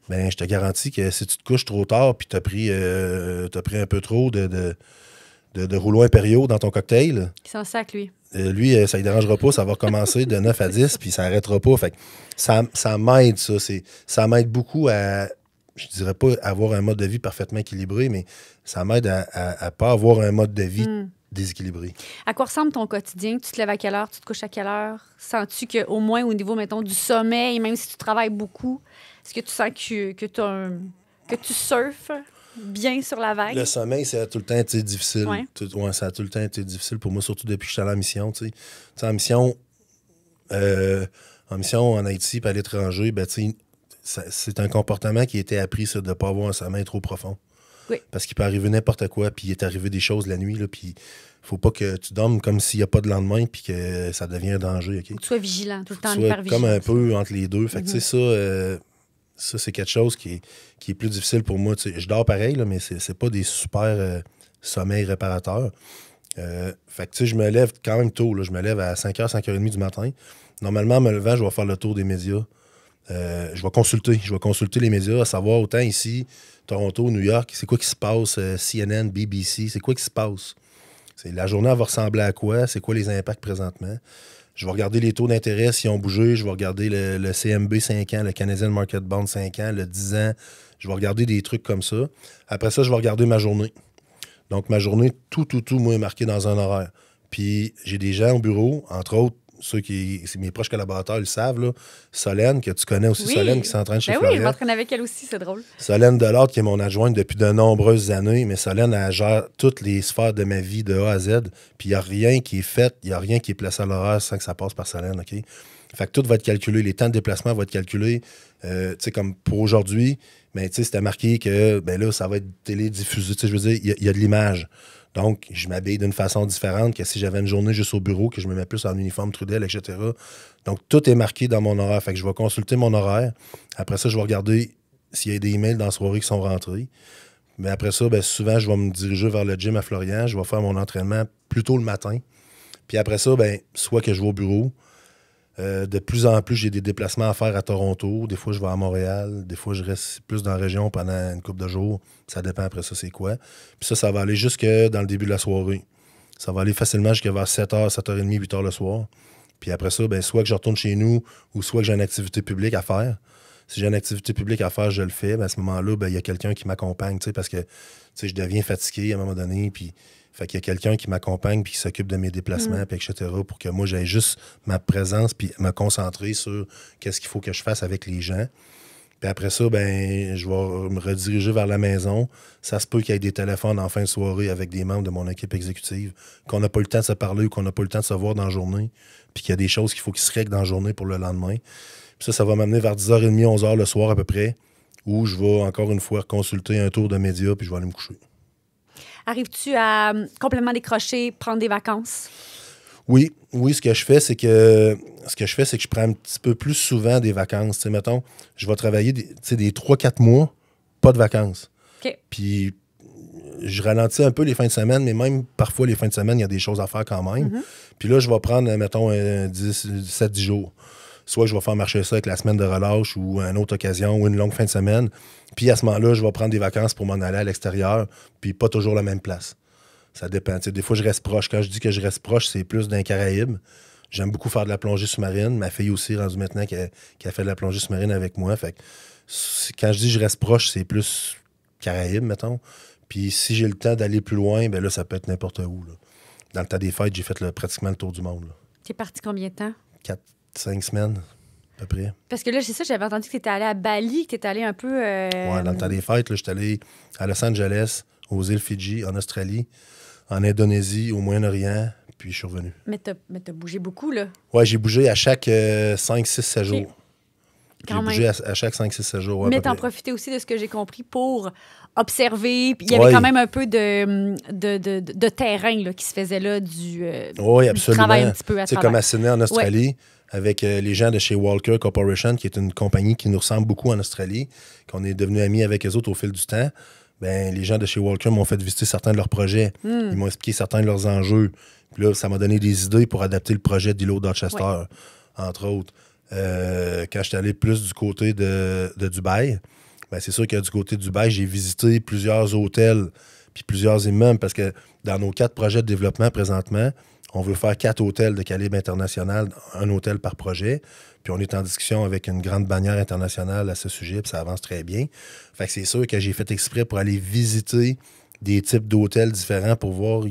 ben je te garantis que si tu te couches trop tard puis t'as pris un peu trop de rouleaux impériaux dans ton cocktail... Il s'en sac, lui. Lui, ça ne dérangera pas, ça va recommencer de 9 à 10, puis ça n'arrêtera pas. Fait que ça m'aide, ça. Ça m'aide beaucoup à, je dirais pas avoir un mode de vie parfaitement équilibré, mais ça m'aide à pas avoir un mode de vie déséquilibré. À quoi ressemble ton quotidien? Tu te lèves à quelle heure? Tu te couches à quelle heure? Sens-tu qu'au moins au niveau, mettons, du sommeil, même si tu travailles beaucoup, est-ce que tu sens que tu surfes bien sur la vague. Le sommeil, ça a tout le temps été difficile. Ouais. Ça a tout le temps été difficile pour moi, surtout depuis que je suis allé en mission. Tu sais, en mission en Haïti et à l'étranger, ben, c'est un comportement qui a été appris, ça, de ne pas avoir un sommeil trop profond. Oui. Parce qu'il peut arriver n'importe quoi, puis il est arrivé des choses la nuit, là, puis faut pas que tu dormes comme s'il n'y a pas de lendemain, puis que ça devient un danger. OK? Que tu sois vigilant, tout le temps, Tu sois hyper vigilant. comme un peu entre les deux. Fait que, tu sais, ça, c'est quelque chose qui est plus difficile pour moi. Tu sais, je dors pareil, là, mais c'est pas des super sommeils réparateurs. Fait que, tu sais, je me lève quand même tôt. Là. Je me lève à 5h, 5h30 du matin. Normalement, en me levant, je vais faire le tour des médias. Je vais consulter les médias, à savoir autant ici, Toronto, New York, c'est quoi qui se passe, CNN, BBC, c'est quoi qui se passe. La journée, elle va ressembler à quoi? C'est quoi les impacts présentement? Je vais regarder les taux d'intérêt s'ils ont bougé. Je vais regarder le CMB 5 ans, le Canadian Market Bond 5 ans, le 10 ans. Je vais regarder des trucs comme ça. Après ça, je vais regarder ma journée. Donc, ma journée, tout, moi, est marqué dans un horaire. Puis, j'ai des gens au bureau, entre autres, c'est mes proches collaborateurs, ils le savent, là. Solène, que tu connais aussi, Oui. Solène, qui s'entraîne chez Ben Florian. oui, je m'entraîne avec elle aussi, c'est drôle. Solène Delorde, qui est mon adjointe depuis de nombreuses années, mais Solène, elle gère toutes les sphères de ma vie de A à Z, puis il n'y a rien qui est fait, il n'y a rien qui est placé à l'horaire sans que ça passe par Solène, OK? Fait que tout va être calculé, les temps de déplacement vont être calculés. Tu sais, comme pour aujourd'hui, ben, tu sais, c'était marqué que, ben là, ça va être télédiffusé, tu sais, je veux dire, il y a de l'image. Donc, je m'habille d'une façon différente que si j'avais une journée juste au bureau, que je me mets plus en uniforme Trudel, etc. Donc, tout est marqué dans mon horaire. Fait que je vais consulter mon horaire. Après ça, je vais regarder s'il y a des emails dans la soirée qui sont rentrés. Mais après ça, ben, souvent, je vais me diriger vers le gym à Florian. Je vais faire mon entraînement plus tôt le matin. Puis après ça, ben, soit que je vais au bureau. De plus en plus, j'ai des déplacements à faire à Toronto. Des fois, je vais à Montréal. Des fois, je reste plus dans la région pendant une couple de jours. Ça dépend après ça, c'est quoi. Puis ça va aller jusque dans le début de la soirée. Ça va aller facilement jusqu'à vers 7h, 7h30, 8h le soir. Puis après ça, ben, soit que je retourne chez nous ou soit que j'ai une activité publique à faire. Si j'ai une activité publique à faire, je le fais. Ben, à ce moment-là, ben, il y a quelqu'un qui m'accompagne, parce que je deviens fatigué à un moment donné. Puis fait qu'il y a quelqu'un qui m'accompagne puis qui s'occupe de mes déplacements, puis etc. pour que moi, j'aie juste ma présence puis me concentrer sur qu'est-ce qu'il faut que je fasse avec les gens. Puis après ça, ben, je vais me rediriger vers la maison. Ça se peut qu'il y ait des téléphones en fin de soirée avec des membres de mon équipe exécutive, qu'on n'a pas eu le temps de se parler ou qu'on n'a pas eu le temps de se voir dans la journée, puis qu'il y a des choses qu'il faut qu'ils se règlent dans la journée pour le lendemain. Puis ça va m'amener vers 10h30, 11h le soir à peu près, où je vais encore une fois consulter un tour de médias, puis je vais aller me coucher. Arrives-tu à complètement décrocher, prendre des vacances? Oui, ce que je fais, c'est que je prends un petit peu plus souvent des vacances. T'sais, mettons, je vais travailler des 3-4 mois, pas de vacances. OK. Puis je ralentis un peu les fins de semaine, mais même parfois les fins de semaine, il y a des choses à faire quand même. Puis là, je vais prendre, mettons, 7-10 jours. Soit je vais faire marcher ça avec la semaine de relâche ou une autre occasion ou une longue fin de semaine. Puis à ce moment-là, je vais prendre des vacances pour m'en aller à l'extérieur, puis pas toujours la même place. Ça dépend. T'sais, des fois, je reste proche. Quand je dis que je reste proche, c'est plus d'un Caraïbe. J'aime beaucoup faire de la plongée sous-marine. Ma fille aussi, rendue maintenant, qui a fait de la plongée sous-marine avec moi. Fait que, quand je dis que je reste proche, c'est plus Caraïbes, mettons. Puis si j'ai le temps d'aller plus loin, ben là, ça peut être n'importe où. Là. Dans le temps des fêtes, j'ai fait pratiquement le tour du monde. T'es parti combien de temps? 4-5 semaines, à peu près. Parce que là, c'est ça, j'avais entendu que t'étais allé à Bali, que t'étais allé un peu... Ouais, dans le temps des fêtes, j'étais allé à Los Angeles, aux îles Fidji, en Australie, en Indonésie, au Moyen-Orient, puis je suis revenu. Mais t'as bougé beaucoup, là. Ouais, j'ai bougé à chaque 5-6-7 jours. Okay. J'ai bougé à chaque 5-6-7 jours. Ouais, mais t'en profitais aussi de ce que j'ai compris pour observer. Puis il y avait quand même un peu de terrain là, qui se faisait là, du travail un petit peu à travers. Comme à Sydney, en Australie, avec les gens de chez Walker Corporation, qui est une compagnie qui nous ressemble beaucoup en Australie, qu'on est devenus amis avec eux autres au fil du temps. Ben, les gens de chez Walker m'ont fait visiter certains de leurs projets. Ils m'ont expliqué certains de leurs enjeux. Puis là, ça m'a donné des idées pour adapter le projet d'Îlot Dorchester, entre autres. Quand j'étais allé plus du côté de Dubaï, ben c'est sûr que du côté de Dubaï, j'ai visité plusieurs hôtels puis plusieurs immeubles parce que dans nos 4 projets de développement présentement, on veut faire 4 hôtels de calibre international, un hôtel par projet. Puis on est en discussion avec une grande bannière internationale à ce sujet, puis ça avance très bien. Fait que c'est sûr que j'ai fait exprès pour aller visiter des types d'hôtels différents pour voir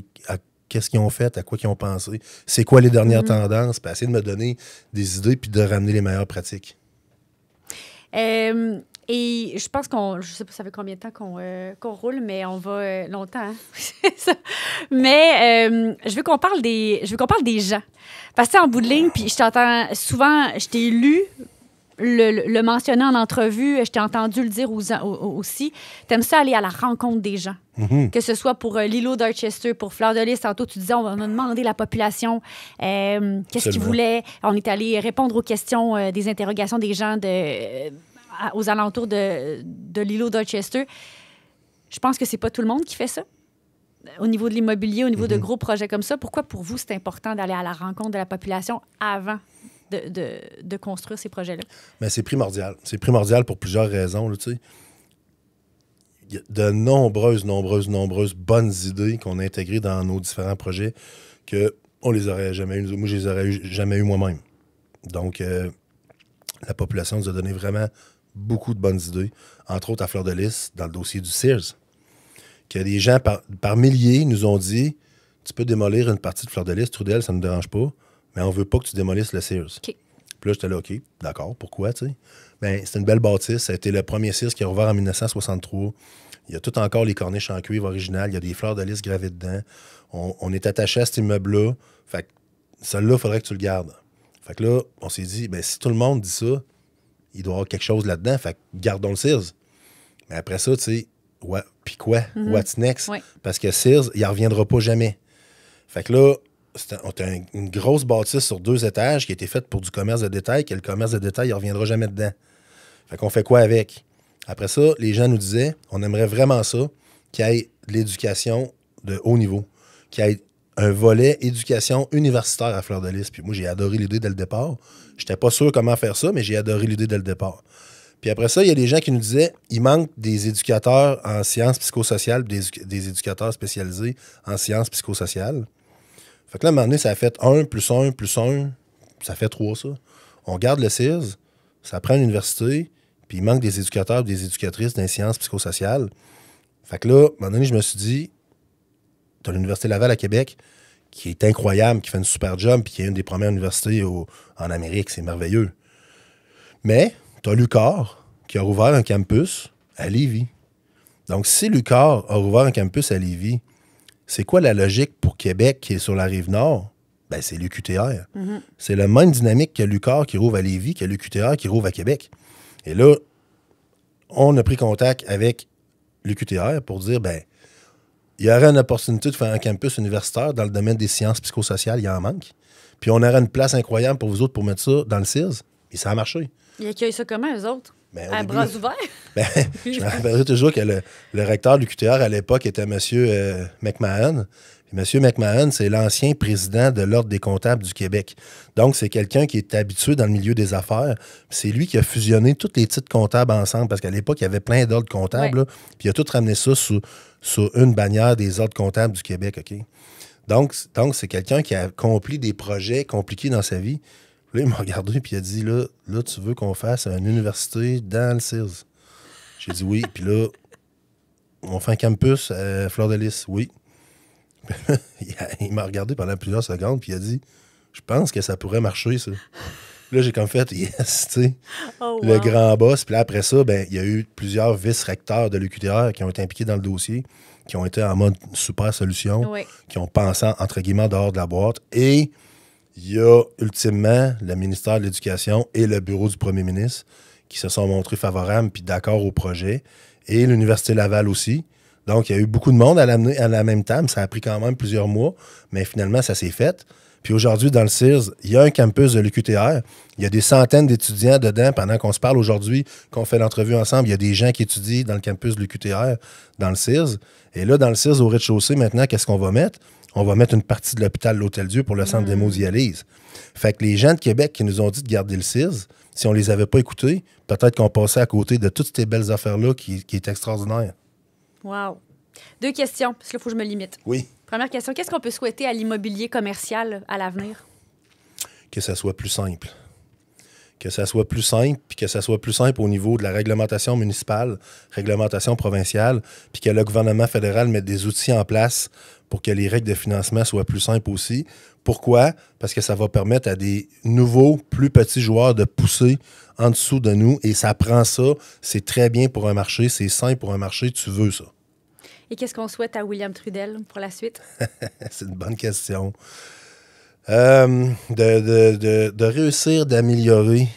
qu'est-ce qu'ils ont fait, à quoi ils ont pensé, c'est quoi les dernières tendances, puis essayer de me donner des idées puis de ramener les meilleures pratiques. Et je pense je sais pas ça fait combien de temps qu'on roule, mais on va longtemps. Hein? C'est ça. Mais je veux qu'on parle des gens. Parce que en bout de ligne, puis je t'entends souvent, je t'ai lu le mentionner en entrevue, je t'ai entendu le dire aussi. T'aimes ça aller à la rencontre des gens. Mhm. Que ce soit pour Lilo Dorchester, pour Fleur de Lys. Tantôt, tu disais, on a demandé à la population qu'est-ce qu'ils Absolument. voulaient. On est allé répondre aux questions, des interrogations des gens aux alentours de Lilo Dorchester. Je pense que c'est pas tout le monde qui fait ça. Au niveau de l'immobilier, au niveau de gros projets comme ça, pourquoi pour vous c'est important d'aller à la rencontre de la population avant de construire ces projets-là? Mais c'est primordial. C'est primordial pour plusieurs raisons, là, tu sais. Il y a de nombreuses bonnes idées qu'on a intégrées dans nos différents projets qu'on les aurait jamais eues. Moi, je les aurais jamais eues moi-même. Donc, la population nous a donné vraiment beaucoup de bonnes idées. Entre autres, à Fleur de Lys, dans le dossier du Sears, que des gens par milliers nous ont dit « Tu peux démolir une partie de Fleur de Lys, Trudel, ça ne nous dérange pas, mais on veut pas que tu démolisses le Sears. OK. » Puis là, j'étais là, OK, d'accord, pourquoi, tu sais? Bien, c'est une belle bâtisse. Ça a été le premier Sears qui a ouvert en 1963. Il y a tout encore les corniches en cuivre originales. Il y a des fleurs de lys gravées dedans. On est attaché à cet immeuble-là. Fait que celle-là, il faudrait que tu le gardes. Fait que là, on s'est dit, bien, si tout le monde dit ça, il doit y avoir quelque chose là-dedans. Fait que gardons le Sears. Mais après ça, tu sais, ouais, puis quoi? What's next? Oui. Parce que Sears, il n'en reviendra pas jamais. Fait que là, on a une grosse bâtisse sur 2 étages qui a été faite pour du commerce de détail, que le commerce de détail, il ne reviendra jamais dedans. Fait qu'on fait quoi avec? Après ça, les gens nous disaient, on aimerait vraiment ça, qu'il y ait de l'éducation de haut niveau, qu'il y ait un volet éducation universitaire à Fleur de Lys. Puis moi, j'ai adoré l'idée dès le départ. J'étais pas sûr comment faire ça, mais j'ai adoré l'idée dès le départ. Puis après ça, il y a des gens qui nous disaient, il manque des éducateurs en sciences psychosociales, des éducateurs spécialisés en sciences psychosociales. Fait que là, à un moment donné, ça a fait 1 + 1 + 1, ça fait 3, ça. On garde le CIS, ça prend l'université, puis il manque des éducateurs et des éducatrices dans les sciences psychosociales. Fait que là, à un moment donné, je me suis dit, tu as l'Université Laval à Québec, qui est incroyable, qui fait une super job, puis qui est une des premières universités en Amérique, c'est merveilleux. Mais tu as l'UQAR, qui a rouvert un campus à Lévis. Donc, si l'UQAR a rouvert un campus à Lévis, c'est quoi la logique pour Québec qui est sur la rive nord? Ben, c'est l'UQTR. Mm-hmm. C'est la même dynamique que l'UQAR qui rouvre à Lévis, que l'UQTR qui rouvre à Québec. Et là, on a pris contact avec l'UQTR pour dire, ben, il y aurait une opportunité de faire un campus universitaire dans le domaine des sciences psychosociales, il y en manque. Puis on aurait une place incroyable pour vous autres pour mettre ça dans le CIS. Et ça a marché. Ils accueillent ça comment, eux autres? Ben, À bras ouverts? Ben, je me rappellerai toujours que le recteur de l'UQTR à l'époque était M. McMahon. Et M. McMahon, c'est l'ancien président de l'Ordre des comptables du Québec. Donc, c'est quelqu'un qui est habitué dans le milieu des affaires. C'est lui qui a fusionné tous les titres comptables ensemble, parce qu'à l'époque, il y avait plein d'ordres comptables. Ouais. Là, puis il a tout ramené ça sous une bannière des ordres comptables du Québec. OK? Donc c'est quelqu'un qui a accompli des projets compliqués dans sa vie. Là, il m'a regardé et il a dit, là, tu veux qu'on fasse une université dans le CIS? J'ai dit oui. Puis là, on fait un campus à Fleur de Lys. Oui. Il m'a regardé pendant plusieurs secondes puis il a dit, je pense que ça pourrait marcher, ça. Là, j'ai comme fait, yes, tu sais, Oh, le wow. grand boss. Puis là, après ça, ben, il y a eu plusieurs vice-recteurs de l'UQTR qui ont été impliqués dans le dossier, qui ont été en mode super solution, Oui. qui ont pensé, entre guillemets, dehors de la boîte. Et il y a ultimement le ministère de l'Éducation et le bureau du premier ministre qui se sont montrés favorables puis d'accord au projet. Et l'Université Laval aussi. Donc, il y a eu beaucoup de monde à la même table. Ça a pris quand même plusieurs mois, mais finalement, ça s'est fait. Puis aujourd'hui, dans le CIRS, il y a un campus de l'UQTR. Il y a des centaines d'étudiants dedans. Pendant qu'on se parle aujourd'hui, qu'on fait l'entrevue ensemble, il y a des gens qui étudient dans le campus de l'UQTR, dans le CIRS. Et là, dans le CIRS, au rez-de-chaussée, maintenant, qu'est-ce qu'on va mettre? On va mettre une partie de l'hôpital L'Hôtel-Dieu pour le centre d'hémodialyse. Fait que les gens de Québec qui nous ont dit de garder le CIRS, si on les avait pas écoutés, peut-être qu'on passait à côté de toutes ces belles affaires-là qui est extraordinaire. Wow. 2 questions, parce qu'il faut que je me limite. Oui. Première question, qu'est-ce qu'on peut souhaiter à l'immobilier commercial à l'avenir? Que ça soit plus simple. que ça soit plus simple, puis que ça soit plus simple au niveau de la réglementation municipale, réglementation provinciale, puis que le gouvernement fédéral mette des outils en place pour que les règles de financement soient plus simples aussi. Pourquoi? Parce que ça va permettre à des nouveaux, plus petits joueurs de pousser en dessous de nous, et ça prend ça. C'est très bien pour un marché, c'est simple pour un marché, tu veux ça. Et qu'est-ce qu'on souhaite à William Trudel pour la suite? C'est une bonne question. De réussir d'améliorer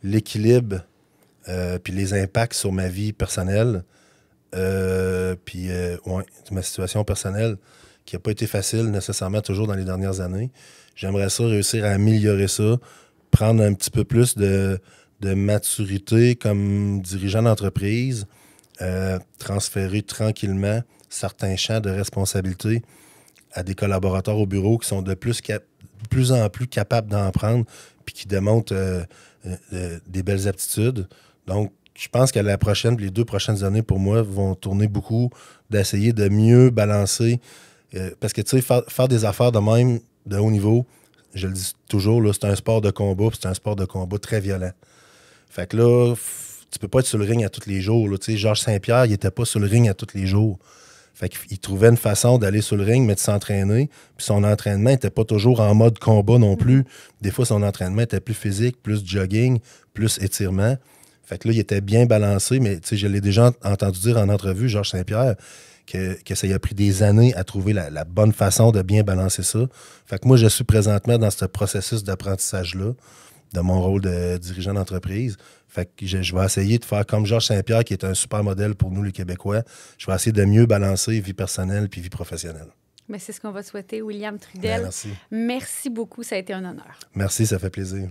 l'équilibre puis les impacts sur ma vie personnelle, puis ma situation personnelle qui n'a pas été facile nécessairement toujours dans les dernières années. J'aimerais ça réussir à améliorer ça, prendre un petit peu plus de maturité comme dirigeant d'entreprise, transférer tranquillement certains champs de responsabilité à des collaborateurs au bureau qui sont de plus en plus capables d'en prendre puis qui démontrent des belles aptitudes. Donc, je pense que les 2 prochaines années, pour moi, vont tourner beaucoup d'essayer de mieux balancer. Parce que, tu sais, faire des affaires de même, de haut niveau, je le dis toujours, là, c'est un sport de combat, puis c'est un sport de combat très violent. Fait que là, tu peux pas être sur le ring à tous les jours. Là. Tu sais, Georges Saint-Pierre, il était pas sur le ring à tous les jours. Fait qu'il trouvait une façon d'aller sur le ring, mais de s'entraîner. Puis son entraînement n'était pas toujours en mode combat non plus. Des fois, son entraînement était plus physique, plus jogging, plus étirement. Fait que là, il était bien balancé, mais je l'ai déjà entendu dire en entrevue, Georges Saint-Pierre, que ça y a pris des années à trouver la bonne façon de bien balancer ça. Fait que moi, je suis présentement dans ce processus d'apprentissage-là, de mon rôle de dirigeant d'entreprise. Fait que je vais essayer de faire comme Georges Saint-Pierre, qui est un super modèle pour nous, les Québécois. Je vais essayer de mieux balancer vie personnelle puis vie professionnelle. Mais c'est ce qu'on va te souhaiter, William Trudel. Merci. Merci beaucoup, ça a été un honneur. Merci, ça fait plaisir.